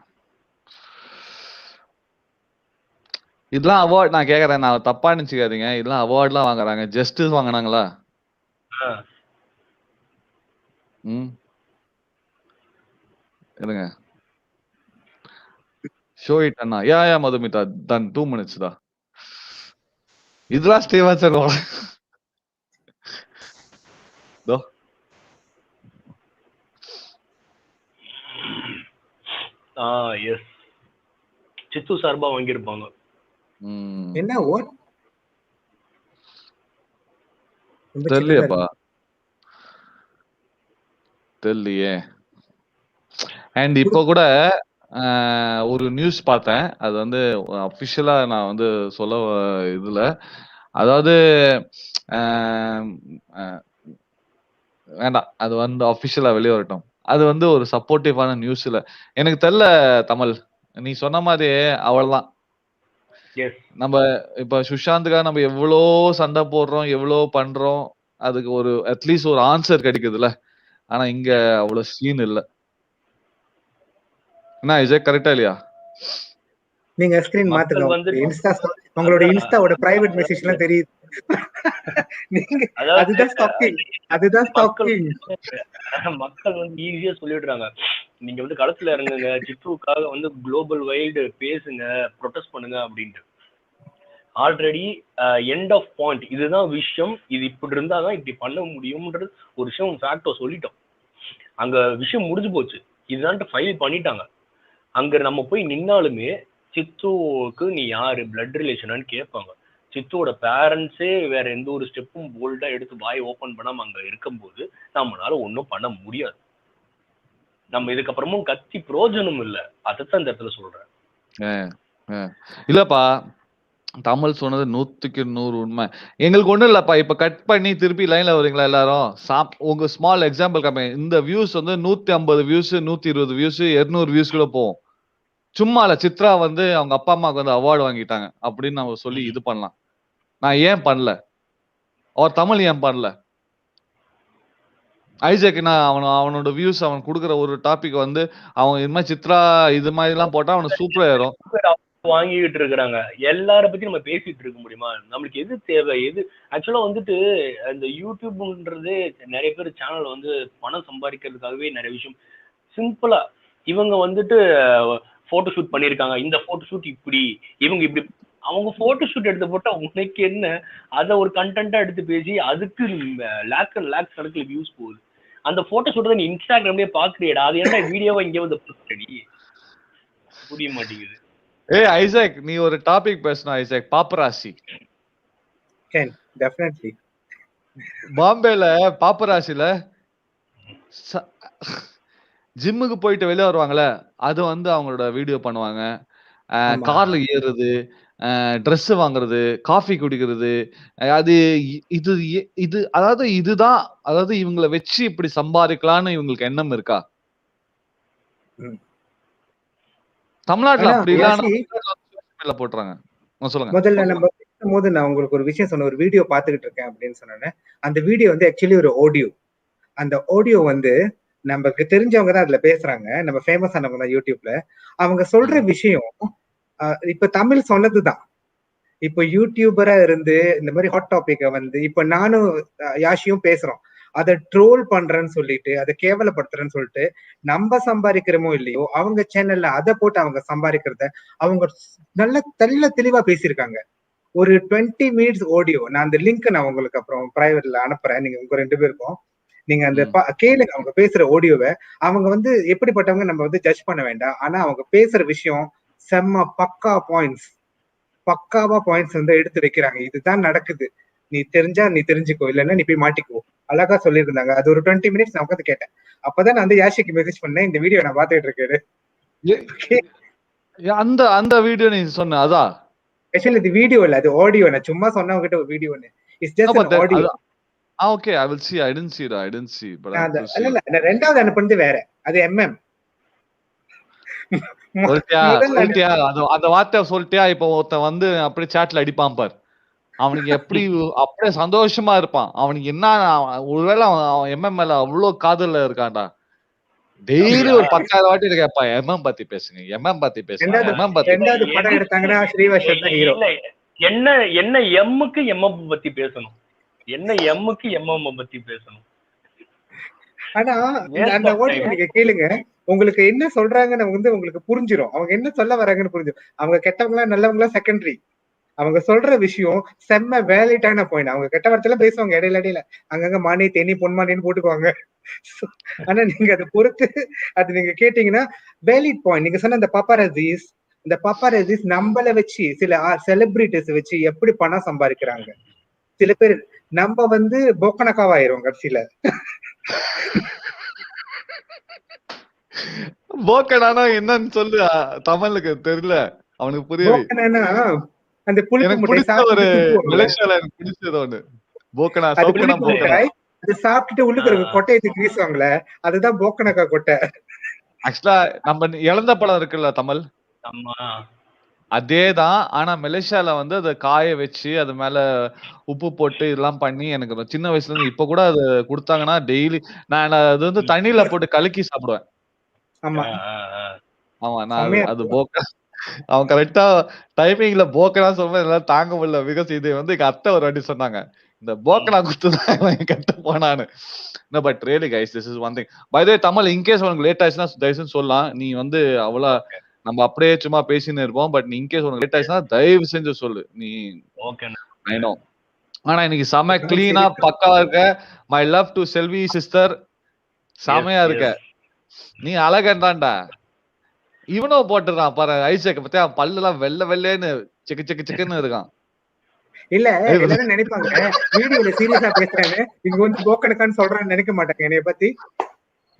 இதெல்லாம் அவார்ட் நான் கேக்குறேன். நான் தப்பா நினைச்சுக்காதீங்க. இதெல்லாம் அவார்ட்லாம் வாங்குறாங்க. ஜஸ்டிஸ் வாங்கினாங்களா? இருங்க ஷோ இட் அண்ணா. யா மதுமிதா டன் 2 minutes தான். இதெல்லாம் ஸ்ரீவாசன் தோ எஸ் சித்து சார்பா வாங்கியிருப்பாங்க. என்ன ஓட் தெரியலையேப்பா, தெரியலையே. அண்ட் இப்போ கூட ஒரு நியூஸ் பார்த்தேன். அது வந்து அஃபிஷியலா நான் வந்து சொல்ல இதுல. அதாவது அ அ வேண்டாம். அது வந்து அஃபிஷியலா வெளிய வரட்டும். அது வந்து ஒரு சப்போர்ட்டிவான நியூஸ் இல்ல. எனக்கு தெரியல தமிழ். நீ சொன்ன மாரி அவ்வளதான். எஸ். நம்ம இப்ப சுஷாந்துக்காக நம்ம எவ்வளோ சண்டை போடுறோம், எவ்வளோ பண்றோம். அதுக்கு ஒரு அட்லீஸ்ட் ஒரு ஆன்சர் கிடைக்குதுல்ல. ஆனா இங்க அவ்வளவு சீன் இல்ல. என்ன இசை கரெக்ட்டா இல்லையா? நீங்க ஸ்கிரீன் மக்கள் மாத்துங்க. வந்து உங்களோட அதான் இன்ஸ்டாவோட பிரைவேட் அதாவது மெசேஜ் எல்லாம் தெரியுது. நீங்க அதாவது அதுதான் ஸ்டாக்கிங். அதுதான் மக்கள் ஸ்டாக்கிங். மக்கள் வந்து ஈஸியா சொல்லிடுறாங்க. நீங்க வந்து களத்துல இறங்குங்க, சித்துவுக்காக வந்து குளோபல் வைடு பேசுங்க, ப்ரொடெஸ்ட் பண்ணுங்க அப்படின்ட்டு. ஆல்ரெடி எண்ட் ஆஃப் பாயிண்ட், இதுதான் விஷயம், இது இப்படி இருந்தாதான் இப்படி பண்ண முடியும்ன்றது ஒரு விஷயம் ஃபேக்டோ சொல்லிட்டோம். அங்க விஷயம் முடிஞ்சு போச்சு. இதுதான் ஃபைல் பண்ணிட்டாங்க. அங்க நம்ம போய் நின்னாலுமே சித்துவுக்கு நீ யாரு, பிளட் ரிலேஷனான்னு கேட்பாங்க. சித்துவோட பேரண்ட்ஸே வேற எந்த ஒரு ஸ்டெப்பும் போல்டா எடுத்து வாய் ஓபன் பண்ணாம அங்க இருக்கும்போது நம்மளால ஒன்றும் பண்ண முடியாது. நம்ம இதுக்கப்புறமும் கத்தி பிரோஜனம் இல்லை. அதைத்தான் இந்த இடத்துல சொல்றேன். இல்லப்பா, தமிழ் சொன்னது 100க்கு 100 உண்மை. எங்களுக்கு ஒண்ணும் இல்லப்பா. இப்ப கட் பண்ணி திருப்பி லைன்ல வரீங்களா எல்லாரும்? உங்க ஸ்மால் எக்ஸாம்பிள் காமிங்க. இந்த வியூஸ் வந்து 150 வியூஸ், 120 வியூஸ், 200 வியூஸ் கூட போகும். சும்மா இல்ல, சித்ரா வந்து அவங்க அப்பா அம்மாவுக்கு வந்து அவார்டு வாங்கிட்டாங்க அப்படின்னு நம்ம சொல்லி இது பண்ணலாம். நான் ஏன் பண்ணல? அவர் தமிழ் ஏன் பண்ணல? ஐசக் அவனோட வியூஸ் அவன் கொடுக்குற ஒரு டாபிக் வந்து அவன் இது மாதிரி சித்ரா இது மாதிரி எல்லாம் போட்டா அவனுக்கு சூப்பரா ஏறும். வாங்கிட்டு இருக்கிறாங்க. எல்லார பத்தி நம்ம பேசிட்டு இருக்க முடியுமா? நம்மளுக்கு எது தேவை, எது ஆக்சுவலா வந்துட்டு இந்த யூடியூப்ன்றது நிறைய பேர் சேனல் வந்து பணம் சம்பாதிக்கிறதுக்காகவே நிறைய விஷயம் சிம்பிளா இவங்க வந்துட்டு போட்டோ ஷூட் பண்ணிருக்காங்க, இந்த போட்டோ ஷூட் இப்படி, இவங்க இப்படி, அவங்க போட்டோ ஷூட் எடுத்து போட்டா உனக்கு என்ன? அதை ஒரு கண்டென்ட்டா எடுத்து பேசி அதுக்கு லேக் அண்ட் லேக்ஸ் கணக்கில் வியூஸ் போகுது. அந்த போட்டோ ஷூட் நீ இன்ஸ்டாகிராம்லயே பாக்குறியடா, அது என்ன வீடியோவா இங்க வந்து போஸ்டடி புரிய மாட்டேங்குது. ஐசக், நீ ஒரு டாபிக் பேசணும் ஐசக். பாப்பராசி. டெஃபினெட்லி. பாம்பேல பாப்பராசில ஜிம்முக்கு போயிட்டு வெளியே வருவாங்கல்ல, அது வந்து அவங்களோட வீடியோ பண்ணுவாங்க. கார்ல ஏறுறது, ட்ரெஸ் வாங்குறது, காஃபி குடிக்கிறது. அது இது இது அதாவது இதுதான், அதாவது இவங்களை வச்சு இப்படி சம்பாதிக்கலாம்னு இவங்களுக்கு எண்ணம் இருக்கா? தமிழ்நாட்டுல அப்படி இல்ல போட்டுறாங்க. சொல்லுங்க. முதல்ல நம்ம பேசும்போது நான் உங்களுக்கு ஒரு விஷயம் சொன்ன, ஒரு வீடியோ பாத்துக்கிட்டு இருக்கேன் அப்படின்னு சொன்னேன். அந்த வீடியோ வந்து ஆக்சுவலி ஒரு ஆடியோ. அந்த ஆடியோ வந்து நமக்கு தெரிஞ்சவங்க தான் அதுல பேசுறாங்க, நம்ம ஃபேமஸ் ஆனவங்க தான் யூடியூப்ல. அவங்க சொல்ற விஷயம் இப்ப தமிழ் சொன்னதுதான். இப்ப யூடியூபரா இருந்து இந்த மாதிரி ஹாட் டாபிக்க வந்து இப்ப நானும் யாஷியும் பேசுறோம். அதை ட்ரோல் பண்றேன்னு சொல்லிட்டு, அதை கேவலப்படுத்துறேன்னு சொல்லிட்டு, நம்ம சம்பாதிக்கிறோமோ இல்லையோ அவங்க சேனல்ல அதை போட்டு அவங்க சம்பாதிக்கிறத அவங்க நல்ல தெளிவா பேசியிருக்காங்க. ஒரு 20 மினிட்ஸ் ஆடியோ. நான் அந்த லிங்க் நான் உங்களுக்கு அப்புறம் பிரைவேட்ல அனுப்புறேன். நீங்க உங்க 2 பேருக்கும் நீங்க அந்த கேளுங்க அவங்க பேசுற ஆடியோவை. அவங்க வந்து எப்படிப்பட்டவங்க நம்ம வந்து ஜட்ஜ் பண்ண வேண்டாம். ஆனா அவங்க பேசுற விஷயம் செம்ம பக்காவா பாயிண்ட்ஸ் வந்து எடுத்து வைக்கிறாங்க. இதுதான் நடக்குது, நீ தெரிஞ்சா நீ தெரிஞ்சுக்கோ, இல்லைன்னா நீ போய் மாட்டிக்கோ. அழகா சொல்லியிருந்தாங்க. அது ஒரு 20 மினிட்ஸ் நான் உட்காந்து கேட்டேன். அப்பதான் நான் வந்து யாஷிக்கு மெசேஜ் பண்ணேன், இந்த வீடியோ நான் பாத்துட்டு இருக்கேன். அந்த அந்த வீடியோ நீ சொன்ன அதான் ஆக்சுவலி இது வீடியோ இல்ல, அது ஆடியோ. நான் சும்மா சொன்ன உங்ககிட்ட ஒரு வீடியோன்னு. It's just an audio. Okay, I will see. I didn't see, but I will see. இல்ல நான் ரெண்டாவது அனுப்புனது வேற. அது MM. சொல்லிட்டியா அந்த வார்த்தை சொல்லிட்டியா? இப்ப ஒருத்தன் வந்து அப்படியே சாட்ல அடிப்பான் பார், அவனுக்கு எப்படி அப்படியே சந்தோஷமா இருப்பான். அவனுக்கு என்ன, ஒருவேளை அவன் MM மேல அவ்வளவு காதல்ல இருக்கான்டா. டெய்லி ஒரு 10,000 வாட்டி கேட்பான், MM பத்தி பேசுங்க, MM பத்தி பேசுங்க, MM பத்தி. ரெண்டாவது படம் எடுத்தாங்கன்னா ஸ்ரீவர்ஷன் தான் ஹீரோ. என்ன என்ன எம்முக்கு MM பத்தி பேசணும், என்ன எம்முக்கு MM பத்தி பேசணும். ஆனா அந்த ஆடியோ நீங்க கேளுங்க, உங்களுக்கு என்ன சொல்றாங்கன்னு வந்து உங்களுக்கு புரிஞ்சிடும். அவங்க என்ன சொல்ல வராங்கன்னு புரிஞ்சிடும். அவங்க கெட்டவங்களா நல்லவங்களா செகண்டரி. அவங்க சொல்ற விஷயம் செம்ம வேலிட்டான பாயிண்ட். அவங்க கெட்ட வார்த்தையில பேசுவாங்க இடையில அங்கங்க மானி தேனி பொன்மானின்னு போட்டுக்குவாங்க. ஆனா நீங்க அதை பொறுத்து அது நீங்க கேட்டீங்கன்னா வேலிட் பாயிண்ட். நீங்க சொன்ன இந்த பாப்பாரசிஸ் நம்மள வச்சு சில செலிபிரிட்டிஸ் வச்சு எப்படி பணம் சம்பாதிக்கிறாங்க. சில பேர் நம்ம வந்து பொக்கனக்காவாயிரும் கடைசியில. போக்கடானா என்னன்னு சொல்லு. தமிழுக்கு தெரியல, அவனுக்கு புரியல. போக்கனா அந்த புளிப்பு எனக்கு முட்டை பிடிச்ச ஒரு சாப்பிட்டு துப்புவாங்கல்ல, மலேசியால எனக்கு பிடிச்சது ஒண்ணு. போக்கனா, அது சவுக்கனா, புளிப்பு போக்கனா. முட்டாய். அது சாப்பிட்டுட்டு உள்ளுக்கு இருக்க கொட்டையை தூக்கி வீசுவாங்களே, அதுதான் போக்கனக்கா கொட்டை. ஆக்சுவலா நம்ம இழந்த பழம் இருக்குல்ல தமிழ், ஆமா. அதேதான். ஆனா மலேசியால வந்து அதை காய வச்சு அது மேல உப்பு போட்டு இதெல்லாம் பண்ணி, எனக்கு சின்ன வயசுல இருந்து இப்ப கூட அது கொடுத்தாங்கன்னா டெய்லி நான் அது வந்து தண்ணியில போட்டு கலக்கி சாப்பிடுவேன். ஆமா, ஆமா, நான் செம்மையா அது இருக்கும். போக்க அவன் கரெக்டா டைமிங்ல போக்கனா சொல்லும்போது எல்லாம் தாங்க முடியல. பிகாஸ் இது வந்து எங்க அத்தை ஒரு வாட்டி சொன்னாங்க, இந்த போக்கனா குத்துதான் இவன் கெட்டு போனான்னு. No, but really guys, this is one thing. By the way, Tamil in case உனக்கு லேட் ஆச்சுன்னா தயவுசெய்து சொல்லலாம். நீ வந்து அவ்வளோ நம்ம அப்படியே சும்மா பேசின்னு இருப்போம். பட் நீ இன்கேஸ் உனக்கு லேட் ஆச்சுன்னா தயவு செஞ்சு சொல்லு. நீ ஐ நோ. ஆனா இன்னைக்கு செம கிளீனா பக்காவா இருக்க. My love to Selvi sister, செமையா இருக்க. நீ அழகன்டான்டா. இவனும் போட்டுறான் பாரு ஐசக், பத்தியா பல்லு எல்லாம் வெள்ளை வெள்ளைன்னு சிக்கு சிக்கு சிக்குன்னு இருக்கான். இல்ல எல்லாரும் நினைப்பாங்க வீடியோல சீரியஸா பேசுறேன்னு, இங்க வந்து போக்கனக்கான்னு சொல்றேன்னு நினைக்க மாட்டாங்க என்னைய பத்தி.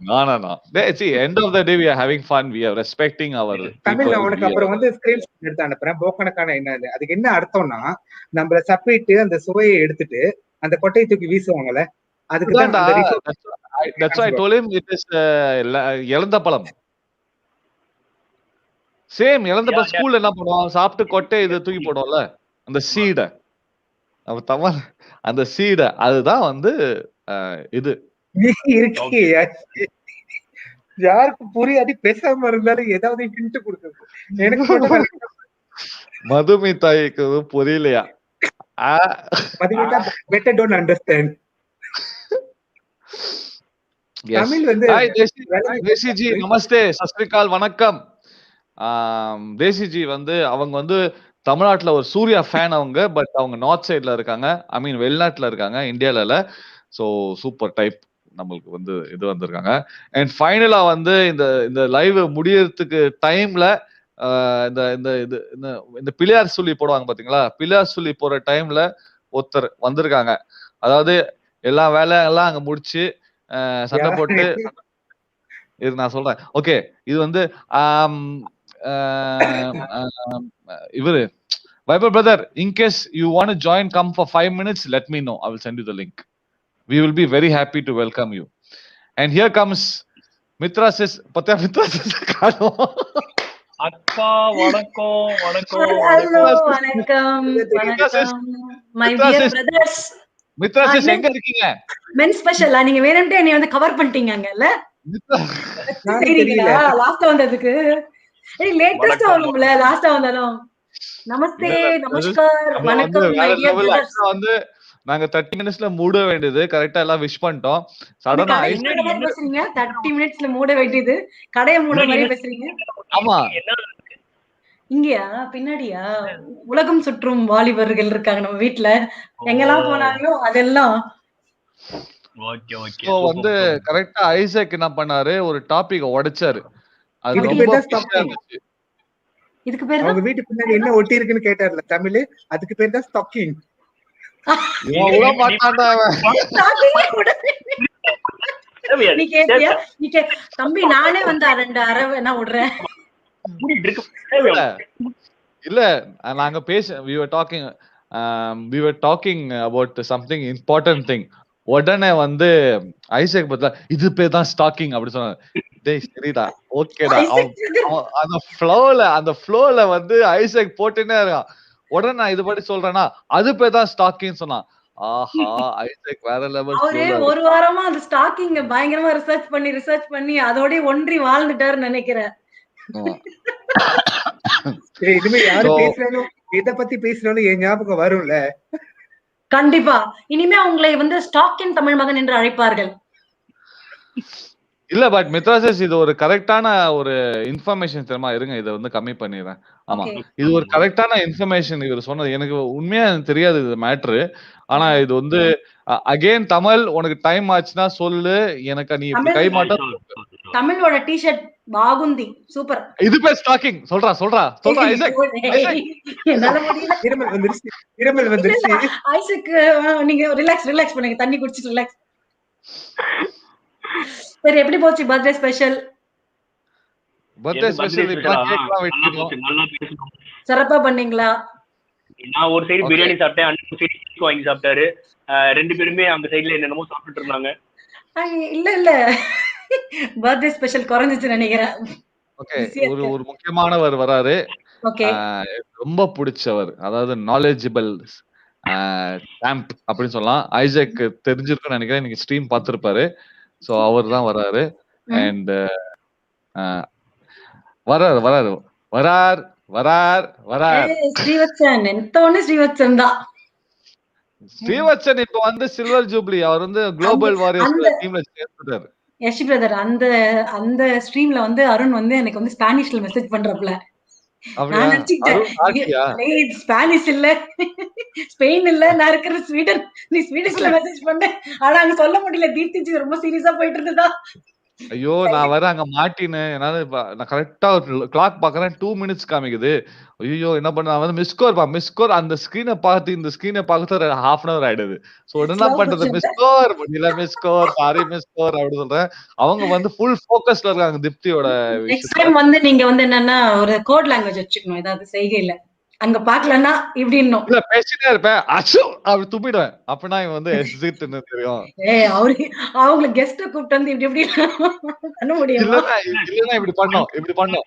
No, no, no. See, end of the day, we are having fun. We are respecting our Tamil people. நான் உனக்கு அப்புறம் வந்து ஸ்கிரீன்ஷாட் எடுத்து அனுப்புறேன். போக்கனக்கான என்னது, அதுக்கு என்ன அர்த்தம்னா, நம்மள சப்பிட்டு அந்த சுவையை எடுத்துட்டு அந்த கொட்டையை தூக்கி வீசுவாங்கல்ல, அதுக்குதான் அந்த That's why I told him it is இழந்த பழம். சேம் இழந்த பழம். ஸ்கூல்ல என்ன பண்ணுவோம், சாப்பிட்டு கொட்டை இதை தூக்கி போடுவோம்ல, அந்த சீடை, அவ தமிழ் அந்த சீடை, அதுதான் வந்து இது இருக்கு. யாருக்கு புரியாது, பேசாம இருந்தாலும் ஏதாவது ஹிண்ட் கொடுக்குது. எனக்கு மட்டும் மதுமிதாய்க்கு புரியலையா? Madhumitha better don't understand. Tamil வந்து தேசிஜி நமஸ்தே, சஸ்ரீகால், வணக்கம். தேசிஜி வந்து அவங்க வந்து தமிழ்நாட்டுல ஒரு சூர்யா ஃபேன் அவங்க. பட் அவங்க நார்த் சைட்ல இருக்காங்க, ஐ மீன் வெளிநாட்டுல இருக்காங்க, இந்தியால இல்ல. ஸோ சூப்பர் டைப் நம்மளுக்கு வந்து இது வந்திருக்காங்க. அண்ட் ஃபைனலா வந்து இந்த லைவ் முடியறதுக்கு டைம்ல இந்த இந்த இது இந்த பிள்ளையார் சொல்லி போடுவாங்க பாத்தீங்களா, பிள்ளையார் சொல்லி போற டைம்ல ஒருத்தர் வந்திருக்காங்க. அதாவது எல்லா வேலையெல்லாம் அங்க முடிச்சு சண்டை போட்டு நான் சொல்றேன். ஓகே, இது வந்து இவரு Viber brother, in case you want to join, come for 5 minutes, let me know. I will send you the link. We will be very happy to welcome you. And here comes Mitra says, Patya Mitra says, அக்கா வணக்கம் வணக்கம் hello வணக்கம் வணக்கம் my dear brothers. Mitra says எங்க இருக்கீங்க? மென் ஸ்பெஷலா நீங்க வேணும்ட்டே என்னை வந்து கவர் பண்ணிட்டீங்கல்ல. தெரியல லாஸ்டா வந்ததுக்கு. லேட்டஸ்டா வரும்ல லாஸ்டா வந்தாலும். நமஸ்தே, நமஸ்கார், வணக்கம் மை டியர் பிரதர்ஸ். வந்து நாங்க 30 மினிட்ஸ்ல மூட வேண்டியது, கரெக்ட்டா எல்லாம் விஷ் பண்ணிட்டோம். சடனா பேசுறீங்க 30 மினிட்ஸ்ல மூட வேண்டியது, கடையை மூடுற மாதிரி பேசுறீங்க. ஆமா, இங்கயா பின்னாடியா உலகம் சுற்றும் வாலிபர்கள் இருக்காங்க நம்ம வீட்டுல, எங்கெல்லாம் போனாலும் அதெல்லாம். வந்து கரெக்டா ஐசக் என்ன பண்ணாரு, ஒரு டாபிக் உடைச்சாரு. அது ரொம்ப இருந்துச்சு. இதுக்கு பேர் அவங்க வீட்டு பின்னாடி என்ன ஒட்டி இருக்குன்னு கேட்டார்ல தமிழ், அதுக்கு பேர் தான் ஸ்டாக்கிங். தம்பி நானே வந்து 2 அரை வேணா விடுறேன். இல்ல நாங்க we were talking about something important thing. உடனே வந்து ஐசக் பார்த்தா இது பேர் தான் ஸ்டாக்கிங் அப்படி சொன்னாங்க. டேய் சரிடா, ஓகேடா. அந்த ஃப்ளோல வந்து ஐசக் போட்டுனே இருக்கான். உடனே நான் இது பத்தி சொல்றேன்னா அது பேர் தான் ஸ்டாக்கிங் சொன்னான். ஆஹா, ஐசக் வேற லெவல். அவரே ஒரு வாரமா அந்த ஸ்டாக்கிங் பயங்கரமா ரிசர்ச் பண்ணி அதோட ஒன்றி வாழ்ந்துட்டாருன்னு நினைக்கிறேன். இனிமே யாரு பேசுறாலும் இத பத்தி பேசுறாலும் என் ஞாபகம் வரும்ல. கண்டிப்பா இனிமே உங்களை வந்து ஸ்டாக்கிங் தமிழ் மகன் என்று அழைப்பார்கள். இல்ல பட் மித்ராசஸ் இது ஒரு கரெக்டான ஒரு இன்ஃபர்மேஷன் தெரியுமா? இருங்க, இதை வந்து கம்மி பண்ணிடுறேன். ஆமா, இது ஒரு கரெக்டான இன்ஃபர்மேஷன் இவர் சொன்னது. எனக்கு உண்மையா தெரியாது இது மேட்ரு. ஆனா இது வந்து அகைன் தமிழ், உனக்கு டைம் ஆச்சுன்னா சொல்லு. எனக்கு நீ இப்படி கை மாட்டா தமிழோட டி-ஷர்ட் பாகுந்தி சூப்பர். இது பேர் ஸ்டாக்கிங். சொல்றா ஐசக். என்னால முடியல. இருமல் வந்துருச்சு. ஐசக் நீங்க ரிலாக்ஸ் பண்ணுங்க, தண்ணி குடிச்சிட்டு ரிலாக்ஸ். சரி, எப்படி போச்சு பர்த்டே ஸ்பெஷல்? பர்த்டே ஸ்பெஷல் இப்ப கேக்லாம் வெட்டினோம். நல்லா பேசணும். சிறப்பா பண்ணீங்களா? நான் ஒரு சைடு பிரியாணி சாப்பிட்டேன், அண்ணன் சைடு கேக் வாங்கி சாப்பிட்டாரு. 2 பேருமே அந்த சைடுல என்னென்னமோ சாப்பிட்டுட்டு இருந்தாங்க. இல்ல பர்த்டே ஸ்பெஷல் குறைஞ்சிச்சு நினைக்கிறேன். ஓகே, ஒரு முக்கியமானவர் வராரு. ஓகே, ரொம்ப பிடிச்சவர், அதாவது நாலேஜபிள் சாம்ப் அப்படின்னு சொல்லலாம். ஐசக் தெரிஞ்சிருக்குன்னு நினைக்கிறேன், நீங்க ஸ்ட்ரீம் பார்த்திருப்பாரு. சோ அவர் தான் வராரு. அண்ட் வரார் வரார் வரார் வரார் வரார் ஸ்ரீவத்சன். எந்தோன்னு ஸ்ரீவத்சன் தான். ஸ்ரீவத்சன் இப்ப வந்து சில்வர் ஜூப்ளி, அவர் வந்து குளோபல் வாரியர்ஸ் டீம்ல சேர்ந்துட்டாரு. யஷ் பிரதர், அந்த ஸ்ட்ரீம்ல வந்து அருண் வந்து எனக்கு வந்து ஸ்பானிஷ்ல மெசேஜ் பண்றப்பல நான் நினைச்சுக்கிட்டேன் ஸ்பானிஷ் இல்ல, ஸ்பெயின் இல்ல, நான் இருக்கிற ஸ்வீடன், நீ ஸ்வீடிஷ்ல மெசேஜ் பண்ண. ஆனா அங்க சொல்ல முடியல, தீப்தி ரொம்ப சீரியஸா போயிட்டு இருந்ததா. ஐயோ, நான் வர அங்க மாட்டினு, என்னால நான் கரெக்டா கிளாக் பாக்குறேன், 2 மினிட்ஸ் காமிக்குது. ஐயோ என்ன பண்ண, நான் வந்து மிஸ்கோர் அந்த ஸ்கிரீனை பார்த்து இந்த ஸ்கிரீனை பார்த்து ½ an hour ஆயிடுது. சோ என்ன பண்றது, மிஸ்கோர் முடியல, மிஸ்கோர் சாரி மிஸ்கோர் அப்படி சொல்றேன். அவங்க வந்து ஃபுல் ஃபோக்கஸ்ல இருக்காங்க திப்தியோட நெக்ஸ்ட் டைம் வந்து நீங்க வந்து என்னன்னா ஒரு கோட் லாங்குவேஜ் வச்சுக்கணும், ஏதாவது செய்கையில அங்க பாக்கலன்னா இப்படி இன்னும் இல்ல பேசிட்டே இருப்பேன், அச்சோ அப்படி துப்பிடுவேன். அப்படின்னா இவன் வந்து எக்ஸிட்னு தெரியும். அவங்கள கெஸ்ட கூப்பிட்டு வந்து இப்படி பண்ண முடியும். இல்லன்னா இப்படி பண்ணோம்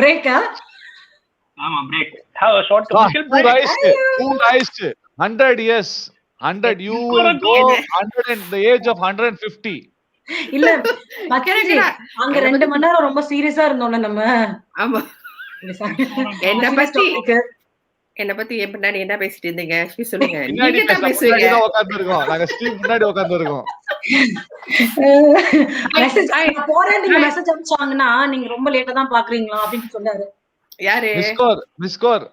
பிரேக்கா. ஆமா break. Have a short commercial break. 100 years 100 you will go 100 in the age of 150. இல்ல அங்க 2 மணி நேரம் ரொம்ப சீரியஸா இருந்தோம்ல நம்ம. ஆமா, என்ன பத்தி எப்படின்னா என்ன பேசிட்டு இருந்தீங்க சொல்லுங்க. நீங்க தான் பேசுவீங்க, நாங்க ஸ்ட்ரீம் முன்னாடி உட்கார்ந்து இருக்கோம். போறேன் நீங்க மெசேஜ் அனுப்பிச்சாங்கன்னா நீங்க ரொம்ப லேட்டா தான் பாக்குறீங்களா அப்படின்னு சொன்னாரு. யாரு? மிஸ்கோர்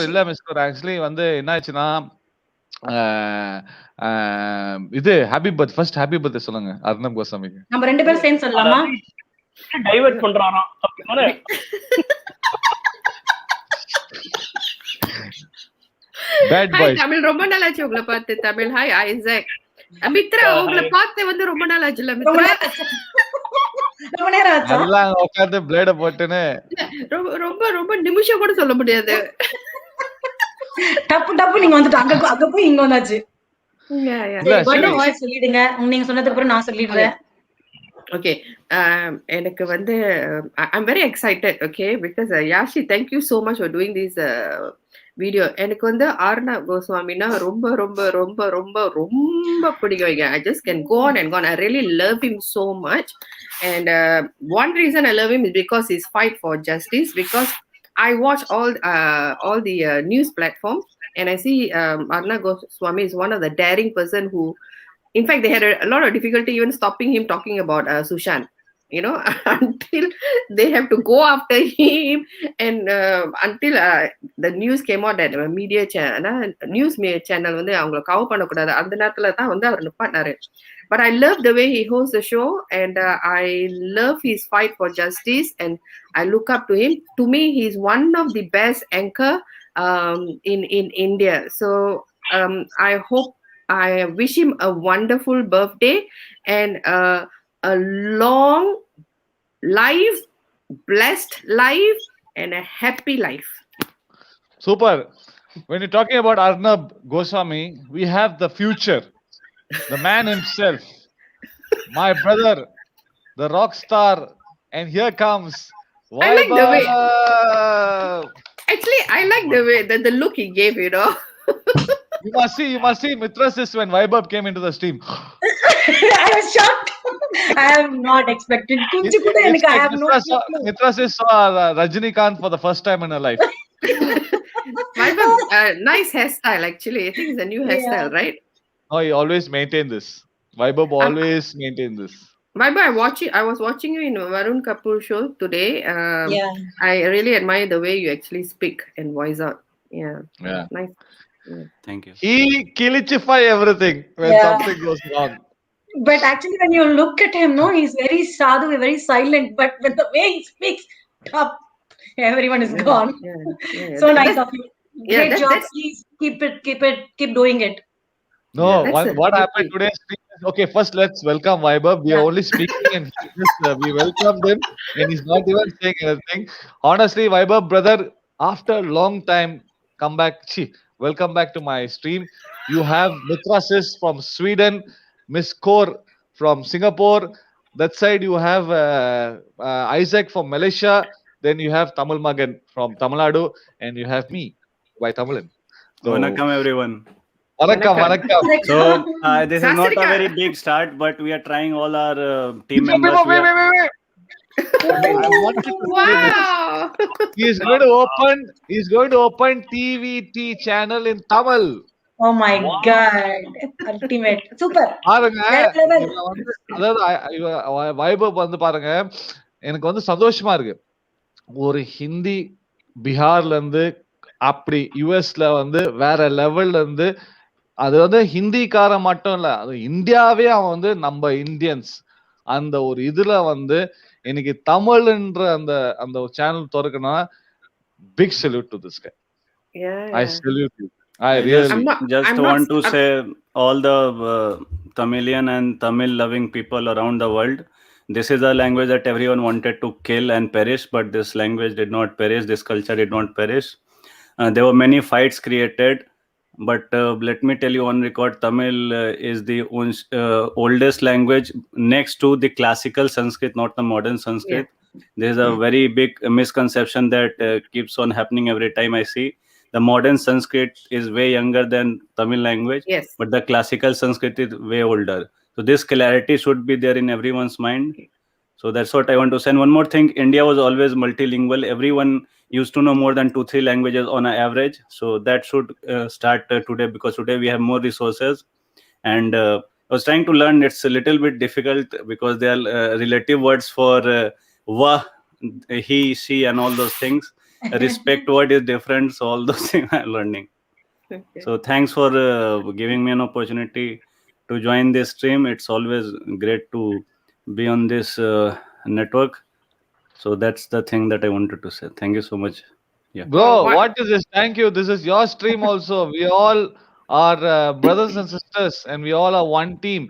இல்ல மிஸ்கோர் ஆக்சுவலி வந்து என்ன ஆச்சுன்னா, இது happy birth first happy birthday சொல்லுங்க அர்ணப் கோஸ்வாமிக்கு. நம்ம 2 பேரும் சேர்ந்து சொல்லலாமா? டைவர்ட் பண்றாராம் அப்படினா பேட் பாய். தமிழ் ரொம்ப நாள் ஆச்சு உங்களை பார்த்து. Tamil hi Isaac. மித்ரா உங்களை பார்த்து வந்து ரொம்ப நாள் ஆச்சுல மித்ரா. ரொம்ப நேரம் ஆச்சு. எல்லாம் உட்கார்ந்து பிளேட போட்டுனே ரொம்ப ரொம்ப நிமிஷம் கூட சொல்ல முடியாது. டப்பு நீங்க வந்துட்டு அங்க போய் இங்க வந்தாச்சு. சொல்லிடுங்க, நீங்க சொன்னதுக்கு அப்புறம் நான் சொல்லிடுறேன். Okay, எனக்கு வந்து I'm very excited, okay, because Yashi, thank you so much for doing this video. எனக்கு வந்து Arnab Goswamiனா ரொம்ப ரொம்ப ரொம்ப ரொம்ப ரொம்ப பிடிக்கும். I just can go on and go on. I really love him so much, and one reason I love him is because his fight for justice, because I watch all the news platforms and I see Arnab Goswami is one of the daring person who, in fact, they had a lot of difficulty even stopping him talking about Sushant, you know, until they have to go after him, and until the news came out that media news channel வந்து அவங்களை cover பண்ணக்கூடாது, அந்த நேரத்துல தான் வந்து அவர் நிப்பாட்டினாரு. But I love the way he hosts the show, and I love his fight for justice, and I look up to him. To me, he's one of the best anchor in India. So I wish him a wonderful birthday and a long life, blessed life, and a happy life. Super. When you're talking about Arnab Goswami, we have the future, the man himself, my brother, the rock star, and here comes I like the way. Actually, I like the way the look he gave, you know. You must see Mitra sis when Vaibhav came into the stream. I was shocked. I have not expected. I have no. Mitra sis saw Rajinikanth for the first time in her life. Vaibhav, nice hairstyle actually. I think it's a new hairstyle, right? Oh, he always maintained this. Vaibhav always maintained this. Vaibhav, I was watching you in Varun Kapoor show today. I really admire the way you actually speak and voice out. Yeah. Nice. Yeah. Thank you. He killify everything when something goes wrong. But actually, when you look at him, no, he's very sadhu, very silent. But with the way he speaks, everyone is gone. So nice of you. Great job. Please keep doing it. No, That's what a happened today? Okay, first let's welcome Vaibhav. We are only speaking and we welcomed him and he's not even saying anything. Honestly, Vaibhav, brother, after long time, come back. Welcome back to my stream. You have Mitra sis from Sweden, Miss Kaur from Singapore. That side you have Isaac from Malaysia. Then you have Tamil Magan from Tamil Nadu, and you have me by Tamilan. So, Vanakkam everyone. vanakkam, Vanakkam. vanakkam. So this is not a Sasrika. very big start, but we are trying all our team Before, members. wait. I wanted to say this. Wow. He's going to open TVT channel in Tamil. Oh my god. Ultimate. Super. பாருங்க வேற level. இவன் வந்து அதாவது வைபவ் வந்து பாருங்க எனக்கு வந்து சந்தோஷமா இருக்கு. ஒரு ஹிந்தி பீகார்ல இருந்து அப்படி யுஎஸ்ல வந்து வேற லெவல்ல இருந்து அது வந்து ஹிந்திக்காரன் மட்டும் இல்ல, அது இந்தியாவே அவன் வந்து நம்ம இந்தியன்ஸ் அந்த ஒரு இதுல வந்து இன்னைக்கு தமிழ்ன்ற அந்த அந்த ஒரு சேனல் திறக்கணும். Big salute to this guy. I salute you. I really just want to say all the Tamilian and Tamil loving people around the world. This is a language that everyone wanted to kill and perish, but this language did not perish. This culture did not perish. There were many fights created, but let me tell you on record, Tamil is the oldest language next to the classical Sanskrit, not the modern Sanskrit. There is a very big misconception that keeps on happening every time I see. The modern Sanskrit is way younger than Tamil language, but the classical Sanskrit is way older. So this clarity should be there in everyone's mind. So that's what I want to say. And one more thing, India was always multilingual. Everyone used to know more than 2-3 languages on an average. So that should start today, because today we have more resources. And I was trying to learn. It's a little bit difficult because there are relative words for wa, he, she, and all those things. Respect word is different. So all those things I'm learning. So thanks for giving me an opportunity to join this stream. It's always great to be on this network. So that's the thing that I wanted to say. Thank you so much. Bro, what is this? Thank you. This is your stream also. We all are brothers and sisters, and we all are one team.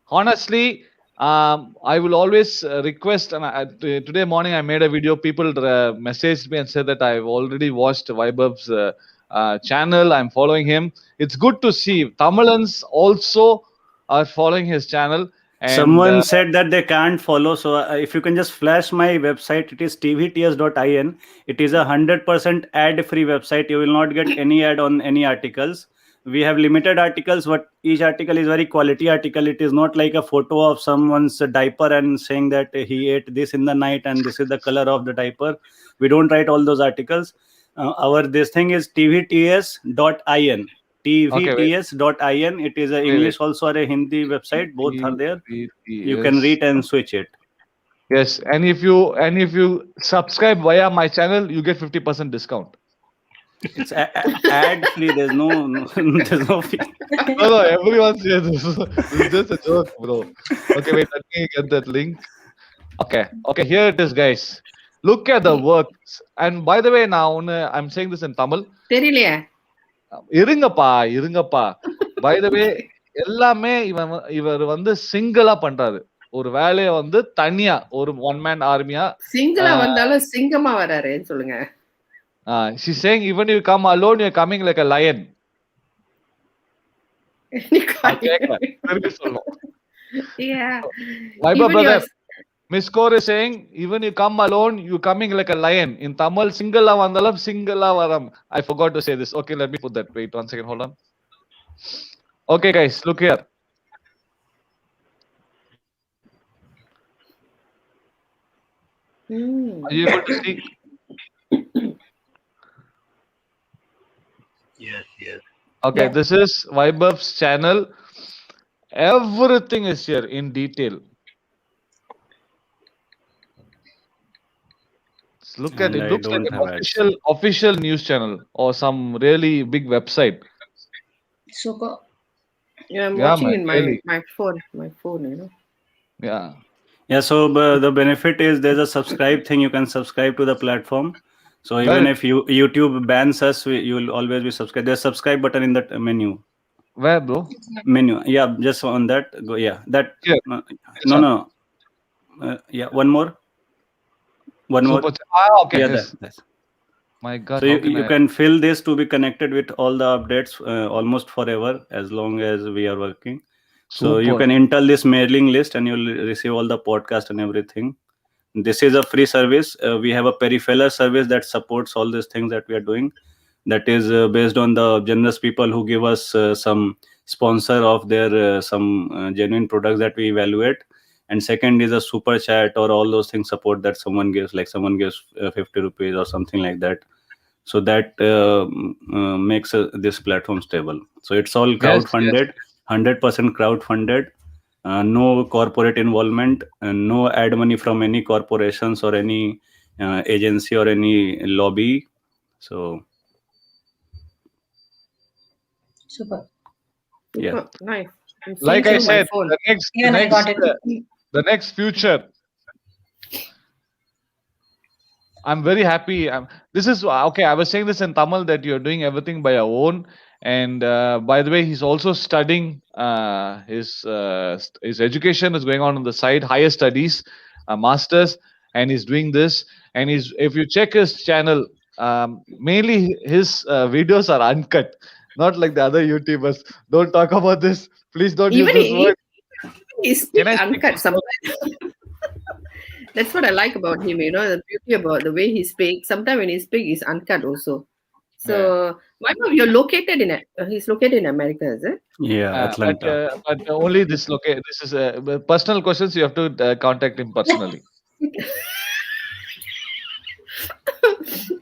Honestly, I will always request. And today morning I made a video. People messaged me and said that I've already watched Vaibhav's channel. I'm following him. It's good to see Tamilans also are following his channel. And someone said that they can't follow. So if you can just flash my website, it is tvts.in. It is a 100% ad-free website. You will not get any ad on any articles. We have limited articles, but each article is very quality article. It is not like a photo of someone's diaper and saying that he ate this in the night and this is the color of the diaper. We don't write all those articles. This thing is tvts.in. tvts.in. It is a English also or a Hindi website. Both are there. You can read and switch it. Yes, and if you subscribe via my channel, you get 50% discount. It's ad free. There's no fee. No, everyone says this. This is just a joke, bro. Okay, wait, let me get that link. Okay, here it is, guys. Look at the works. And by the way, now I'm saying this in Tamil. தெரியலையே. இருங்கப்பா. By the way, எல்லாமே இவர் வந்து சிங்கிளா பண்றாரு. ஒரு வேலைய வந்து தனியா ஒரு ஒன் மேன் ஆர்மியா சிங்கிளா வந்தாலும் சிங்கமா வராருன்னு சொல்லுங்க. She's saying even if you come alone, you're coming like a lion. Yeah. Vaibhav brother, Miss Kaur is saying even you come alone, you coming like a lion. In Tamil, single vandalam single varam. I forgot to say this. Okay, let me put that. Wait 1 second. Hold on. Okay, guys, look here. Are you able to see? Yes. Okay, this is Vaibhav's channel. Everything is here in detail. Look at it. Looks like an official news channel or some really big website. Super. Yeah, I'm watching in my phone, you know. Yeah, so the benefit is there's a subscribe thing. You can subscribe to the platform. So even if YouTube bans us, you will always be subscribed. There's a subscribe button in that menu. Where, bro? Menu. Yeah, just on that. Go. Yeah, that. Here. No. Yeah, one more. Super. Okay. Yeah, Yes. that's. My God. So How you can fill this to be connected with all the updates almost forever, as long as we are working. So you Super. can enter this mailing list and you'll receive all the podcast and everything. This is a free service. We have a peripheral service that supports all these things that we are doing. That is based on the generous people who give us some sponsor of their some genuine products that we evaluate. And second is a super chat or all those things support that someone gives, like someone gives 50 rupees or something like that. So that makes this platform stable. So it's all crowd funded, 100% crowd funded. No corporate involvement, and no ad money from any corporations or any agency or any lobby. So Super. yeah, Nice. Like I said, I got it. the next future. I'm very happy. This is okay. I was saying this in Tamil that you're doing everything by your own. And by the way, he's also studying. His education is going on the side, higher studies, masters, and he's doing this. And he's, if you check his channel, mainly his videos are uncut, not like the other YouTubers. Don't talk about this. Please don't use this word. He's uncut sometimes. That's what I like about him, the beauty about the way he speaks. Sometimes when he speaks, he's uncut also. So, why not? You're located in he's located in America, is it? Yeah, Atlanta. But only this this is personal questions. You have to contact him personally.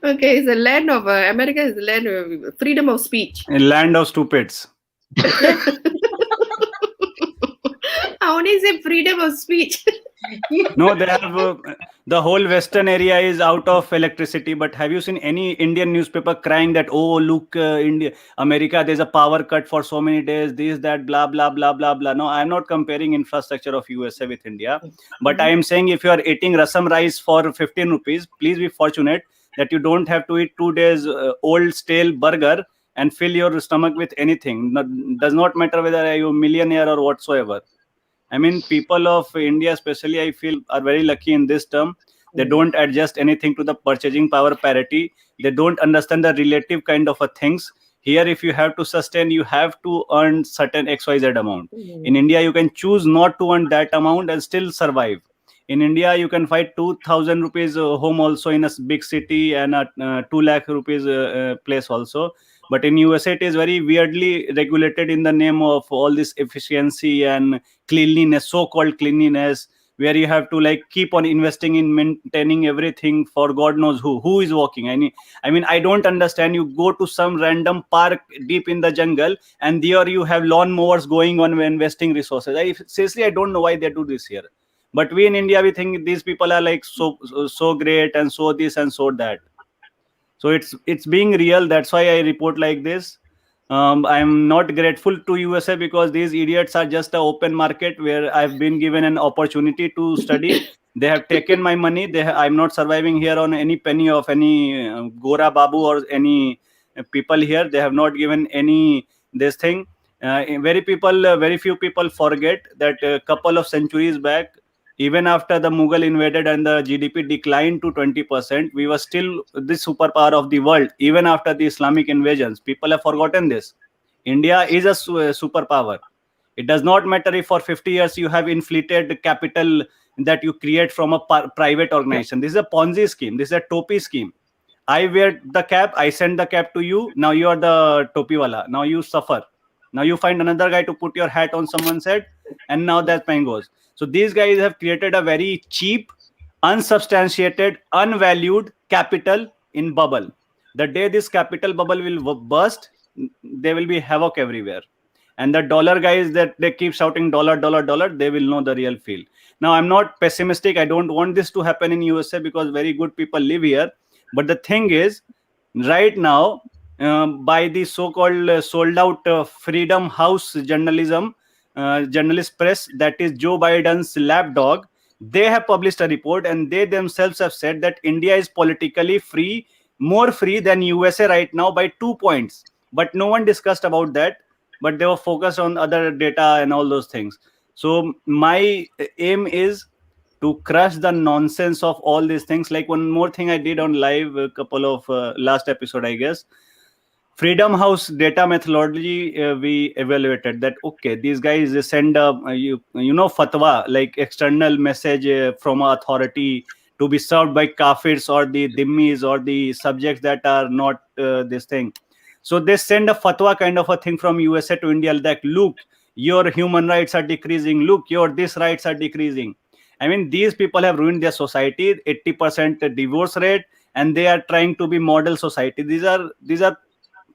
Okay, it's the land of America is the land of freedom of speech. A land of stupids. I only say freedom of speech. No, they have the whole western area is out of electricity. But have you seen any Indian newspaper crying that, oh, look, India, America, there's a power cut for so many days, this, that, blah, blah, blah, blah, blah. No, I'm not comparing infrastructure of USA with India. But I am saying if you are eating rasam rice for 15 rupees, please be fortunate that you don't have to eat 2 days old stale burger and fill your stomach with anything. Does not matter whether you're a millionaire or whatsoever. I mean, people of India, especially, I feel, are very lucky in this term. They don't adjust anything to the purchasing power parity. They don't understand the relative kind of a things. Here, if you have to sustain, you have to earn certain XYZ amount. In India, you can choose not to earn that amount and still survive. In India, you can find 2,000 rupees home also in a big city and a 2 lakh rupees place also. But in USA, it is very weirdly regulated in the name of all this efficiency and cleanliness, so-called cleanliness, where you have to like keep on investing in maintaining everything for God knows who is walking. I mean, I don't understand. You go to some random park deep in the jungle, and there you have lawn mowers going on investing resources. Seriously, I don't know why they do this here. But we in India, we think these people are like so great and so this and so that. So it's being real. That's why I report like this. I'm not grateful to USA because these idiots are just an open market where I've been given an opportunity to study. They have taken my money. I'm not surviving here on any penny of any Gora Babu or any people here. They have not given any this thing. Very few people forget that a couple of centuries back, even after the Mughal invaded and the GDP declined to 20%, we were still the superpower of the world, even after the Islamic invasions. People have forgotten this. India is a superpower. It does not matter if for 50 years you have inflated capital that you create from a private organization. This is a Ponzi scheme. This is a topi scheme. I wear the cap. I send the cap to you. Now you are the topi wala. Now you suffer. Now you find another guy to put your hat on someone's head, and now that pain goes. So these guys have created a very cheap, unsubstantiated, unvalued capital in bubble. The day this capital bubble will burst, there will be havoc everywhere. And the dollar guys that they keep shouting dollar, dollar, dollar, they will know the real feel. Now, I'm not pessimistic. I don't want this to happen in USA because very good people live here. But the thing is, right now, by the so-called sold out Freedom House journalism, journalist press, that is Joe Biden's lapdog, they have published a report and they themselves have said that India is politically free, more free than USA right now by 2 points. But no one discussed about that. but they were focused on other data and all those things. So my aim is to crush the nonsense of all these things. Like one more thing I did on live a couple of last episode, I guess. Freedom House data methodology, we evaluated that, okay, these guys send a fatwa, like external message from an authority to be served by kafirs or the dhimmis or the subjects that are not this thing. So they send a fatwa kind of a thing from USA to India, like, look, your human rights are decreasing, look, your this rights are decreasing. I mean, these people have ruined their society, 80% divorce rate, and they are trying to be model society. These are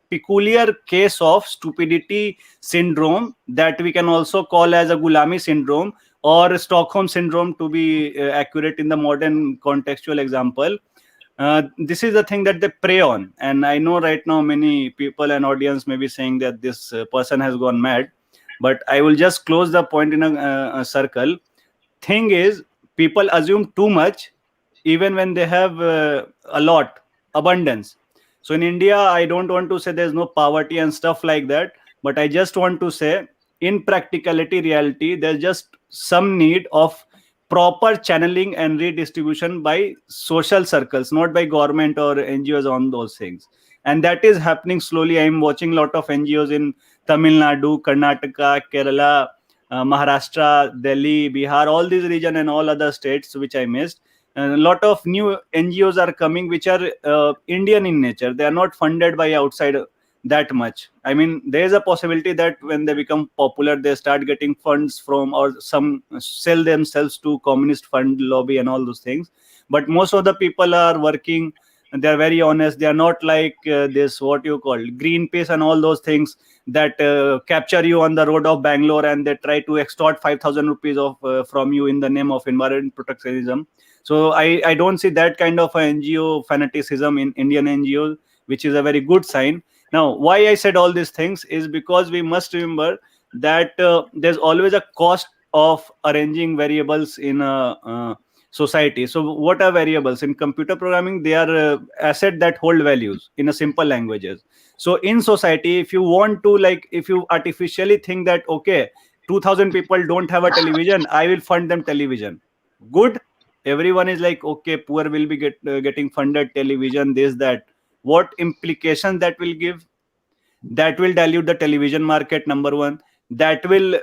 peculiar case of stupidity syndrome that we can also call as a Gulami syndrome or Stockholm syndrome, to be accurate in the modern contextual example. This is the thing that they prey on. And I know right now many people and audience may be saying that this person has gone mad, but I will just close the point in a circle. Thing is, people assume too much even when they have a lot, abundance. So in India, I don't want to say there's no poverty and stuff like that, but I just want to say, in practicality, reality, there's just some need of proper channeling and redistribution by social circles, not by government or NGOs on those things. And that is happening slowly. I'm watching a lot of NGOs in Tamil Nadu, Karnataka, Kerala, Maharashtra, Delhi, Bihar, all these region and all other states which I missed. And a lot of new NGOs are coming which are Indian in nature. They are not funded by outside that much. I mean, there is a possibility that when they become popular, they start getting funds from, or some sell themselves to communist fund lobby and all those things. But most of the people are working, and they are very honest. They are not like this, what you call Greenpeace and all those things that capture you on the road of Bangalore and they try to extort 5,000 rupees of from you in the name of environment protectionism. So I don't see that kind of NGO fanaticism in Indian NGOs, which is a very good sign. Now, why I said all these things is because we must remember that there's always a cost of arranging variables in a society. So what are variables? In computer programming, they are assets that hold values in a simple languages. So in society, if you want to, like, if you artificially think that, okay, 2,000 people don't have a television, I will fund them television. Good. Everyone is like, okay, poor will be getting funded television, this, that. What implication that will give? That will dilute the television market, number one. That will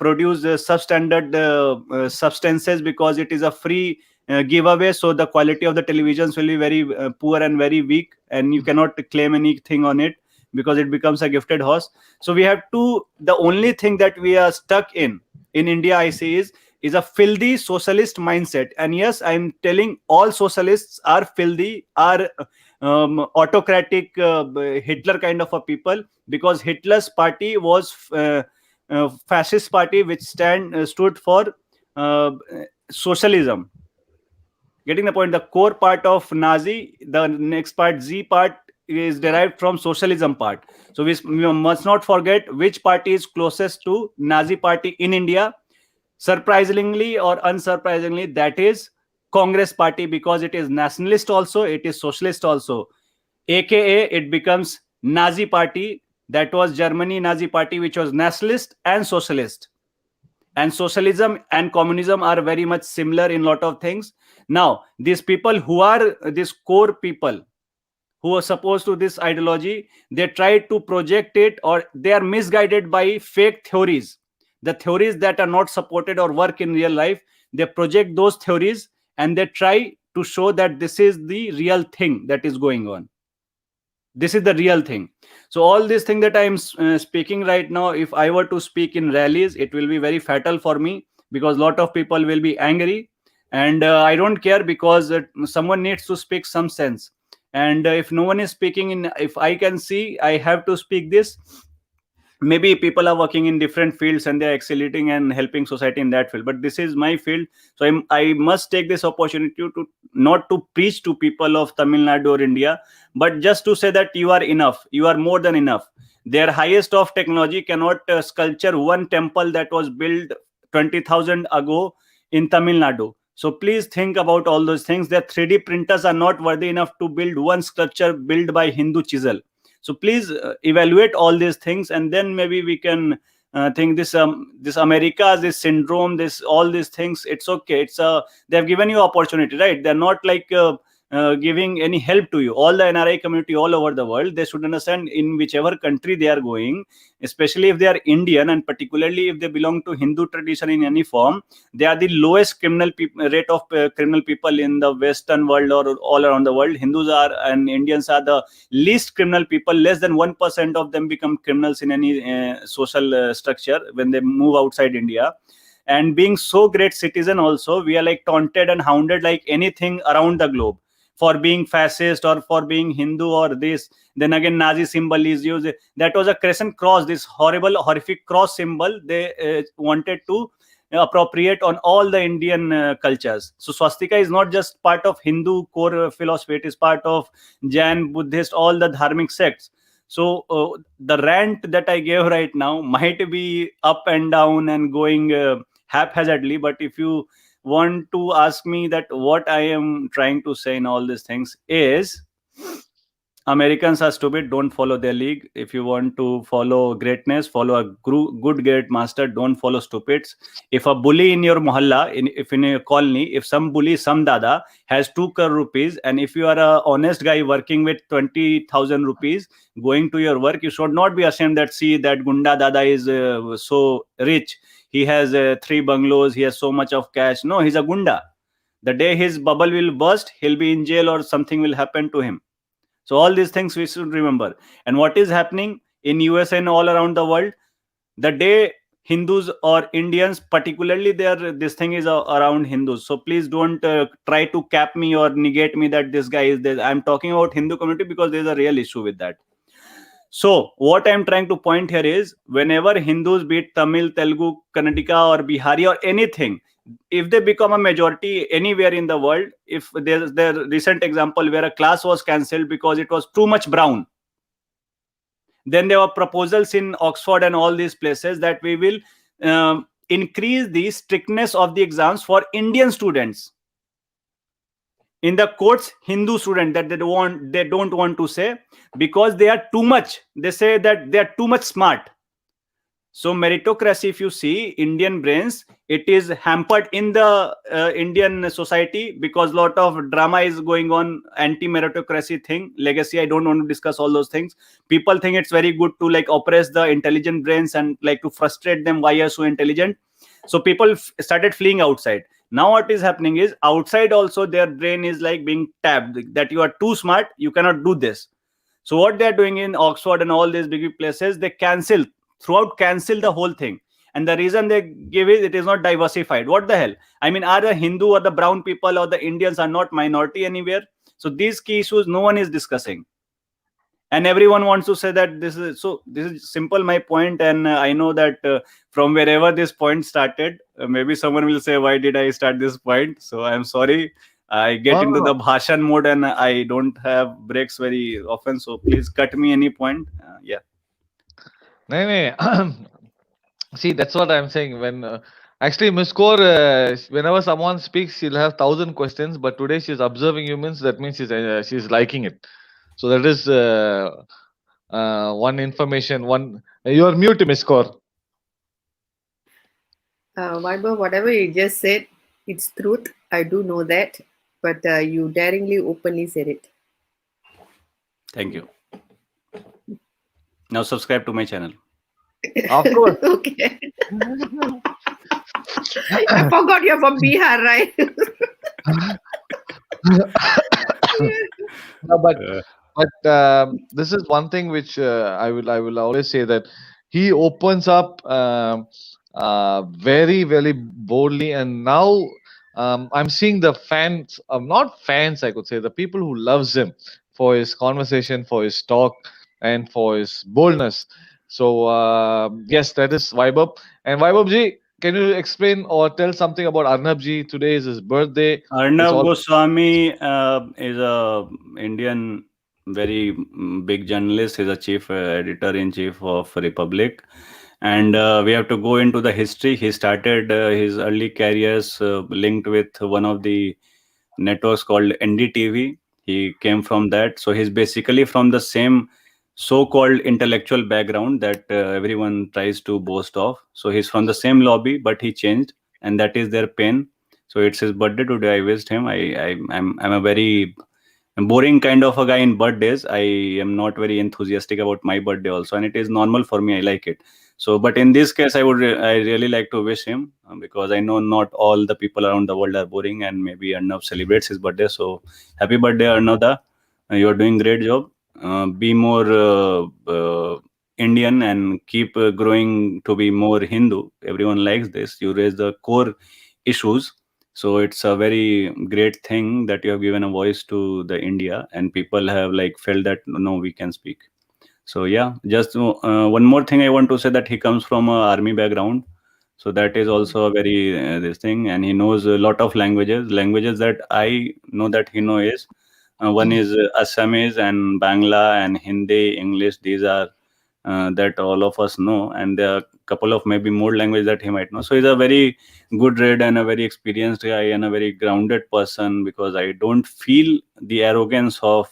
produce substandard substances because it is a free giveaway. So the quality of the televisions will be very poor and very weak, and you cannot claim anything on it because it becomes a gifted horse. So we have to, the only thing that we are stuck in India, I see, is a filthy socialist mindset. And yes, I'm telling all socialists are filthy, are autocratic, Hitler kind of a people, because Hitler's party was fascist party which stood for socialism. Getting the point? The core part of Nazi, the next part, Z part, is derived from socialism part. So we must not forget which party is closest to Nazi party in India. Surprisingly or unsurprisingly, that is Congress party, because it is nationalist also, it is socialist also. AKA it becomes Nazi party. That was Germany Nazi party, which was nationalist and socialist. And socialism and communism are very much similar in a lot of things. Now, these people who are these core people who are supposed to this ideology, they try to project it, or they are misguided by fake theories. The theories that are not supported or work in real life, they project those theories and they try to show that this is the real thing that is going on. This is the real thing. So all this thing that I'm speaking right now, if I were to speak in rallies, it will be very fatal for me, because a lot of people will be angry, and I don't care, because someone needs to speak some sense. And if no one is speaking in, if I can see I have to speak this, maybe people are working in different fields and they're excelling and helping society in that field, but this is my field. So I must take this opportunity to not to preach to people of Tamil Nadu or India, but just to say that you are enough, you are more than enough. Their highest of technology cannot sculpture one temple that was built 20,000 ago in Tamil Nadu. So please think about all those things. Their 3D printers are not worthy enough to build one sculpture built by Hindu chisel. So please evaluate all these things, and then maybe we can think this America, this syndrome, this all these things. It's okay. They have given you opportunity, right? They're not like giving any help to you. All the NRI community all over the world, they should understand in whichever country they are going, especially if they are Indian, and particularly if they belong to Hindu tradition in any form, they are the lowest rate of criminal people in the Western world or all around the world. Hindus are and Indians are the least criminal people. Less than 1% of them become criminals in any social structure when they move outside India. And being so great citizen also, we are like taunted and hounded like anything around the globe for being fascist or for being Hindu or this. Then again, Nazi symbol is used. That was a crescent cross, this horrible, horrific cross symbol they wanted to appropriate on all the Indian cultures. So swastika is not just part of Hindu core philosophy, it is part of Jain, Buddhist, all the dharmic sects. So the rant that I gave right now might be up and down and going haphazardly, but if you want to ask me that what I am trying to say in all these things is, Americans are stupid, don't follow their league. If you want to follow greatness, follow a good great master, don't follow stupids. If a bully in your mohalla, if in your colony, if some bully, some dada has 2 crore rupees, and if you are a honest guy working with 20,000 rupees going to your work, you should not be ashamed that see that gunda dada is so rich. He has 3 bungalows, he has so much of cash. No, he's a gunda. The day his bubble will burst, he'll be in jail or something will happen to him. So all these things we should remember. And what is happening in US and all around the world, the day Hindus or Indians, particularly this thing is around Hindus. So please don't try to cap me or negate me that this guy is there. I'm talking about Hindu community because there's a real issue with that. So what I'm trying to point here is, whenever Hindus, be it Tamil, Telugu, Kannadiga or Bihari or anything, if they become a majority anywhere in the world, if there's the recent example where a class was cancelled because it was too much brown, then there were proposals in Oxford and all these places that we will increase the strictness of the exams for Indian students. In the courts, Hindu student that they don't want to say because they are too much. They say that they are too much smart. So meritocracy, if you see Indian brains, it is hampered in the Indian society because a lot of drama is going on, anti-meritocracy thing, legacy. I don't want to discuss all those things. People think it's very good to like oppress the intelligent brains and like to frustrate them. Why you're so intelligent? So people started fleeing outside. Now what is happening is outside also their brain is like being tapped that you are too smart, you cannot do this. So what they're doing in Oxford and all these big places, they cancel the whole thing. And the reason they give it is not diversified. What the hell? I mean, are the Hindu or the brown people or the Indians are not minority anywhere? So these key issues no one is discussing. And everyone wants to say that this is simple, my point. And I know that from wherever this point started, maybe someone will say, why did I start this point? So I'm sorry. I get into the bhashan mode and I don't have breaks very often. So please cut me any point. Yeah. See, that's what I'm saying. When actually Miss Kaur, whenever someone speaks, she'll have 1,000 questions. But today she's observing humans. That means she's liking it. So that is one information. You're mute, Miss Kaur. Vaibhav, whatever you just said, it's truth. I do know that, but you daringly, openly said it. Thank you. Now subscribe to my channel. Of course. Okay. I forgot you're from Bihar, right? No, but this is one thing which I will always say, that he opens up very, very boldly. And now I'm seeing the fans, not fans, I could say, the people who loves him for his conversation, for his talk, and for his boldness. So yes, that is Vaibhav. And Vaibhav ji, can you explain or tell something about Arnab ji? Today is his birthday. Arnab Goswami is a Indian very big journalist. He's a chief editor-in-chief of Republic. And we have to go into the history. He started his early careers linked with one of the networks called NDTV. He came from that. So he's basically from the same so-called intellectual background that everyone tries to boast of. So he's from the same lobby, but he changed, and that is their pain. So it's his birthday today. I wished him. I'm a very boring kind of a guy in birthdays. I am not very enthusiastic about my birthday also, and it is normal for me. I like it. So, but in this case, I really like to wish him, because I know not all the people around the world are boring, and maybe Arnav celebrates his birthday. So, happy birthday, Arnavda. You are doing great job. Be more Indian and keep growing to be more Hindu. Everyone likes this. You raise the core issues. So it's a very great thing that you have given a voice to the India, and people have like felt that no, we can speak. So yeah, just one more thing I want to say, that he comes from a army background. So that is also a very this thing, and he knows a lot of languages that I know that he knows is one is Assamese and Bangla and Hindi, English. These are that all of us know, and there are a couple of maybe more language that he might know. So he's a very good read and a very experienced guy and a very grounded person, because I don't feel the arrogance of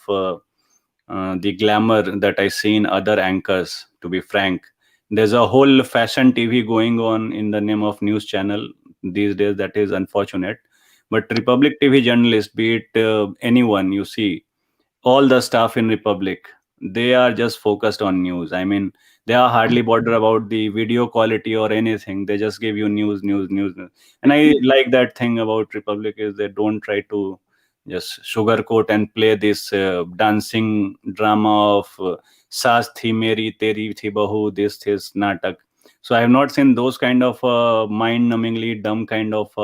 the glamour that I see in other anchors, to be frank. There's a whole fashion TV going on in the name of news channel these days. That is unfortunate. But Republic TV journalists, be it anyone you see, all the staff in Republic, they are just focused on news. I mean, they are hardly bother about the video quality or anything. They just give you news. And I like that thing about Republic, is they don't try to just sugarcoat and play this dancing drama of saas thi meri teri thi bahu, this natak. So I have not seen those kind of mind-numbingly dumb kind of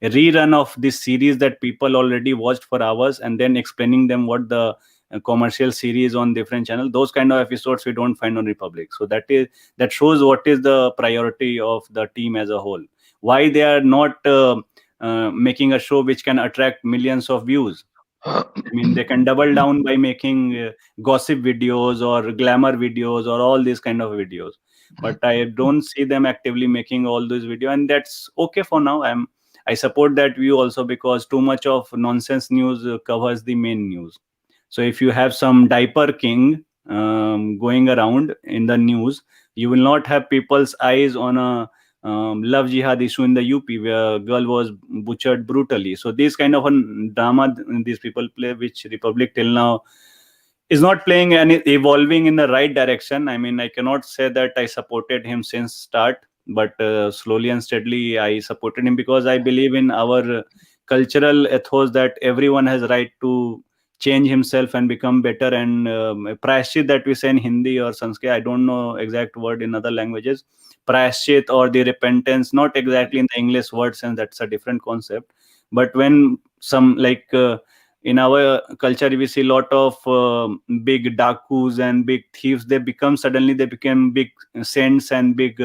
rerun of this series that people already watched for hours, and then explaining them what the commercial series on different channels. Those kind of episodes we don't find on Republic. So that shows what is the priority of the team as a whole. Why they are not making a show which can attract millions of views. I mean, they can double down by making gossip videos or glamour videos or all these kind of videos. But I don't see them actively making all those videos, and that's okay for now. I support that view also, because too much of nonsense news covers the main news. So if you have some diaper king going around in the news, you will not have people's eyes on a love jihad issue in the UP, where a girl was butchered brutally. So this kind of a drama these people play, which Republic till now is not playing and evolving in the right direction. I mean, I cannot say that I supported him since start, but slowly and steadily I supported him, because I believe in our cultural ethos that everyone has right to change himself and become better. And prayashchit that we say in Hindi or Sanskrit, I don't know exact word in other languages, prayashchit or the repentance, not exactly in the English word sense, that's a different concept. But when some like in our culture we see a lot of big dakus and big thieves, they became big saints and big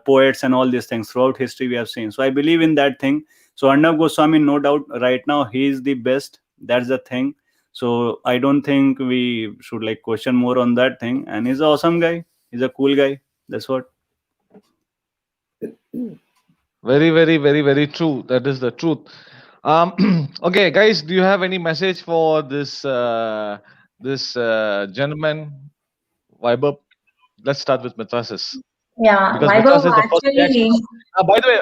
poets and all these things. Throughout history we have seen. So I believe in that thing. So Arnab Goswami, no doubt, right now he is the best. That's the thing. So I don't think we should like question more on that thing. And he's an awesome guy. He's a cool guy. That's what. Very, very, very, very true. That is the truth. Okay, guys, do you have any message for this gentleman, Vaibhav? Let's start with Mitrasis. Yeah, Because Vaibhav Mitrasis is the first actually. reaction. By the way,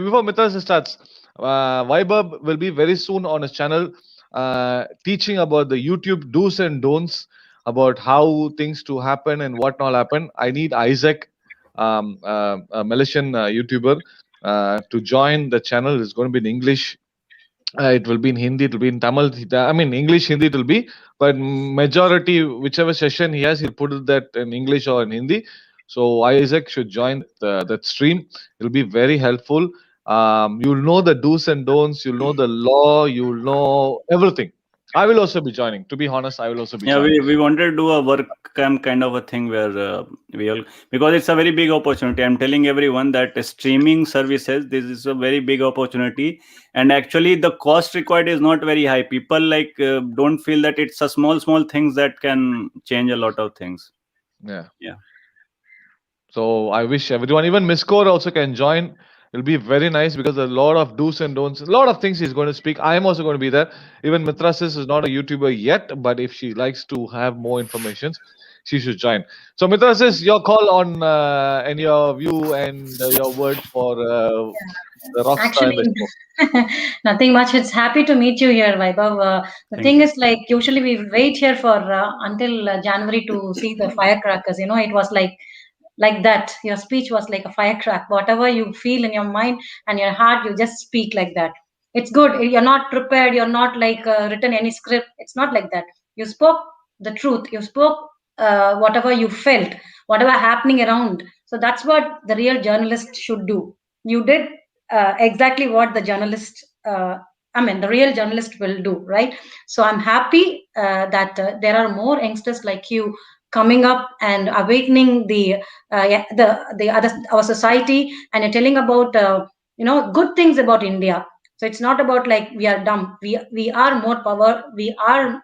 before Mitrasis starts, Vaibhav will be very soon on his channel teaching about the YouTube do's and don'ts, about how things to happen and what not happen. I need Isaac, a Malaysian YouTuber, to join the channel. It's going to be in English. It will be in Hindi, it will be in Tamil. I mean, English, Hindi, it will be. But majority, whichever session he has, he'll put it that in English or in Hindi. So Isaac should join that stream. It'll be very helpful. You'll know the do's and don'ts. You'll know the law. You'll know everything. I will also be joining. To be honest, I will also be joining. We wanted to do a work camp kind of a thing where we all, because it's a very big opportunity. I'm telling everyone that streaming services, this is a very big opportunity, and actually the cost required is not very high. People like don't feel that it's a small things that can change a lot of things. Yeah. Yeah. So I wish everyone, even Miss Core also can join. It'll be very nice, because a lot of do's and don'ts, a lot of things he's going to speak. I am also going to be there. Even Mitrasis is not a YouTuber yet, but if she likes to have more information, she should join. So Mitra says your call on and your view and your word for the rock star in the Actually, show. nothing much. It's happy to meet you here, Vaibhav. The Thank thing you. is, like, usually we wait here for until January to see the firecrackers. You know, it was like that. Your speech was like a firecrack. Whatever you feel in your mind and your heart, you just speak like that. It's good. You're not prepared. You're not like written any script. It's not like that. You spoke the truth. You spoke whatever you felt, whatever happening around. So that's what the real journalist should do. You did exactly what the journalist. The real journalist will do, right? So I'm happy that there are more youngsters like you coming up and awakening the other our society, and you're telling about good things about India. So it's not about like we are dumb. We are more power. We are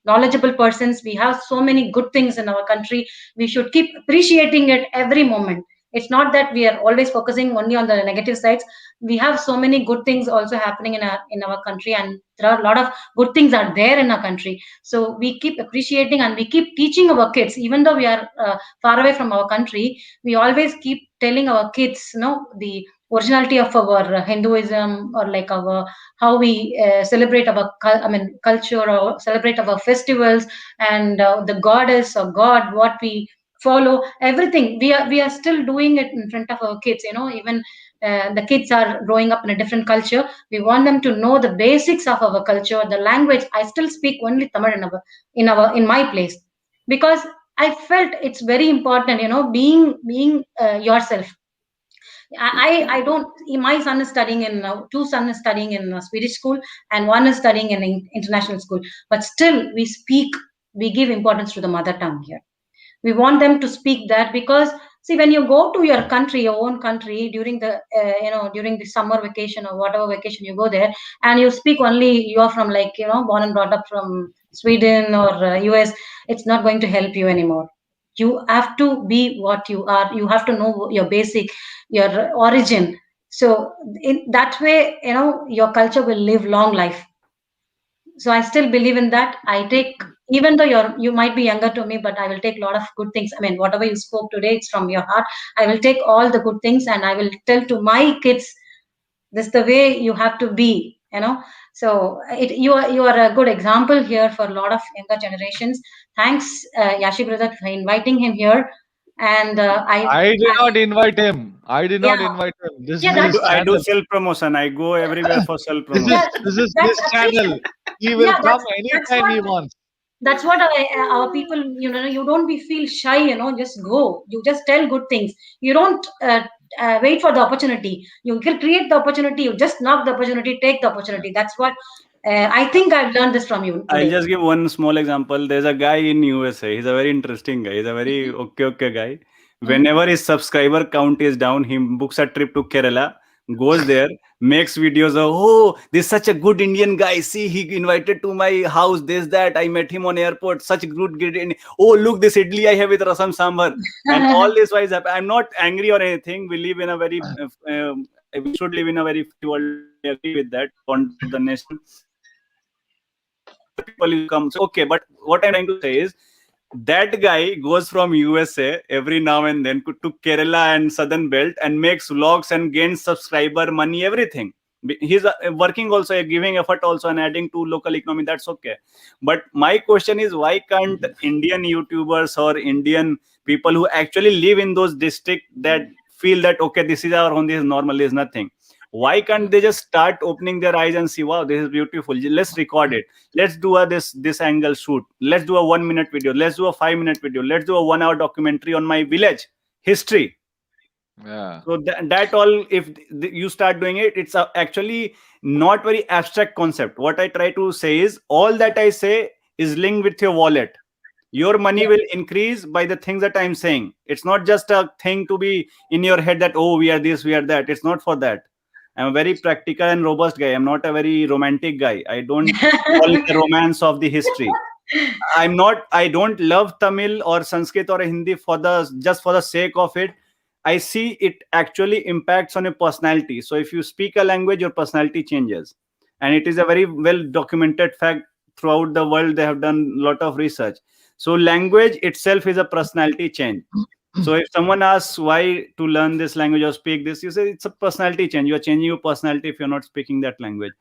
knowledgeable persons. We have so many good things in our country. We should keep appreciating it every moment. It's not that we are always focusing only on the negative sides. We have so many good things also happening in our country, and there are a lot of good things are there in our country. So we keep appreciating and we keep teaching our kids, even though we are far away from our country. We always keep telling our kids, the originality of our Hinduism, or like our how we celebrate our culture, or celebrate our festivals, and the goddess or god what we follow. Everything we are still doing it in front of our kids. Even the kids are growing up in a different culture. We want them to know the basics of our culture, the language. I still speak only Tamil in my place, because I felt it's very important, being yourself. I don't. My son is studying in two son is studying in Swedish school, and one is studying in international school. But still, we speak. We give importance to the mother tongue here. We want them to speak that, because see, when you go to your country, your own country, during the during the summer vacation or whatever vacation you go there, and you speak only, you're from like born and brought up from Sweden or US. It's not going to help you anymore. You have to be what you are. You have to know your basic, your origin. So in that way, your culture will live long life. So I still believe in that. I take, even though you might be younger to me, but I will take a lot of good things. Whatever you spoke today, it's from your heart. I will take all the good things and I will tell to my kids, this is the way you have to be. So you are a good example here for a lot of younger generations. Thanks, Yashi brother, for inviting him here. And I did not invite him. I did not yeah, invite him. This yeah, is his I do channel. self promotion. I go everywhere for self This promotion. is yeah, this is that's his channel. He will yeah, come that's anytime what he wants. our people, you don't be feel shy, just go. You just tell good things. You don't wait for the opportunity. You can create the opportunity. You just knock the opportunity, take the opportunity. That's what I think I've learned this from you I'll today. just give one small example. There's a guy in USA. He's a very interesting guy. He's a very okay guy. Whenever his subscriber count is down, he books a trip to Kerala, goes there, makes videos of, oh, this is such a good Indian guy. See, he invited to my house, this, that. I met him on airport. Such good Indian. Oh, look, this idli I have with rasam sambar. And all this wise, I'm not angry or anything. We live in a very, we should live in a very free world. I agree with that. Content of the nation. People will come. So, okay, but what I'm trying to say is that guy goes from USA every now and then to Kerala and Southern Belt and makes vlogs and gains subscriber money, everything. He's working also, giving effort also, and adding to local economy. That's okay. But my question is, why can't Indian YouTubers or Indian people who actually live in those districts that feel that okay, this is our home, this is normal, this is nothing? Why can't they just start opening their eyes and see, wow, this is beautiful, let's record it, let's do a this angle shoot, let's do a 1 minute video, let's do a 5 minute video, let's do a 1 hour documentary on my village history. Yeah. So that all, if you start doing it, it's actually not very abstract concept. What I try to say is, all that I say is linked with your wallet. Your money will increase by the things that I'm saying. It's not just a thing to be in your head that, oh, we are this, we are that. It's not for that. I'm a very practical and robust guy. I'm not a very romantic guy. I don't call it the romance of the history. I don't love Tamil or Sanskrit or Hindi just for the sake of it. I see it actually impacts on your personality. So if you speak a language, your personality changes. And it is a very well documented fact throughout the world. They have done a lot of research. So language itself is a personality change. So if someone asks why to learn this language or speak this, you say it's a personality change. You are changing your personality if you're not speaking that language.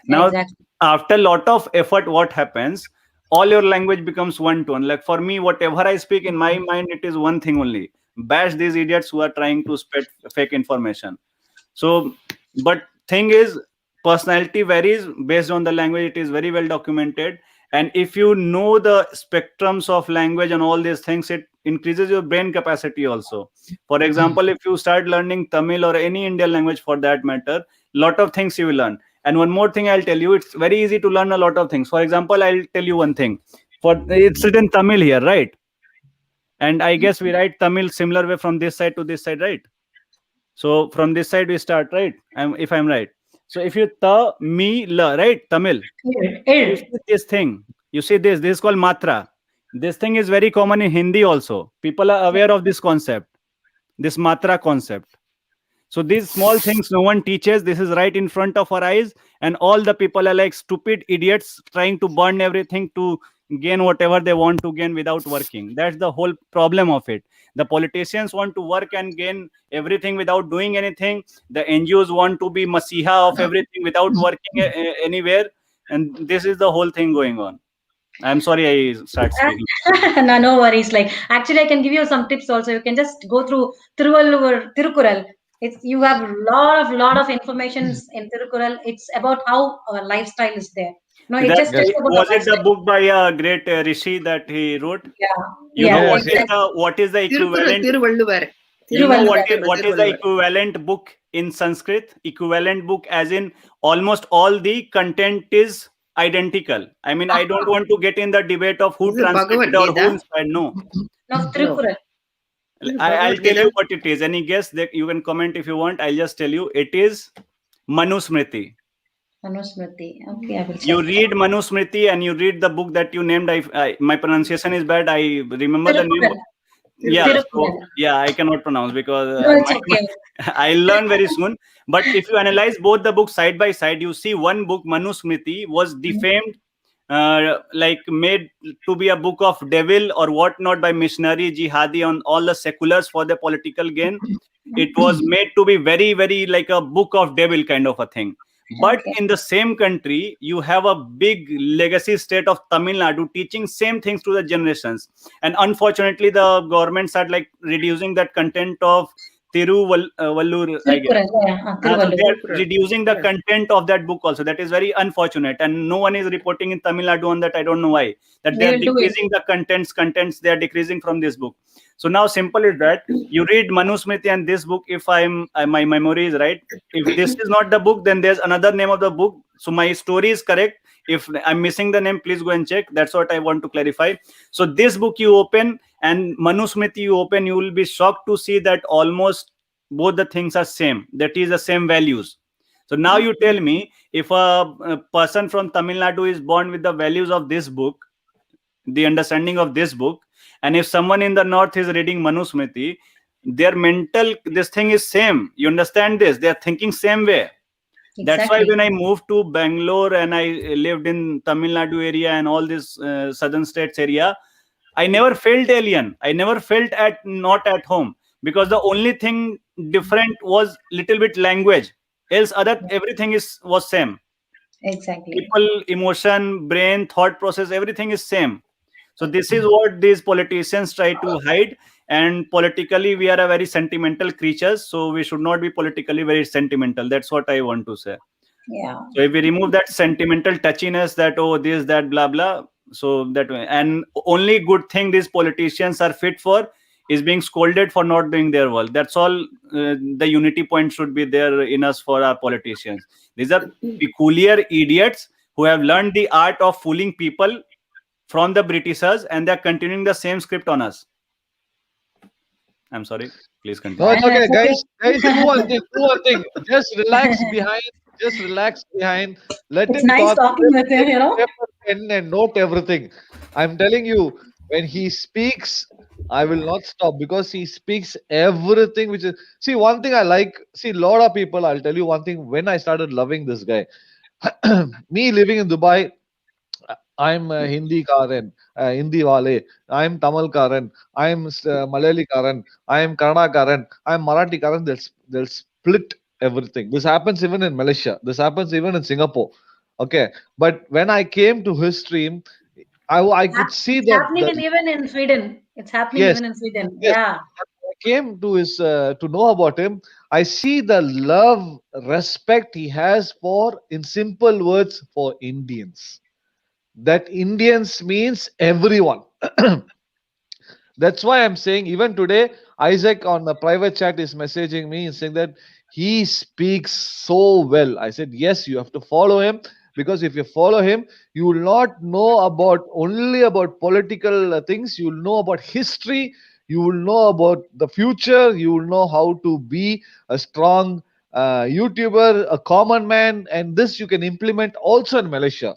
Now, Exactly. after a lot of effort, what happens? All your language becomes one tone. Like for me, whatever I speak in my mind, it is one thing only. Bash these idiots who are trying to spread fake information. So, but thing is, personality varies based on the language. It is very well documented. And if you know the spectrums of language and all these things, it increases your brain capacity also. For example, if you start learning Tamil or any Indian language for that matter, lot of things you will learn. And one more thing I'll tell you, it's very easy to learn a lot of things. For example, I'll tell you one thing. For it's written Tamil here, right? And I guess we write Tamil similar way from this side to this side, right? So from this side we start, right? If I'm right. So if you ta mi la, right? Tamil. You see this thing. You see this. This is called matra. This thing is very common in Hindi also. People are aware of this concept, this matra concept. So these small things no one teaches. This is right in front of our eyes, and all the people are like stupid idiots trying to burn everything to gain whatever they want to gain without working. That's the whole problem of it. The politicians want to work and gain everything without doing anything. The NGOs want to be masiha of everything without working anywhere, and this is the whole thing going on. I'm sorry I start speaking. No, no worries. Like, actually, I can give you some tips also. You can just go through Tirukural. You have lot of informations in Tirukural. It's about how lifestyle is there. No, it just tells about Was the it the lifestyle. book by a great rishi that he wrote? Yeah. You Yeah, know exactly. what is the equivalent? Tiruvalluvar. You know what Tiruvalluvar. is the equivalent book in Sanskrit? Equivalent book, as in almost all the content is identical. I mean, I don't want to get in the debate of who Is it Bhagavad translated or who Gita? inspired. No, No, Tirukural. I'll tell you what it is. Any guess that you can comment if you want. I'll just tell you. It is Manusmriti. Manusmriti. Okay, I will check. You read Manusmriti and you read the book that you named. My pronunciation is bad. I remember the name. Yeah, so, yeah, I cannot pronounce because No, it's okay. I learn very soon. But if you analyze both the books side by side, you see one book, Manusmriti, was defamed, like made to be a book of devil or whatnot by missionary, jihadi, on all the seculars for the political gain. It was made to be very, very like a book of devil kind of a thing. But in the same country, you have a big legacy state of Tamil Nadu teaching same things to the generations. And unfortunately, the governments are like reducing that content of Tiruvallur, I guess. So they are reducing the content of that book also. That is very unfortunate. And no one is reporting in Tamil Nadu on that. I don't know why. That they are decreasing the contents they are decreasing from this book. So now simple is that you read Manusmriti and this book, if my memory is right, if this is not the book, then there's another name of the book. So my story is correct. If I'm missing the name, please go and check. That's what I want to clarify. So this book you open and Manusmriti you open, you will be shocked to see that almost both the things are same. That is the same values. So now you tell me, if a person from Tamil Nadu is born with the values of this book, the understanding of this book, and if someone in the north is reading Manusmriti, their mental, this thing is same. You understand this? They are thinking same way. That's why when I moved to Bangalore and I lived in Tamil Nadu area and all this southern states area, I never felt alien. I never felt not at home, because the only thing different was little bit language. Else everything was same. Exactly. People, emotion, brain, thought process, everything is same. So this is what these politicians try to hide. And politically, we are a very sentimental creatures. So we should not be politically very sentimental. That's what I want to say. Yeah. So if we remove that sentimental touchiness, that, oh, this, that, blah, blah. So that way. And only good thing these politicians are fit for is being scolded for not doing their work. That's all. The unity point should be there in us for our politicians. These are peculiar idiots who have learned the art of fooling people from the Britishers, and they're continuing the same script on us. I'm sorry. Please continue. No, it's okay, guys. Guys, do one thing. Just relax behind. Let it's him nice talk. talking with him, you know. Pen and note everything. I'm telling you, when he speaks, I will not stop, because he speaks everything. Which is, see, one thing I like. See, a lot of people. I'll tell you one thing. When I started loving this guy, me living in Dubai, I'm Hindi Karan, Hindi Wale, I'm Tamil Karan, I'm Malayali Karan, I'm Kannada Karan, I'm Marathi Karan. They'll split everything. This happens even in Malaysia. This happens even in Singapore. Okay, but when I came to his stream, I could see It's that happening even in Sweden. It's happening yes, even in Sweden. yes. Yeah. I came to his to know about him. I see the love, respect he has for, in simple words, for Indians. That Indians means everyone. That's why I'm saying even today, Isaac on the private chat is messaging me and saying that he speaks so well. I said, yes, you have to follow him, because if you follow him, you will not know about only about political things. You will know about history. You will know about the future. You will know how to be a strong YouTuber, a common man, and this you can implement also in Malaysia.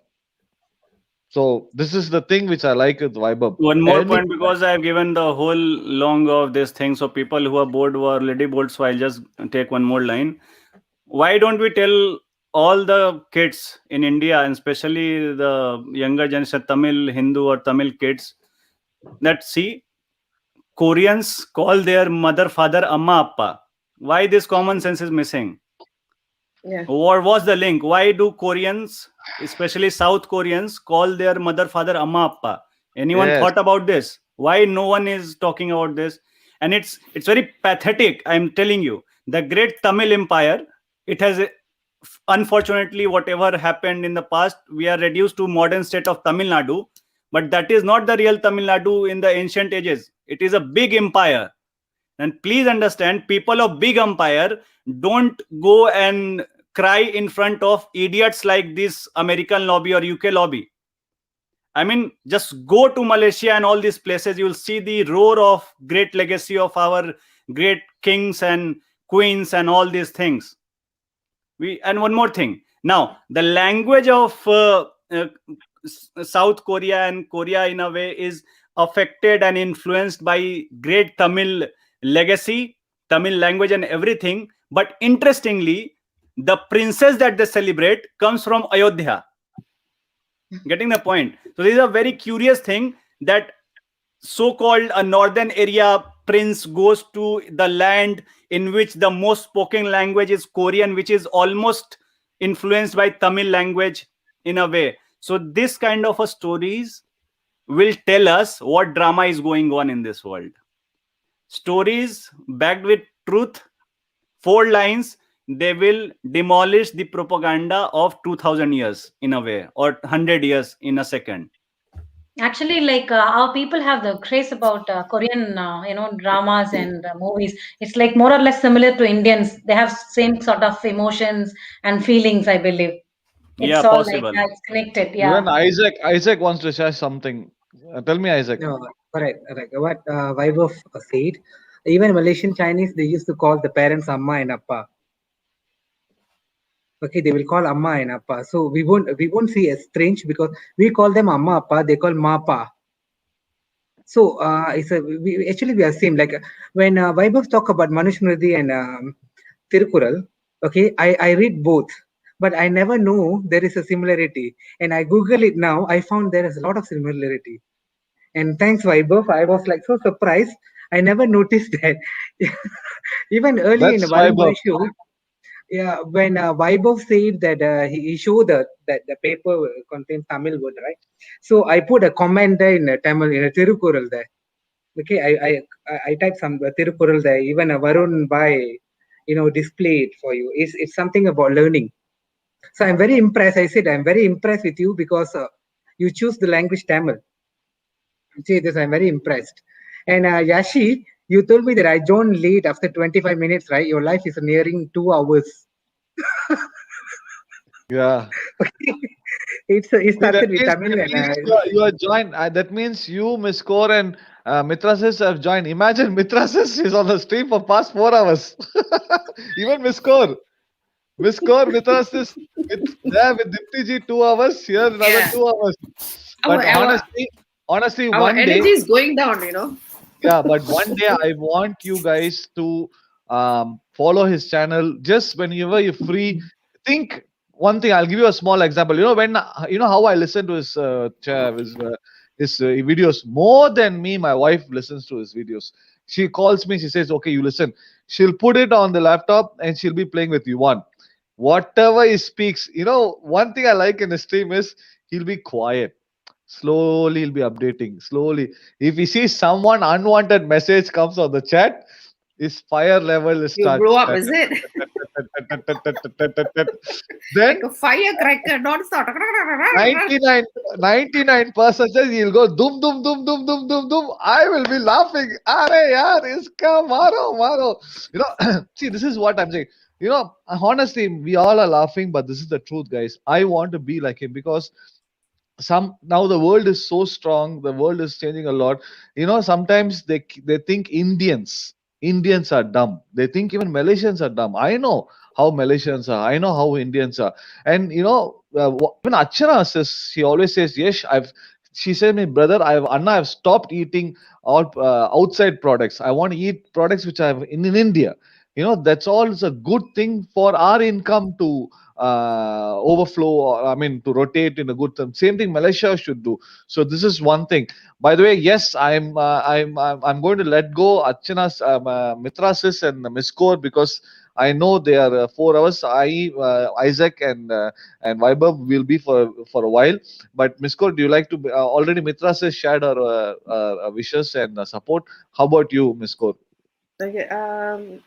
So this is the thing which I like with Vibhub. One more point, because I've given the whole long of this thing, so people who are bored were already bored. So I'll just take one more line. Why don't we tell all the kids in India, and especially the younger generation, Tamil, Hindu or Tamil kids, that see, Koreans call their mother, father, amma, appa. Why this common sense is missing? Yeah. Or what's the link? Why do Koreans, especially South Koreans, call their mother, father, amma, appa? Anyone Yes. thought about this? Why no one is talking about this? And it's very pathetic. I'm telling you, the great Tamil Empire, it has unfortunately, whatever happened in the past, we are reduced to modern state of Tamil Nadu. But that is not the real Tamil Nadu in the ancient ages. It is a big empire. And please understand, people of big empire don't go and cry in front of idiots like this American lobby or UK lobby. I mean, just go to Malaysia and all these places, you'll see the roar of great legacy of our great kings and queens and all these things. And one more thing. Now, the language of South Korea and Korea in a way is affected and influenced by great Tamil legacy, Tamil language and everything. But interestingly, the princess that they celebrate comes from Ayodhya. Getting the point? So this is a very curious thing, that so-called a northern area prince goes to the land in which the most spoken language is Korean, which is almost influenced by Tamil language in a way. So this kind of a stories will tell us what drama is going on in this world. Stories backed with truth, 4 lines, they will demolish the propaganda of 2000 years in a way, or 100 years in a second. Actually, like our people have the craze about Korean, dramas and movies. It's like more or less similar to Indians. They have same sort of emotions and feelings, I believe. It's all possible. like it's connected. Yeah. Even Isaac wants to share something. Tell me, Isaac. No, correct. What Vaibhav said, even Malaysian Chinese, they used to call the parents Amma and Appa. Okay, they will call Amma and Appa. So we won't see as strange, because we call them Amma Appa, they call Mapa. So actually we are same. Like when Vaibhav talk about Manusmriti and Tirukural, okay, I read both, but I never know there is a similarity. And I Google it now, I found there is a lot of similarity. And thanks, Vaibhav, I was like so surprised. I never noticed that. Even early in the Vaibhav show, yeah, when Vaibhav said that he showed that the paper contains Tamil word, right? So I put a comment there in Tamil, in a Tirukural there. Okay, I typed some Tirukural there. Even Varun Bhai, display it for you. It's something about learning. So I'm very impressed. I said I'm very impressed with you, because you choose the language Tamil. See this, I'm very impressed. And Yashi, you told me that I joined late after 25 minutes, right? Your life is nearing 2 hours. Yeah. It started with Tamil. You are joined. That means you, Miss Kaur, and Mitrasis have joined. Imagine Mitrasis is on the stream for past 4 hours. Even Miss Kaur, Mitrasis with Dipti ji 2 hours. Here another 2 hours. But honestly, our one day energy is going down. Yeah, but one day I want you guys to follow his channel. Just whenever you're free, think one thing, I'll give you a small example. When how I listen to his videos more than me. My wife listens to his videos. She calls me. She says, "Okay, you listen." She'll put it on the laptop and she'll be playing with Yuan. Whatever he speaks, one thing I like in the stream is he'll be quiet. Slowly he'll be updating. Slowly, if he sees someone unwanted message comes on the chat, his fire level is You start. blow up, is it? Then Like a firecracker, non-stop. 99% says he'll go dum dum dum dum dum dum dum. I will be laughing. Are yaar, iska maro maro. See, this is what I'm saying. Honestly, we all are laughing, but this is the truth, guys. I want to be like him because now the world is so strong. The world is changing a lot. Sometimes they think Indians are dumb. They think even Malaysians are dumb. I know how Malaysians are. I know how Indians are. And even Achana says, she always says, yes, she said, my brother, I've stopped eating outside products. I want to eat products which I have in India. That's all is a good thing for our income to overflow, or I mean to rotate in a good term. Same thing Malaysia should do. So this is one thing. By the way, yes, I'm going to let go Archana's Mitra sis and Miss Kaur, because I know they are 4 hours. Isaac and Vaibhav will be for a while. But Miss Kaur, do you like to already Mitra sis shared her wishes and support. How about you, Miss Kaur? Okay,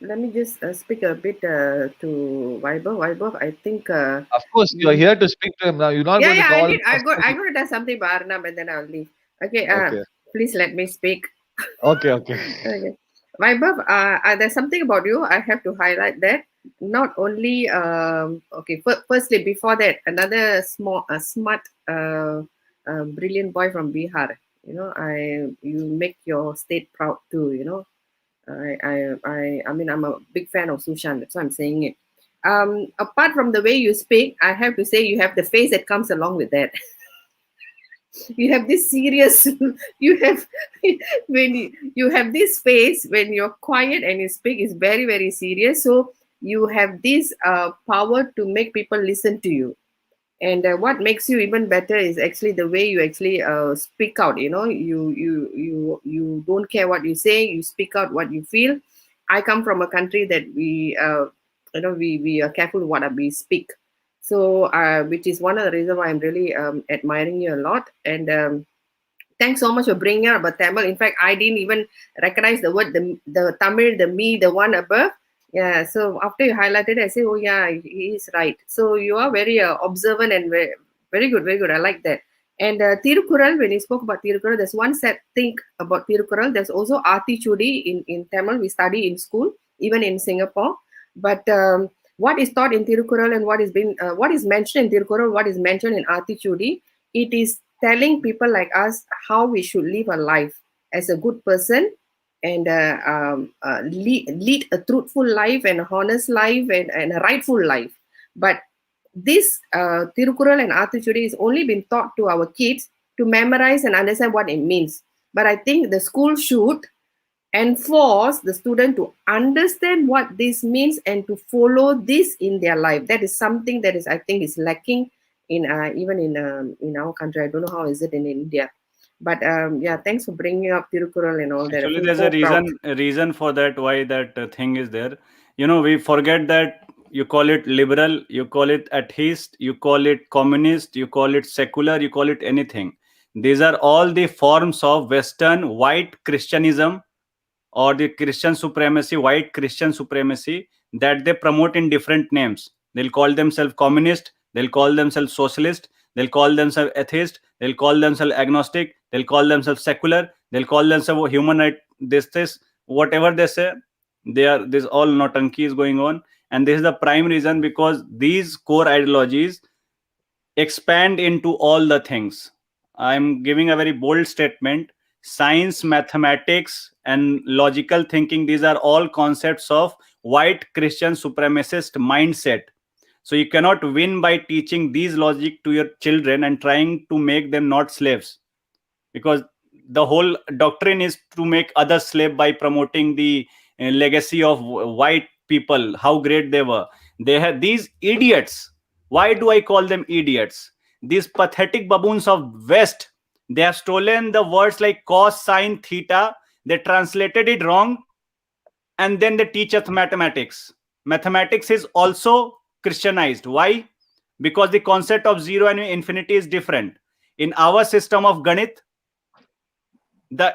let me just speak a bit to Vaibhav. Vaibhav, I think. Of course, you are here to speak to him now. You're not going to call. I'm going to tell something about Arnab and then I'll leave. Okay, Okay. please let me speak. Okay. Okay. Vaibhav, there's something about you. I have to highlight that. Not only, okay, firstly, before that, another smart, brilliant boy from Bihar. You make your state proud too, I mean, I'm a big fan of Sushan, that's why I'm saying it. Apart from the way you speak, I have to say you have the face that comes along with that. You have this serious, you have when you have this face when you're quiet and you speak is very, very serious. So you have this power to make people listen to you. And what makes you even better is actually the way you actually speak out. You don't care what you say, you speak out what you feel. I come from a country that we are careful what we speak. So which is one of the reasons why I'm really admiring you a lot. And thanks so much for bringing up about Tamil. In fact, I didn't even recognize the word, the Tamil, the me, the one above. Yeah, so after you highlighted it, I say, oh yeah, he is right. So you are very observant and very, very good, very good. I like that. And Tirukural, when you spoke about Tirukural, there's one sad thing about Tirukural. There's also Aati Chudi in Tamil. We study in school, even in Singapore. But what is taught in Tirukural and what is mentioned in Tirukural, what is mentioned in Aati Chudi, it is telling people like us how we should live a life as a good person, and lead a truthful life and a honest life and a rightful life. But this Tirukural and Aathichudi is only been taught to our kids to memorize and understand what it means. But I think the school should enforce the student to understand what this means and to follow this in their life. That is something that I think is lacking in even in our country. I don't know how is it in India. But yeah, thanks for bringing up Tirukural and all that. Actually, there's a reason for that, why that thing is there. We forget that you call it liberal, you call it atheist, you call it communist, you call it secular, you call it anything. These are all the forms of Western white Christianism or the Christian supremacy, white Christian supremacy that they promote in different names. They'll call themselves communist, they'll call themselves socialist, they'll call themselves atheist, they'll call themselves agnostic, they'll call themselves secular, they'll call themselves human right, this, whatever they say, there's all nautanki is going on. And this is the prime reason, because these core ideologies expand into all the things. I'm giving a very bold statement. Science, mathematics, and logical thinking, these are all concepts of white Christian supremacist mindset. So you cannot win by teaching these logic to your children and trying to make them not slaves, because the whole doctrine is to make others slave by promoting the legacy of white people, how great they were. They had these idiots Why do I call them idiots? These pathetic baboons of West, they have stolen the words like cos, sine, theta. They translated it wrong, and then they teach us mathematics. Mathematics is also Christianized. Why? Because the concept of zero and infinity is different. In our system of Ganit, the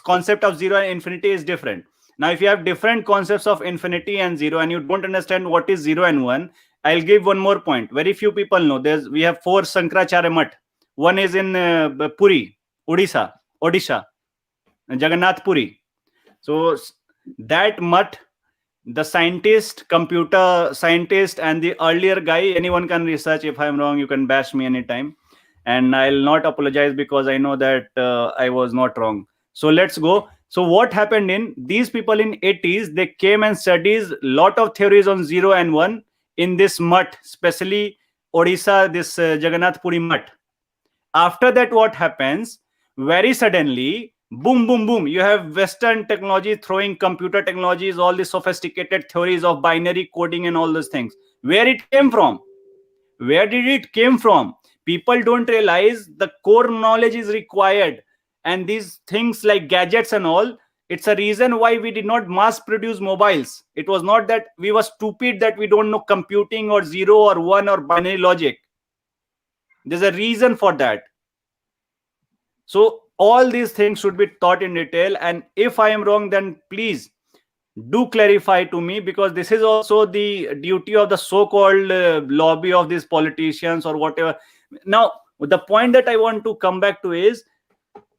concept of zero and infinity is different. Now, if you have different concepts of infinity and zero, and you don't understand what is 0 and 1, I'll give one more point. Very few people know. We have 4 Sankaracharya Mutt. One is in Puri, Odisha, Jagannath Puri. So that mutt, the scientist, computer scientist, and the earlier guy, anyone can research. If I'm wrong, you can bash me anytime, and I'll not apologize because I know that I was not wrong. So let's go. So what happened in these people in 80s, they came and studied lot of theories on 0 and 1 in this mutt, especially Odisha, this Jagannath Puri mutt. After that, what happens? Very suddenly, boom, boom, boom, you have Western technology throwing computer technologies, all the sophisticated theories of binary coding and all those things. Where it came from? Where did it came from? People don't realize the core knowledge is required. And these things like gadgets and all, it's a reason why we did not mass produce mobiles. It was not that we were stupid that we don't know computing or 0 or 1 or binary logic. There's a reason for that. So all these things should be taught in detail. And if I am wrong, then please do clarify to me, because this is also the duty of the so-called lobby of these politicians or whatever. Now, the point that I want to come back to is,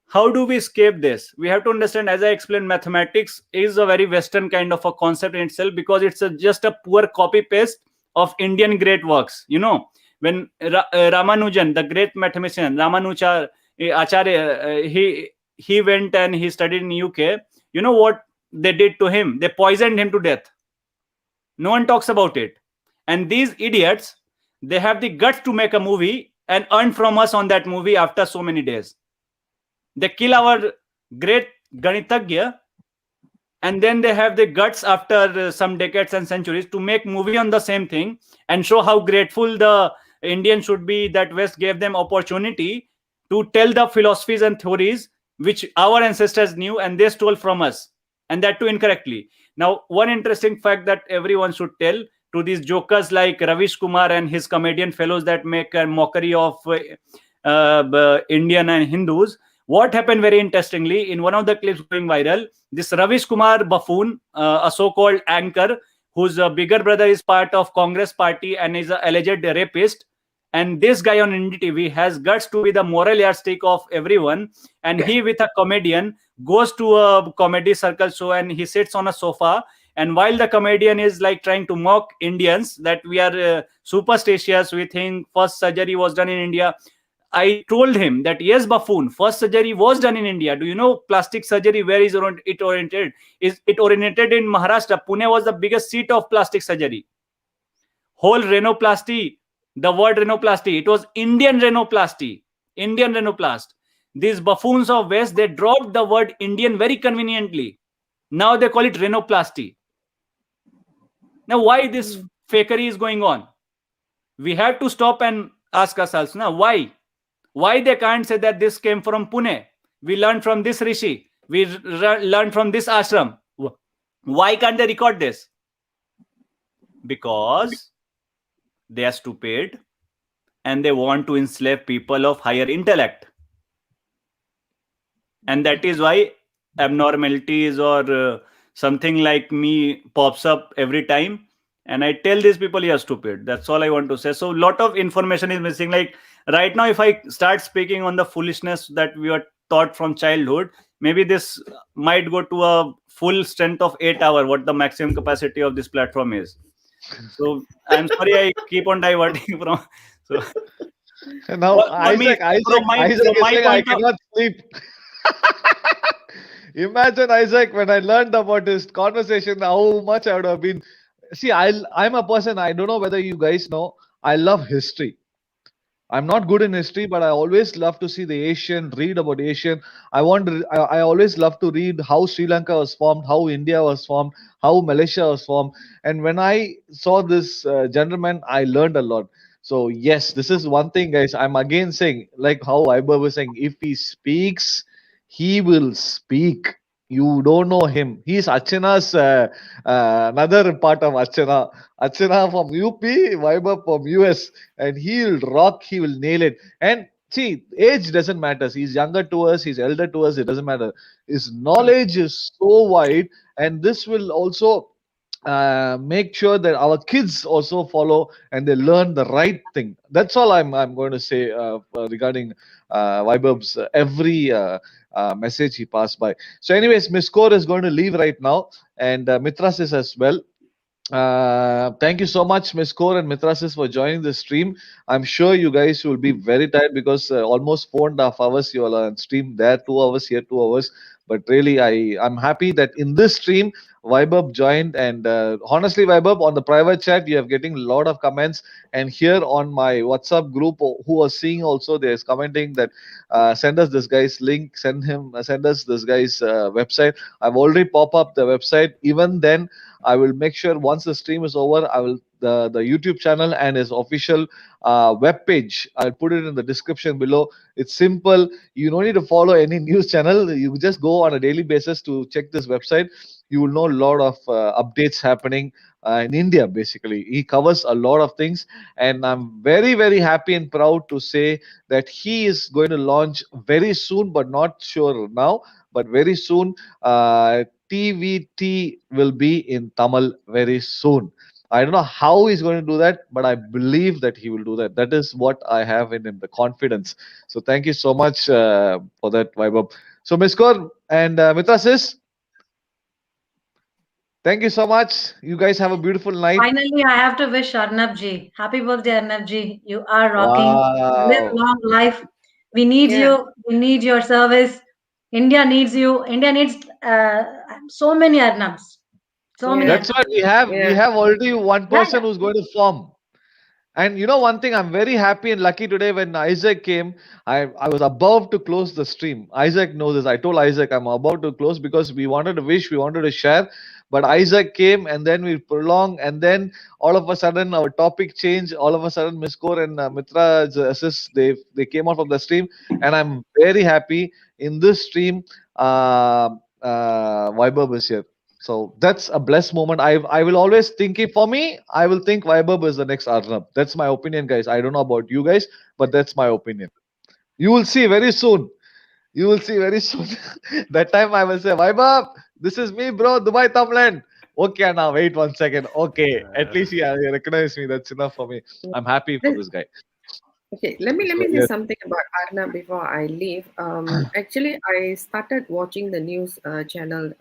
how do we escape this? We have to understand, as I explained, mathematics is a very Western kind of a concept in itself, because it's just a poor copy-paste of Indian great works. You know, when Ramanujan, the great mathematician, Ramanuja Acharya, he went and he studied in UK. You know what they did to him? They poisoned him to death. No one talks about it. And these idiots, they have the guts to make a movie and earn from us on that movie after so many days. They kill our great Ganitagya, and then they have the guts after some decades and centuries to make movie on the same thing and show how grateful the Indians should be that West gave them opportunity to tell the philosophies and theories which our ancestors knew and they stole from us, and that too incorrectly. Now, one interesting fact that everyone should tell to these jokers like Ravish Kumar and his comedian fellows that make a mockery of Indian and Hindus. What happened very interestingly, in one of the clips going viral, this Ravish Kumar buffoon, a so-called anchor, whose bigger brother is part of Congress party and is an alleged rapist, and this guy on NDTV has guts to be the moral yardstick of everyone, and he with a comedian goes to a comedy circle show and he sits on a sofa, and while the comedian is like trying to mock Indians that we are superstitious, we think first surgery was done in India. I told him that yes, buffoon, first surgery was done in India. Do you know plastic surgery, where is it oriented? Is it originated in Maharashtra? Pune was the biggest seat of plastic surgery. Whole rhinoplasty, the word rhinoplasty, it was Indian rhinoplasty, Indian rhinoplast. These buffoons of West, they dropped the word Indian very conveniently. Now they call it rhinoplasty. Now, why this fakery is going on? We have to stop and ask ourselves, now, why? Why they can't say that this came from Pune? We learned from this Rishi. We learned from this ashram. Why can't they record this? Because they are stupid and they want to enslave people of higher intellect. And that is why abnormalities or something like me pops up every time. And I tell these people, you are stupid. That's all I want to say. So a lot of information is missing. Like right now, if I start speaking on the foolishness that we were taught from childhood, maybe this might go to a full strength of 8 hours, what the maximum capacity of this platform is. So I'm sorry, I keep on diverting from. So now, Isaac is saying, I cannot sleep. Imagine, Isaac, when I learned about this conversation, how much I would have been. See, I'm a person, I don't know whether you guys know, I love history. I'm not good in history, but I always love to see the Asian, read about Asian. I always love to read how Sri Lanka was formed, how India was formed, how Malaysia was formed. And when I saw this gentleman, I learned a lot. So yes, this is one thing, guys. I'm again saying, like how Vaibhav was saying, if he speaks, he will speak. You don't know him. He's Archana's another part of Archana. Archana from UP, Vaibhav from US, and he'll rock. He will nail it. And see, age doesn't matter. He's younger to us. He's elder to us. It doesn't matter. His knowledge is so wide, and this will also make sure that our kids also follow and they learn the right thing. That's all I'm going to say regarding Vaibhav's every message he passed by. So, anyways, Miss Kaur is going to leave right now, and Mitrasis as well. Thank you so much, Miss Kaur and Mitrasis, for joining the stream. I'm sure you guys will be very tired because almost 4.5 hours you all are on stream. There, 2 hours here, 2 hours. But really, I'm happy that in this stream, Vaibhav joined, and honestly, Vaibhav, on the private chat, you are getting a lot of comments, and here on my WhatsApp group, who are seeing also, there's commenting that send us this guy's link, send us this guy's website. I've already pop up the website. Even then, I will make sure once the stream is over, I will the YouTube channel and his official web page. I'll put it in the description below. It's simple. You don't need to follow any news channel. You just go on a daily basis to check this website. You will know a lot of updates happening in India. Basically, he covers a lot of things, and I'm very very happy and proud to say that he is going to launch very soon, but not sure now. But very soon, TVT will be in Tamil very soon. I don't know how he's going to do that, but I believe that he will do that. That is what I have in him, the confidence. So thank you so much for that, Vaibhav. So Miss Kaur and Mitra thank you so much. You guys have a beautiful night. Finally, I have to wish Arnab ji happy birthday, Arnab ji. You are rocking. Live Wow. long life. We need you. We need your service. India needs you. India needs so many Arnabs. So many That's Arnabs. why we have already one person who's going to form. And you know one thing, I'm very happy and lucky today when Isaac came. I was about to close the stream. Isaac knows this. I told Isaac I'm about to close because we wanted to wish, we wanted to share. But Isaac came and then we prolonged, and then all of a sudden our topic changed. All of a sudden, Miss Kaur and Mitra assist, they came out of the stream, and I'm very happy in this stream. Vaibhav is here. So that's a blessed moment. I will always think it for me. I will think Vaibhav is the next Arnab. That's my opinion, guys. I don't know about you guys, but that's my opinion. You will see very soon. You will see very soon. That time I will say, Vaibhav, this is me, bro, Dubai, Thailand. Okay, now wait 1 second. Okay, at least he recognized me. That's enough for me. I'm happy for this guy. Okay, let me say something about Arnab before I leave. Actually, I started watching the news channel.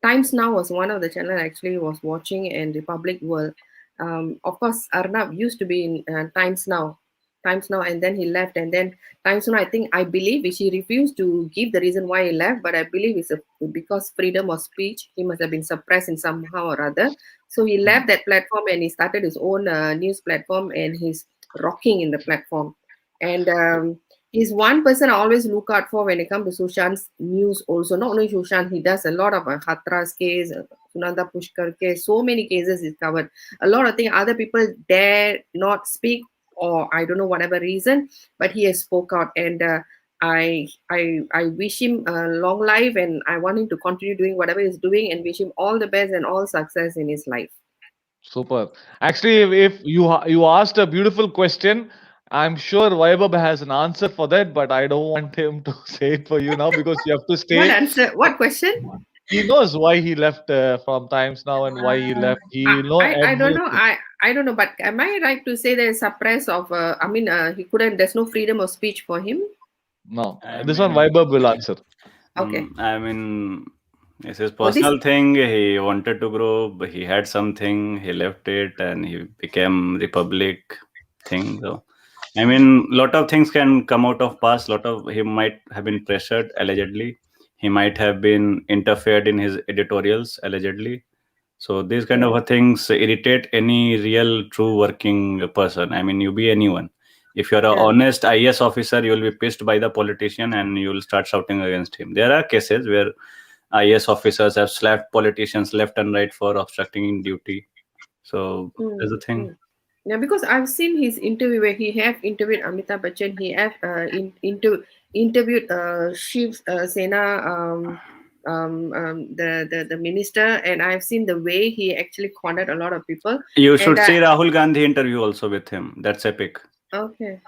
Times Now was one of the channel I actually was watching, and Republic World. Of course, Arnab used to be in Times Now, and then he left, and then Times Now. I believe he refused to give the reason why he left, but I believe it's because freedom of speech. He must have been suppressed in somehow or other. So he left that platform and he started his own news platform, and he's rocking in the platform. And he's one person I always look out for when it comes to Sushan's news also. Not only Sushan, he does a lot of Hathras case, Sunanda Pushkar case, so many cases he's covered. A lot of things other people dare not speak, or I don't know, whatever reason, but he has spoke out, and I wish him a long life, and I want him to continue doing whatever he's doing, and wish him all the best and all success in his life. Super. Actually, if you asked a beautiful question, I'm sure Vaibhav has an answer for that, but I don't want him to say it for you now because you have to stay. What answer? What question? He knows why he left from Times Now and why he left. He know I don't know. everything. I don't know. But am I right to say there's suppress of? He couldn't. There's no freedom of speech for him. No, this one Vaibhav will answer. Okay. It's his personal thing. He wanted to grow, but he had something. He left it, and he became Republic thing. So, lot of things can come out of past. He might have been pressured allegedly. He might have been interfered in his editorials allegedly. So these kind of things irritate any real true working person. You be anyone. If you're an honest IAS officer, you'll be pissed by the politician and you'll start shouting against him. There are cases where IAS officers have slapped politicians left and right for obstructing in duty. So there's a thing. Yeah, because I've seen his interview where he have interviewed Amitabh Bachchan. He have interviewed Shiv Sena, the minister, and I've seen the way he actually cornered a lot of people. You should see Rahul Gandhi interview also with him. That's epic. Okay.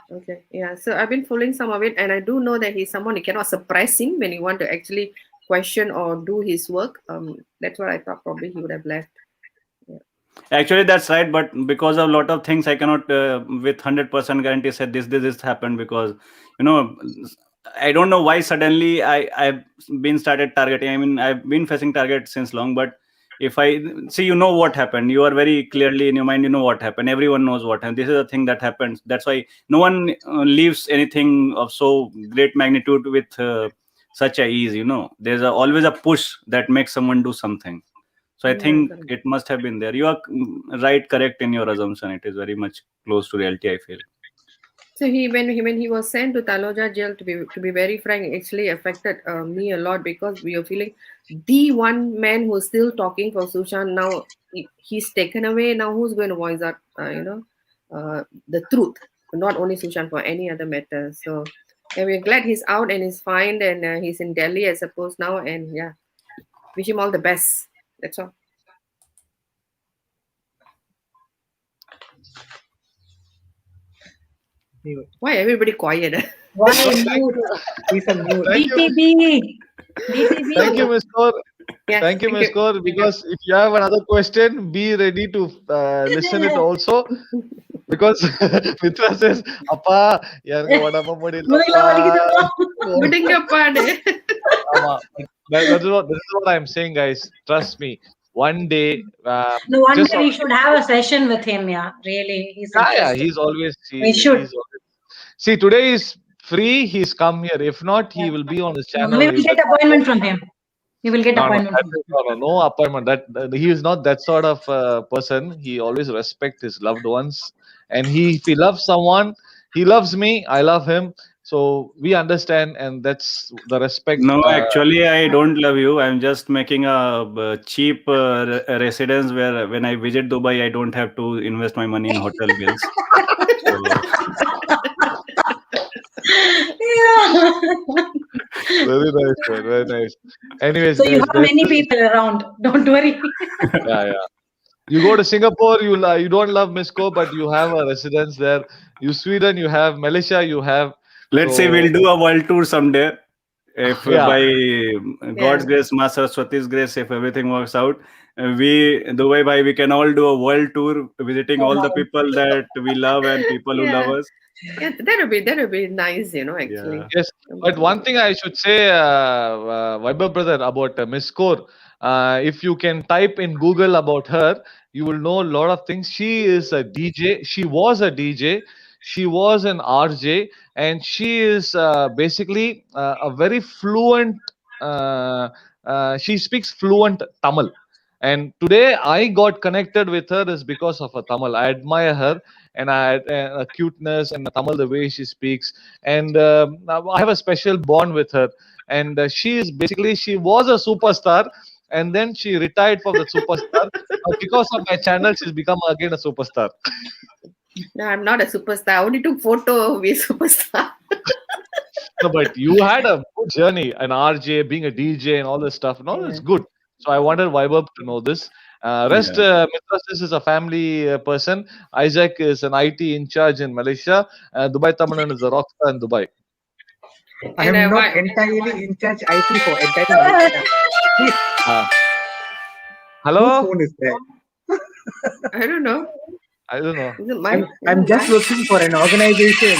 Yeah. So I've been following some of it, and I do know that he's someone you cannot surprise him when you want to actually question or do his work. That's what I thought probably he would have left. Actually, that's right, but because of a lot of things, I cannot with 100% guarantee say this happened, because I don't know why suddenly I've been started targeting. I mean, I've been facing target since long, but if I see, what happened, you are very clearly in your mind, what happened. Everyone knows what happened. This is a thing that happens. That's why no one leaves anything of so great magnitude with such a ease. There's always a push that makes someone do something. So I think it must have been there. You are right, correct in your assumption. It is very much close to reality, I feel. So when he was sent to Taloja jail, to be very frank, it actually affected me a lot, because we are feeling the one man who's still talking for Sushant now, he's taken away. Now who's going to voice out, the truth? Not only Sushant, for any other matter. So, and we're glad he's out and he's fine, and he's in Delhi, I suppose now. And yeah, wish him all the best. That's all. Why everybody quiet? Why mute? He's a mute. DTB. Thank you, Ms. Kaur. Yes, Thank you, Ms. Kaur. Because if you have another question, be ready to listen it also. Because Mitra says, "Appa, yarga vadappa mudiyilla." This is what I'm saying, guys. Trust me. One day, no wonder we should have a session with him. Yeah, really, he's he's always. We should. See, today is free. He's come here. If not, he will be on his channel. We will get appointment from him. We will get appointment. No appointment. That he is not that sort of person. He always respects his loved ones, and if he loves someone, he loves me. I love him. So we understand, and that's the respect. No, actually, I don't love you. I'm just making a cheap residence where when I visit Dubai, I don't have to invest my money in hotel bills. Very nice, man. Very nice. Anyways, so you have many people around. Don't worry. Yeah. You go to Singapore, you don't love Miss Ko, but you have a residence there. You Sweden, you have Malaysia, you have. Let's say we'll do a world tour someday. If by God's grace, Ma Saraswati's grace, if everything works out, we can all do a world tour, visiting all the people that we love and people who love us. Yeah, that would be nice, actually. Yeah. Yes, but one thing I should say, Vaibhav brother, about Miss Kaur, if you can type in Google about her, you will know a lot of things. She is a DJ. She was a DJ. She was an RJ, and she is basically a very fluent. She speaks fluent Tamil. And today I got connected with her is because of her Tamil. I admire her, and I a cuteness and Tamil, the way she speaks, and I have a special bond with her. And she was a superstar, and then she retired from the superstar. Because of my channel, she's become again a superstar. No, I'm not a superstar. I only took photo of a superstar. No, but you had a good journey, an RJ, being a DJ, and all this stuff. And all is good. So I wanted Vaibhav to know this. Mitra is a family person. Isaac is an IT in charge in Malaysia. Dubai Tamilan is a rock star in Dubai. I am not entirely in charge IT for entire Malaysia. Hello? Whose phone is there? I don't know. I'm just looking for an organization.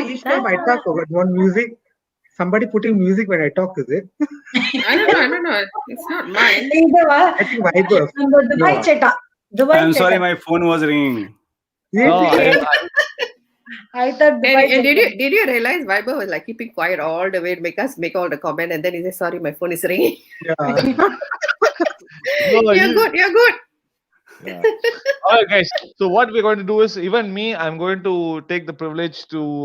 Each time I talk about one music, somebody putting music when I talk, is it? I don't know. It's not mine. I think Vaibhav. No. I'm sorry, my phone was ringing. I thought. And did you realize Vaibhav was like keeping quiet all the way to make all the comment, and then he said, "Sorry, my phone is ringing." Yeah. You're good. Yeah. All right, guys. So what we're going to do is, even me, I'm going to take the privilege to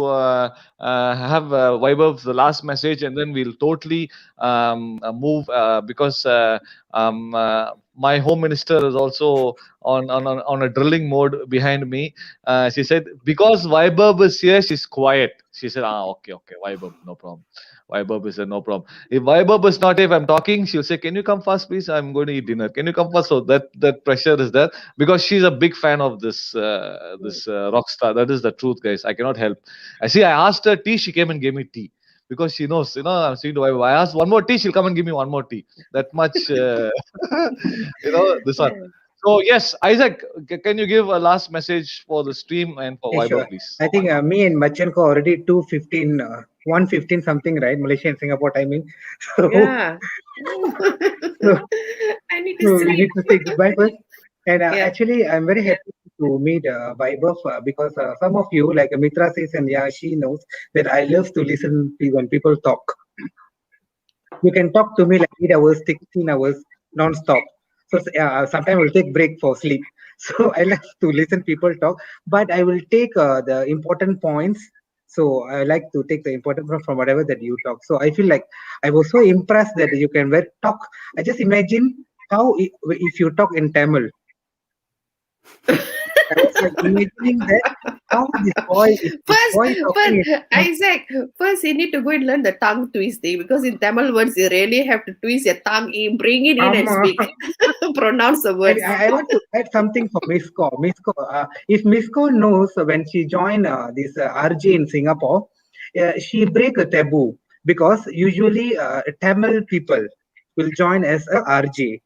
have Vaibhav's the last message, and then we'll totally move because my home minister is also on a drilling mode behind me. She said because Vaibhav is here, she's quiet. She said, okay, Vaibhav, no problem. Vaibhav is no problem. If Vaibhav is not, if I'm talking, she'll say, "Can you come fast, please? I'm going to eat dinner. Can you come fast?" So that pressure is there because she's a big fan of this rock star. That is the truth, guys. I cannot help. I see. I asked her tea. She came and gave me tea because she knows. I'm saying to Vaibhav, I asked one more tea. She'll come and give me one more tea. That much, this one. So yes, Isaac, can you give a last message for the stream and for Vaibhav, Sure. please? I think me and Machenko already 215, 115 something, right? Malaysia and Singapore timing. So, Yeah. so, I need so to we sleep. need to say goodbye first. And Yeah. actually, I'm very happy to meet Vaibhav because some of you, like Mitra says and Yashi knows that I love to listen to when people talk. You can talk to me like 8 hours, 16 hours, non-stop. So sometimes I will take break for sleep. So I like to listen people talk, but I will take the important points. So I like to take the important point from whatever that you talk. So I feel like I was so impressed that you can talk. I just imagine how if you talk in Tamil. I was like imagining that how this boy talking in Isaac, first you need to go and learn the tongue twisting because in Tamil words you really have to twist your tongue in, bring it in and speak, pronounce the words. I want to add something for Miss Ko. If Miss Ko knows when she joined this RJ in Singapore, she break a taboo because usually Tamil people will join as a RJ,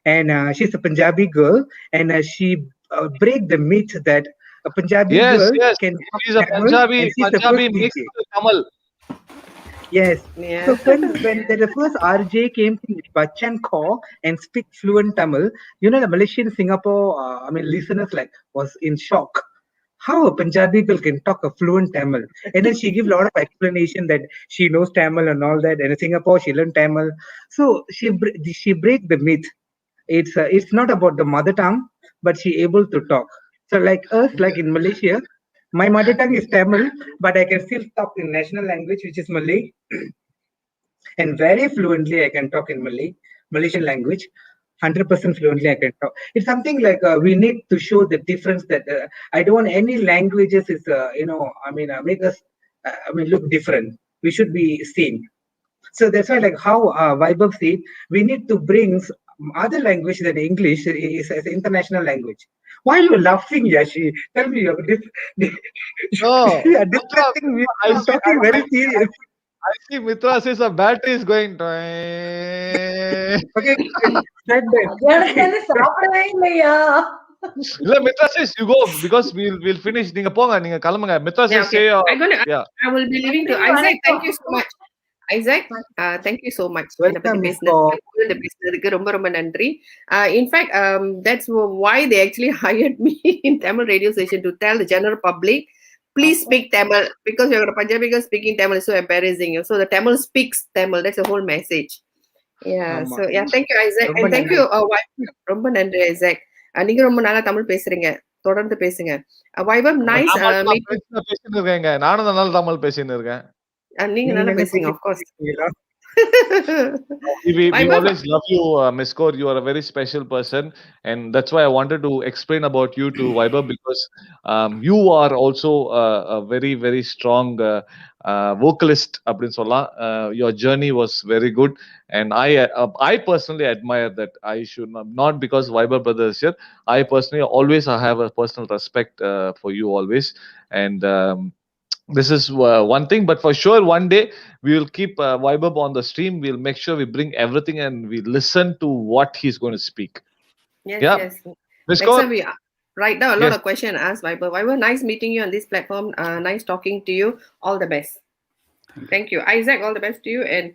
and she's a Punjabi girl, and she break the myth that a Punjabi girl can talk She's a Tamil and she's the first Punjabi mixed DJ. with Tamil. Yes. Yeah. So when the first RJ came to Bachan Kaur and speak fluent Tamil, the Malaysian Singapore, listeners was in shock. How a Punjabi girl can talk a fluent Tamil, and then she give a lot of explanation that she knows Tamil and all that. And in Singapore, she learned Tamil, so she break the myth. It's not about the mother tongue, but she able to talk. So like us, like in Malaysia, my mother tongue is Tamil, but I can still talk in national language, which is Malay, and very fluently I can talk in Malaysian language. 100% fluently I can talk. It's something like we need to show the difference that I don't want any languages is make us look different. We should be seen. So that's why, like how Vaibhav said, we need to bring other language than English is as international language. Why are you laughing, Yashi? Tell me, you're No, you are distracting me. I'm talking very serious. I see Mitra says a battery is going. Okay, said மத்தியானத்துல சாப்பிடவே இல்லையா? இல்ல, Mitra says you go because we'll finish. நீங்க போங்க, நீங்க கிளம்புங்க. Mitra Yeah, says okay. yeah. I will be leaving to Isaac. Thank you so much. Isaac, thank you so much. Welcome, Miss Ko. பேசுனதுக்கு ரொம்ப ரொம்ப நன்றி. In fact, that's why they actually hired me in Tamil radio station to tell the general public, please speak Tamil because you're a Punjabi girl speaking Tamil is so embarrassing. So the Tamil speaks Tamil. That's the whole message. Yeah. So yeah, thank you, Isaac, and thank you. ரொம்ப நன்றி, Isaac. நீங்க ரொம்ப நல்லா தமிழ் பேசுறீங்க. தொடர்ந்து பேசுங்க. Vaibhav, nice. பேசிட்டு இருக்கேங்க. நானும் நல்லா தமிழ் பேசிட்டு இருக்கேன். நீங்க நல்லா பேசுறீங்க, of course. We always love you, Miss Kaur. You are a very special person, and that's why I wanted to explain about you to Vaibhav because you are also a very very strong vocalist. அப்படின்னு சொல்லலாம். Your journey was very good, and I personally admire that. I should not because Vaibhav brother is here. I personally always have a personal respect for you always, and this is one thing, but for sure one day we will keep Vaibhav on the stream. We'll make sure we bring everything and we listen to what he's going to speak. Yes, yeah. Yes. Miss Next Kaur? time we write down a lot of questions asked Vaibhav. Vaibhav, nice meeting you on this platform. Nice talking to you. All the best. Thank you. Isaac, all the best to you. And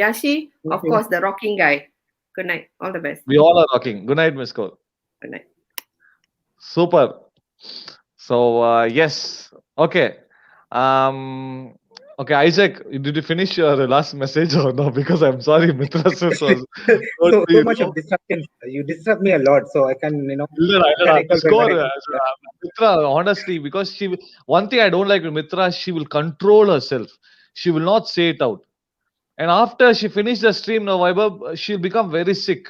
Yashi, of course, the rocking guy. Good night. All the best. We all are rocking. Good night, Miss Kaur. Good night. Super. So yes. Okay. Okay, Isaac, did you finish your last message or no? Because I'm sorry, Mitra sis was so much of disruption. You disrupt me a lot, so I can underscore Mitra, honestly, because one thing I don't like with Mitra, she will control herself. She will not say it out. And after she finished the stream, now Vaibhav, she'll become very sick.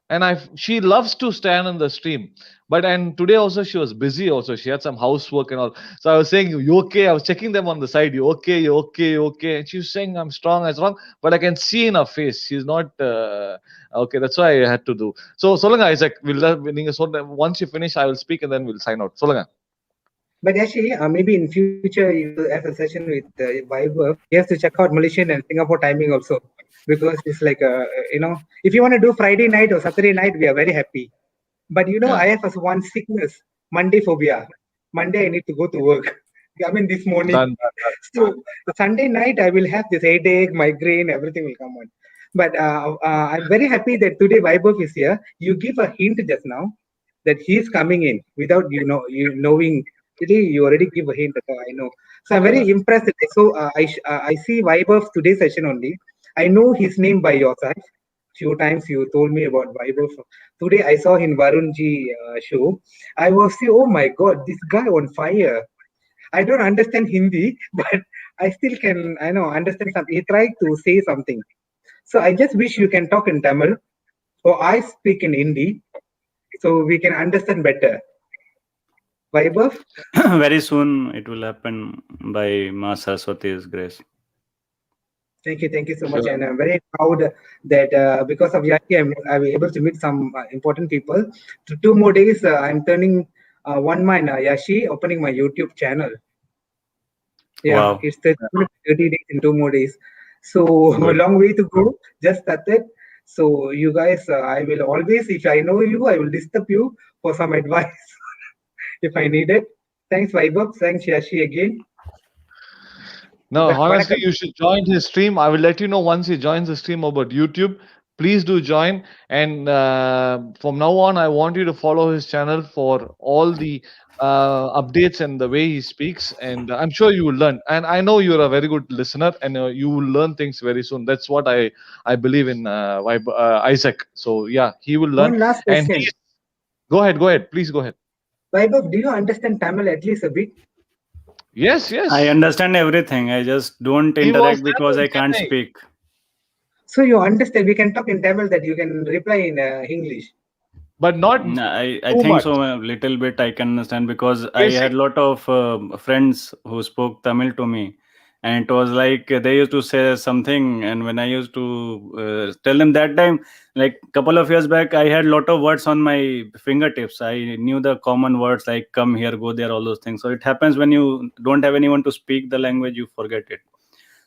And she loves to stand on the stream, and today also she was busy. Also, she had some housework and all. So I was saying, "You okay?" I was checking them on the side. You okay? You okay? You okay? And she was saying, "I'm strong. I'm strong." But I can see in her face she's not okay. That's why I had to do. So, Solanga Isaac, once you finish, I will speak and then we'll sign out. Solanga. But actually, maybe in future you have a session with Viber. You have to check out Malaysian and Singapore timing also, because it's like if you want to do Friday night or Saturday night, we are very happy. But I have one sickness, Monday phobia. Monday I need to go to work. I mean, this morning. Done. So Sunday night I will have this headache, migraine, everything will come on. But I'm very happy that today Vaibhav is here. You give a hint just now that he's coming in without you knowing. Today you already give a hint. I know. So I'm very impressed. So I see Vaibhav's today's session only. I know his name by your side. Few times you told me about Vaibhav. Today I saw in Varunji show. I was saying, oh my God, this guy on fire. I don't understand Hindi, but I still can, understand something. He tried to say something. So I just wish you can talk in Tamil, or I speak in Hindi, so we can understand better. Vaibhav? Very soon it will happen by Ma Saraswati's grace. Thank you so much. And I'm very proud that because of Yaki, I'm able to meet some important people. 2 more days, I'm turning 1 month, Yashi, opening my YouTube channel. Yeah, wow. It's 30 days in 2 more days. So a long way to go. Just started. So you guys, I will always, if I know you, I will disturb you for some advice if I need it. Thanks, Vaibhav. Thanks, Yashi, again. No, honestly, you should join his stream. I will let you know once he joins the stream about YouTube. Please do join. And from now on, I want you to follow his channel for all the updates and the way he speaks. And I'm sure you will learn. And I know you're a very good listener, and you will learn things very soon. That's what I believe in Isaac. So yeah, he will learn. One last question. Go ahead. Please go ahead. Vaibhav, do you understand Tamil at least a bit? Yes. I understand everything. I just don't interact because I can't speak. So you understand, we can talk in Tamil that you can reply in English. But not I think much. so a little bit I can understand, because I had a lot of friends who spoke Tamil to me, and it was like they used to say something, and when I used to tell them that time, like couple of years back, I had a lot of words on my fingertips. I knew the common words like come here, go there, all those things. So it happens when you don't have anyone to speak the language, you forget it.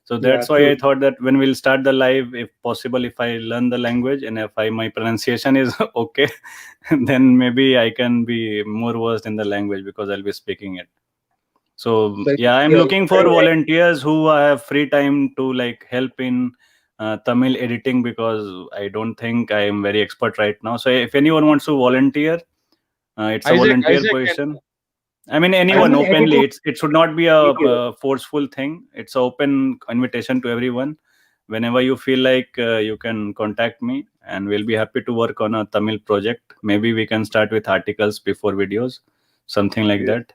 So that's why I thought that when we'll start the live, if possible, if I learn the language and if my pronunciation is okay, then maybe I can be more versed in the language because I'll be speaking it. So yeah, I'm looking for volunteers who have free time to like help in Tamil editing, because I don't think I am very expert right now. So if anyone wants to volunteer, it's a volunteer position. I mean, anyone openly. It should not be a forceful thing. It's an open invitation to everyone. Whenever you feel like you can contact me, and we'll be happy to work on a Tamil project. Maybe we can start with articles before videos, something like that.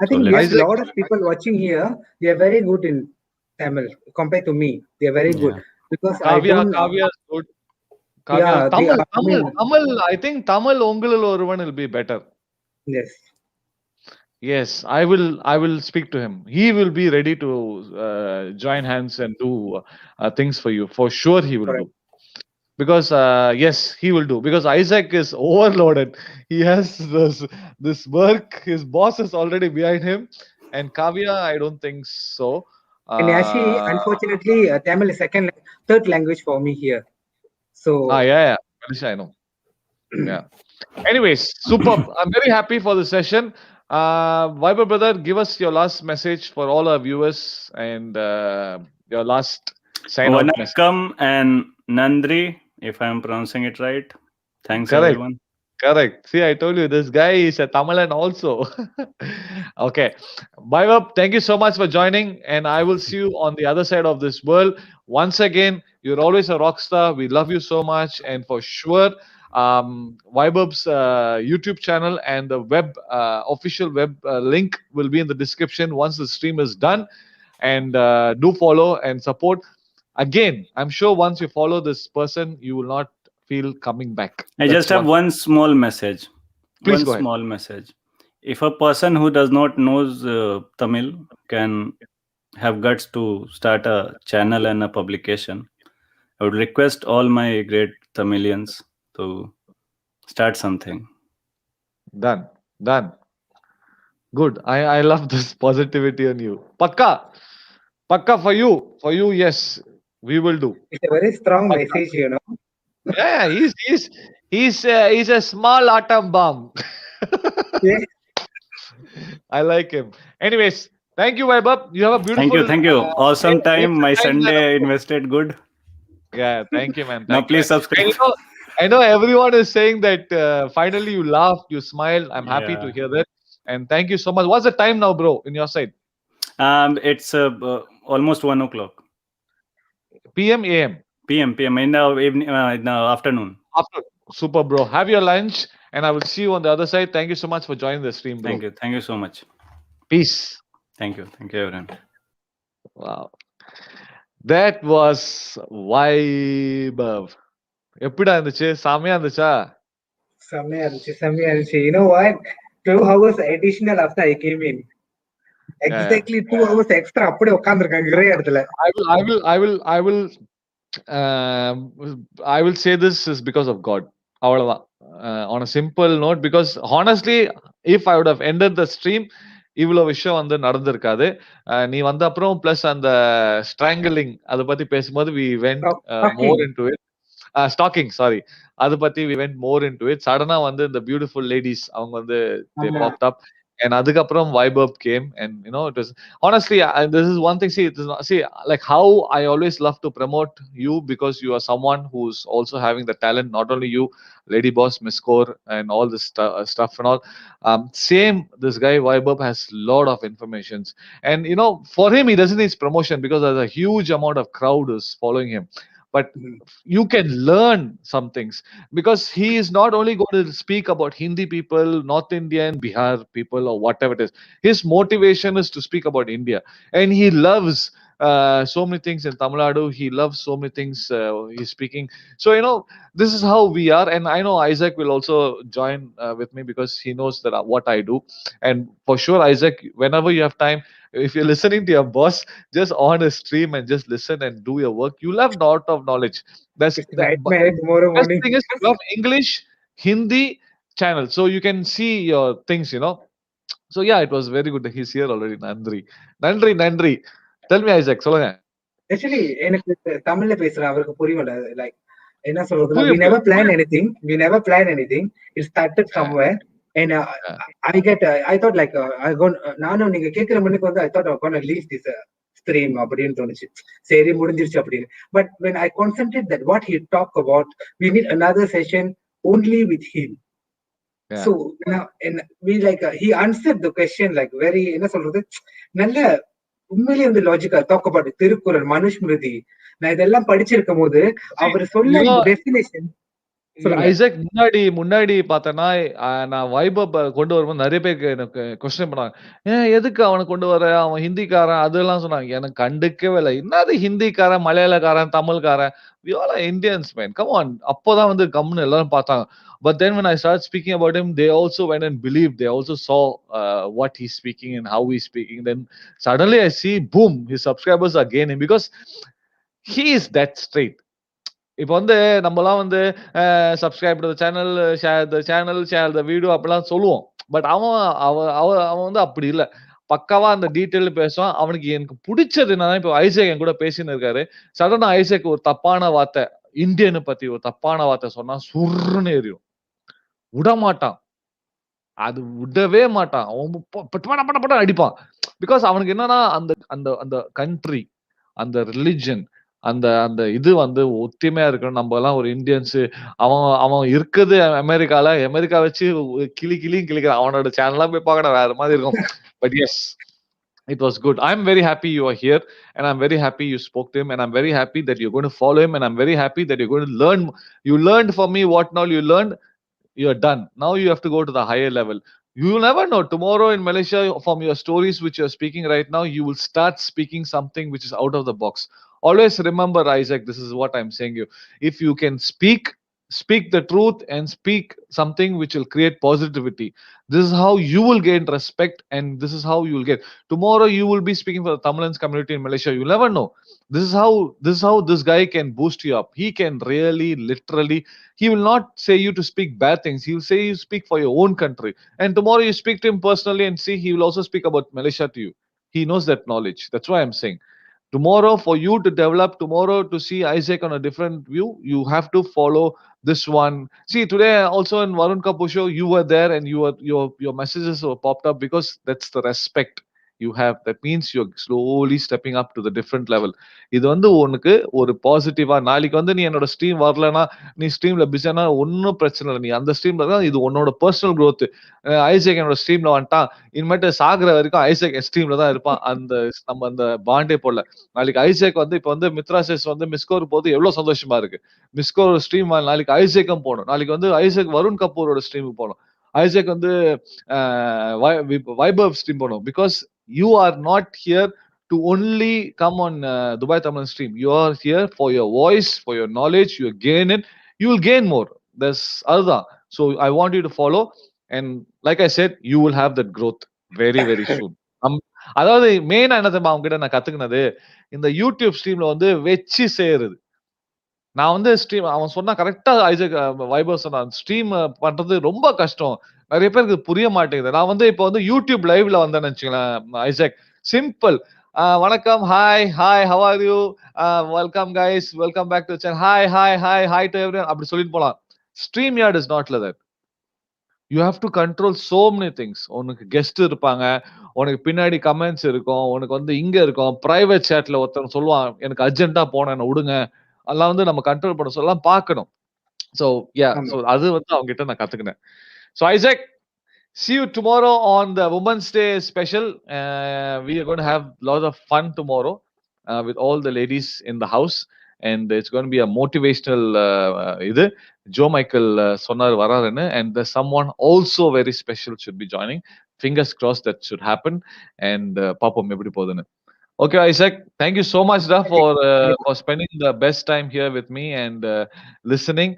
I think there's a lot of people watching here. They are very good in Tamil compared to me. They are very good because Kavya is good. Kavya, Tamil. I think Tamil Ongulal Oruvan will be better. Yes, I will speak to him. He will be ready to join hands and do things for you. For sure, he will do. Because yes, he will do. Because Isaac is overloaded. He has this work. His boss is already behind him, and Kavya, I don't think so. And Yashi, unfortunately, Tamil is third language for me here. So yeah, I know. Yeah. Anyways, superb. I'm very happy for the session. Viber brother, give us your last message for all our viewers and your last sign-off message. Vanakkam and Nandri, if I'm pronouncing it right. Thanks, everyone. Correct. See, I told you this guy is a Tamilan also. Okay. Bye, Bob. Thank you so much for joining, and I will see you on the other side of this world. Once again, you're always a rock star. We love you so much, and for sure, Vibub's YouTube channel and the web official web link will be in the description once the stream is done. And do follow and support. Again, I'm sure once you follow this person, you will not feel coming back. I That's just have one small message. Please One go ahead. small message. If a person who does not knows Tamil can have guts to start a channel and a publication, I would request all my great Tamilians to start something. Done. Good. I love this positivity on you. Pakka for you. For you, yes, we will do. It's a very strong Pakka. message, you know. Yeah, he's a small atom bomb. Yeah. I like him. Anyways, thank you, Vaibhav. You have a beautiful. Thank you. Awesome time. My time Sunday I invested good. Yeah, thank you, man. Now Thank you, please man. subscribe. I know everyone is saying that finally you laughed, you smiled. I'm happy to Yeah. hear that. And thank you so much. What's the time now, bro, in your side? It's almost 1 o'clock. PM, AM? PM in the evening, in the afternoon. After. Super, bro. Have your lunch, and I will see you on the other side. Thank you so much for joining the stream, bro. Thank you so much. Peace. Thank you everyone. Wow. That was Vaibhav. எப்படிடா இருந்துச்சு? செமையா இருந்துச்சா? செம்மையா இருந்துச்சு. You know what? 2 hours additional after I came in. Exactly 2 hours extra அப்படியே உட்கார்ந்திருக்காங்க ஒரே இடத்துல. I will say this is because of God. அவ்வளவுதான். On a simple note, because honestly, if I would have ended the stream, இவ்வளவு விஷயம் வந்து நடந்திருக்காது. நீ வந்த அப்புறம் பிளஸ் அந்த ஸ்ட்ராங்கிளிங் அதை பத்தி பேசும்போது we went more into it. Stalking, sorry. அதை பத்தி we went more into it. சடனா வந்து இந்த பியூட்டிஃபுல் லேடிஸ் அவங்க வந்து they popped up. And அதுக்கப்புறம் Vaibhav came, and it was honestly, this is one thing. See, like how I always love to promote you, because you are someone who's also having the talent. Not only you, Lady Boss, Miss Core, and all this stuff and all. Same, this guy Vaibhav has lot of informations, and for him, he doesn't need promotion because there's a huge amount of crowd is following him. But you can learn some things, because he is not only going to speak about Hindi people, North Indian, Bihar people, or whatever it is. His motivation is to speak about India, and he loves so many things in Tamil Nadu. He loves so many things he's speaking. So this is how we are, and I know Isaac will also join with me, because he knows that what I do. And for sure, Isaac, whenever you have time, if you're listening to your boss, just on a stream and just listen and do your work. You'll have a lot of knowledge. That's nightmare tomorrow best morning. thing is you have English, Hindi channel, so you can see your things. So yeah, it was very good that he's here already. Nandri. Tell me, Isaac. சொல்லுங்க. Actually, எனக்கு தமிழ்ல பேசுற அவருக்கு புரியல. Like என்ன சொல்றதுன்னா, we never plan anything. It started somewhere. And I thought like நானும் நீங்க கேக்குற மணிக்கு வந்து I thought I'm gonna leave this stream அப்படின்னு தோணுச்சு. சரி முடிஞ்சிருச்சு அப்படின்னு. But when I concentrate that what he talked about, we need another session only with him. So and we like he answered the question like very என்ன சொல்றது, நல்ல உண்மையிலேயே வந்து லாஜிக்கா talk about திருக்குறள், மனுஸ்மிருதி. நான் இதெல்லாம் படிச்சிருக்கும் போது அவர் சொன்ன டெஃபினேஷன். ஐசக் முன்னாடி பார்த்தேன்னா, நான் வைபவ் கொண்டு வரும்போது நிறைய பேருக்கு எனக்கு கொஸ்டின் பண்ணாங்க. எதுக்கு அவனை கொண்டு வர, அவன் ஹிந்திக்காரன் அதெல்லாம் சொன்னாங்க. எனக்கு கண்டுக்கவே இல்லை. என்னது ஹிந்திக்காரன், மலையாளக்காரன், தமிழ்காரன், we all are Indians, man, come on. அப்போதான் வந்து கம்முன்னு எல்லாரும் பார்த்தாங்க. But then when I started speaking about him, they also went and believed. They also saw what he's speaking and how he's speaking. Then suddenly I see, boom, his subscribers are gaining, because he is that straight. இப்போ வந்து நம்மலாம் வந்து subscribe to the channel, share the video அப்படிலாம் சொல்லுவோம். But அவன் வந்து அப்படி இல்ல. பக்காவா அந்த டீடைல் பேசுவான். அவனுக்கு எனக்கு பிடிச்சது என்னன்னா, இப்போ ஐசக் என் கூட பேசின்னு இருக்காரு. சடனா ஐசக் ஒரு தப்பான வார்த்தை, இந்தியனை பத்தி ஒரு தப்பான வார்த்தை சொன்னா சுர்ருன்னு எரியும். விடமாட்டான். அது விடவே மாட்டான். அவன் அடிப்பான். பிகாஸ் அவனுக்கு என்னன்னா அந்த அந்த அந்த கண்ட்ரி, அந்த ரிலிஜன், அந்த அந்த இது வந்து ஒத்துமையா இருக்கணும். நம்ம எல்லாம் ஒரு இந்தியன்ஸ், அவன் அவன் இருக்குது அமெரிக்கால, அமெரிக்கா வச்சு கிளின்னு கிளிக்கிறான். அவனோட சேனல்லாம் போய் பார்க்கணும், வேற மாதிரி இருக்கும். But yes, it was good. I'm very happy you are here, and I'm very happy you spoke to him, and I'm very happy that you're going to follow him, and I'm very happy that you're going to learn. You learned from me what now you learned. You're done. Now you have to go to the higher level. You will never know. Tomorrow in Malaysia, from your stories which you're speaking right now, you will start speaking something which is out of the box. Always remember, Isaac, this is what I'm saying you. If you can speak the truth and speak something which will create positivity, this is how you will gain respect, and this is how you will get. Tomorrow you will be speaking for the Tamilans community in Malaysia. You'll never know. This is how this guy can boost you up. He can really, literally, he will not say you to speak bad things. He will say you speak for your own country. And tomorrow you speak to him personally and see, he will also speak about Malaysia to you. He knows that knowledge. That's why I'm saying, tomorrow for you to develop, tomorrow to see Isaac on a different view, you have to follow this one. See, today also in Varun Kapoor show, you were there, and your messages were popped up, because that's the respect you have. That means you're slowly stepping up to the different level. இது வந்து உனக்கு ஒரு பாசிட்டிவா, நாளைக்கு வந்து நீ என்னோட stream வரலனா, நீ ஸ்ட்ரீம்ல பிஸியானா ஒன்னும் பிரச்சனை இல்லை. நீ அந்த ஸ்ட்ரீம்ல தான், இது உன்னோட பர்சனல் growth. ஐசேக் என்னோட ஸ்ட்ரீம்ல வந்துட்டான், இனிமேட்டு சாகுற வரைக்கும் ஐசேக் ஸ்ட்ரீம்ல தான் இருப்பான். அந்த நம்ம அந்த பாண்டே போல. நாளைக்கு ஐசேக் வந்து இப்ப வந்து மித்ராசஸ் வந்து மிஸ்கோர் போது எவ்வளவு சந்தோஷமா இருக்கு. மிஸ்கோர் ஸ்ட்ரீம் நாளைக்கு ஐசேக்கும் போகணும். நாளைக்கு வந்து ஐசேக் வருண் கபூரோட ஸ்ட்ரீமுக்கு போகணும். ஐசேக் வந்து வைபவ் ஸ்ட்ரீம் போகணும். Because you R not here to only come on Dubai Tamil stream. You are here for your voice, for your knowledge. You gain it. You will gain more. There's other. So I want you to follow. And like I said, you will have that growth very, very soon. அதாவது மெயினா என்ன தெரியுமா அவங்க கிட்ட நான் கத்துக்கினது, இந்த YouTube ஸ்ட்ரீம்ல வந்து வச்சு செய்யறது. நான் வந்து ஸ்ட்ரீம் அவன் சொன்னா கரெக்டா, ஐசக் வைபவ் சொன்னான், ஸ்ட்ரீம் பண்றது ரொம்ப கஷ்டம், நிறைய பேருக்கு புரிய மாட்டேங்குது. நான் வந்து இப்போ வந்து யூடியூப் லைவ்ல வந்தேன்னு வச்சுங்களேன் ஐசக், சிம்பிள். வணக்கம், hi hi, how are you, welcome guys, welcome back to channel, hi hi hi hi to everyone, அப்படி சொல்லிட்டு போலாம். StreamYard is not like that. You have to control so many things. உனக்கு guest இருப்பாங்க, உனக்கு பின்னாடி comments இருக்கும், உனக்கு வந்து இங்க இருக்கும், பிரைவேட் சேட்ல ஒருத்தன் சொல்லுவான் எனக்கு அர்ஜென்ட்டா போனேன் விடுங்க, அதெல்லாம் வந்து நம்ம கண்ட்ரோல் பண்ண சொல்லலாம், பார்க்கணும். ஸோ ஸோ அது வந்து அவங்க கிட்ட நான் கத்துக்கினேன். So Isaac, see you tomorrow on the Women's Day special. We are going to have a lot of fun tomorrow with all the ladies in the house, and it's going to be a motivational இது Joe Michael சொன்னார் வராருன்னு, and there's someone also very special should be joining. Fingers crossed that should happen, and பாப்போம் எப்படி போகுதுன்னு. Okay, Isaac, thank you so much da, for spending the best time here with me and listening.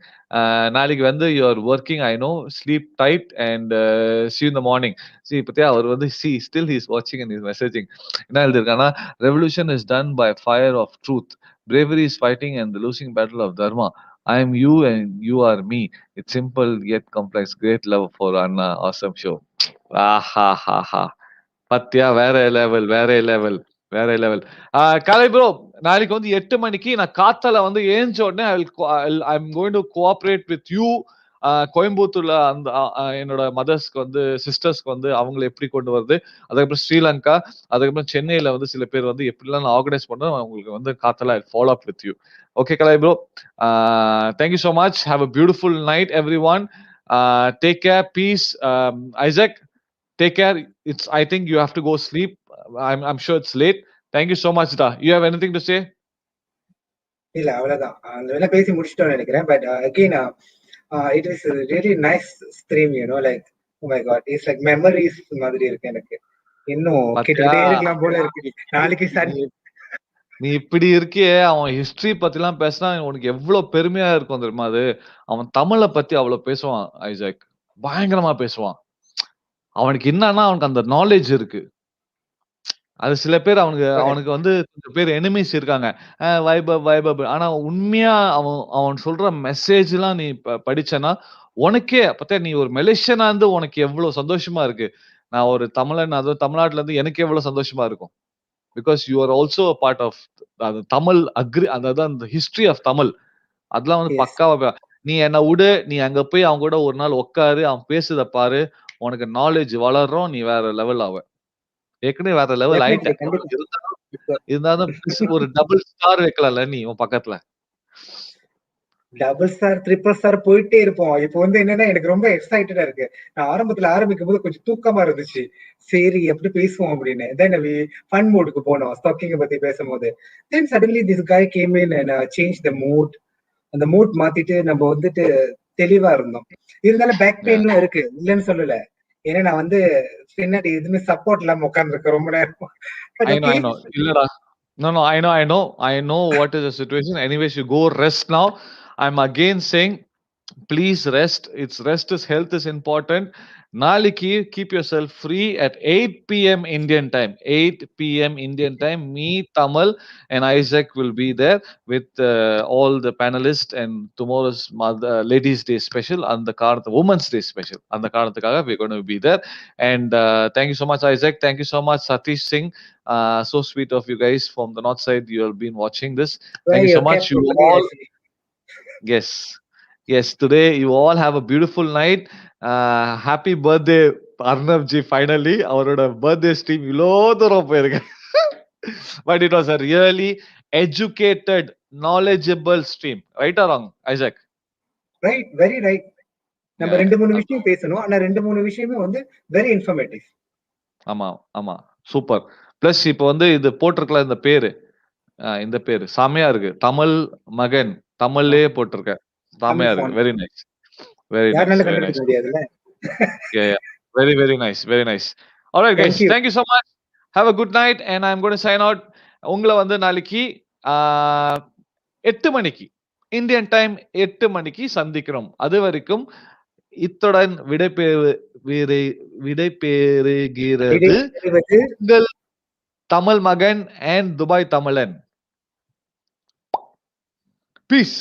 நாளைக்கு வந்து you are working, I know. Sleep tight and see you in the morning. See, பத்தியா அவர் வந்து still he is watching and he is messaging. என்ன எழுதிருக்கானா, revolution is done by fire of truth. Bravery is fighting and the losing battle of dharma. I am you and you are me. It's simple yet complex. Great love for Anna. Awesome show. Ha ha ha. பத்தியா, வேற level, வேற level, வேற level. கலை bro, நாளைக்கு வந்து 8 மணிக்கு நான் காத்தால வந்து ஏஞ்ச உடனே I am going to cooperate with you. கோயம்புத்தூர்ல அந்த என்னோட மதர்ஸ்க்கு வந்து, சிஸ்டர்ஸ்க்கு வந்து அவங்களை எப்படி கொண்டு வருது, அதுக்கப்புறம் ஸ்ரீலங்கா, அதுக்கப்புறம் சென்னையில வந்து சில பேர் வந்து எப்படிலாம் நான் ஆர்கனைஸ் பண்ண உங்களுக்கு வந்து காத்தால I follow up with you. Okay Kalai bro, thank you so much. Have a beautiful night everyone. Take care, peace. Isaac, take care. I think you have to go sleep. I'm sure it's late. Thank you so much da. You have anything to say? இல்ல, அவ்வளவுதான். அந்த வேலை பேசி முடிச்சிட்டோம்னு நினைக்கிறேன். But again it is a really nice stream, like oh my god, it's like memories மாதிரி இருக்கு எனக்கு. இன்னும் கேட்டுட்டே இருக்கலாம் போல இருக்கு. நாளைக்கு சரி, நீ இப்படி இருக்கியே, அவன் ஹிஸ்டரி பத்தி எல்லாம் பேசினா உனக்கு எவ்வளவு பெருமையா இருக்கும் தெரியுமா? அது அவன் தமிழை பத்தி அவ்வளவு பேசுவான் ஐசக், பயங்கரமா பேசுவான். அவனுக்கு என்னன்னா அவனுக்கு அந்த நாலேஜ் இருக்கு. அது சில பேர் அவனுக்கு வந்து கொஞ்சம் பேர் எனிமீஸ் இருக்காங்க. வைபவ். ஆனா உண்மையா அவன் சொல்ற மெசேஜ் எல்லாம் நீ படிச்சனா உனக்கே பத்தியா, நீ ஒரு மலேசியனா இருந்து உனக்கு எவ்வளவு சந்தோஷமா இருக்கு. நான் ஒரு தமிழன், அதுவும் தமிழ்நாட்டுல இருந்து எனக்கு எவ்வளவு சந்தோஷமா இருக்கும். Because you are also a part of Tamil அதாவது அந்த ஹிஸ்டரி ஆஃப் தமிழ். அதெல்லாம் வந்து பக்காவா. நீ என்ன விடு, நீ அங்க போய் அவங்க கூட ஒரு நாள் உட்காரு, அவன் பேசுறத பாரு, உனக்கு நாலேஜ் வளரும், நீ வேற லெவல் ஆவ. ஏற்கனவே வேற லெவல் Definitely, ஆயிட்டேன். கண்டிப்பா. இருந்தாலும் ஒரு டபுள் ஸ்டார் வைக்கலாம்ல நீ உன் பக்கத்துல. டபுள் ஸ்டார், ட்ரிபிள் ஸ்டார் போயிட்டே இருப்போம். இப்போ வந்து என்னன்னா எனக்கு ரொம்ப எக்ஸைட்டடா இருக்கு. நான் ஆரம்பத்துல ஆரம்பிக்கும் போது கொஞ்சம் தூக்கமா இருந்துச்சு. சரி எப்படி பேசுவோம் அப்படின்னு. தென் ஃபன் மூடுக்கு போனோம். ஸ்டாக்கிங்க பத்தி பேசும்போது. தென் சடன்லி திஸ் காய் game in and change the mood. அந்த மூட் மாத்திட்டு நம்ம வந்துட்டு தெளிவா இருந்தோம். இருந்தாலும் பேக் பெயின்லாம் இருக்கு. இல்லைன்னு சொல்லல. ஏன்னா நான் வந்து பின்னாடி எதுவுமே சப்போர்ட் இல்லாம உட்கார்ந்துருக்கேன் ரொம்ப நேரம். But I know, okay. I know. இல்லடா. No, no, I know what is the situation. Anyways, you go rest now. I'm again saying, please rest. It's rest is health is important. Naliki, keep yourself free at 8 p.m. Indian time. 8 p.m. Indian time. Me, Tamal, and Isaac will be there with all the panelists. And tomorrow's Ladies' Day special and the Women's Day special. And the we're going to be there. And thank you so much, Isaac. Thank you so much, Satish Singh. So sweet of you guys from the north side. You have been watching this. Thank you so much. You all. Yes. Yes, today you all have a beautiful night. Happy birthday, Arnab ji. Finally, our birthday stream. But it was a really educated, knowledgeable stream. Right or wrong, Isaac? Right, very right. நம்ம 2-3 விஷயம் பேசணும். ஆனா 2-3 விஷயமே வந்து very informative. ஆமா, ஆமா. Super. Plus இப்போ வந்து இது போட்டிருக்கலாம் இந்த பேரு. இந்த பேரு செமையா இருக்கு. தமிழ் மகன். தமிழ்லயே போட்டிருக்க. செமையா இருக்கு. Very nice. Very nice. யாருனால Very கண்டுபிடிக்க nice. முடியாதுல்ல. Yeah, yeah. Very, very nice. Very nice. All right, guys. Thank you. Thank you so much. Have a good night. And I'm going to sign out. உங்களை வந்து நாளைக்கு 8 மணிக்கு Indian time 8 மணிக்கு சந்திக்கிறோம். அது வரைக்கும் இத்துடன் விடைபெறுகிறது உங்கள் தமிழ் மகன் and துபாய் தமிழன். Peace.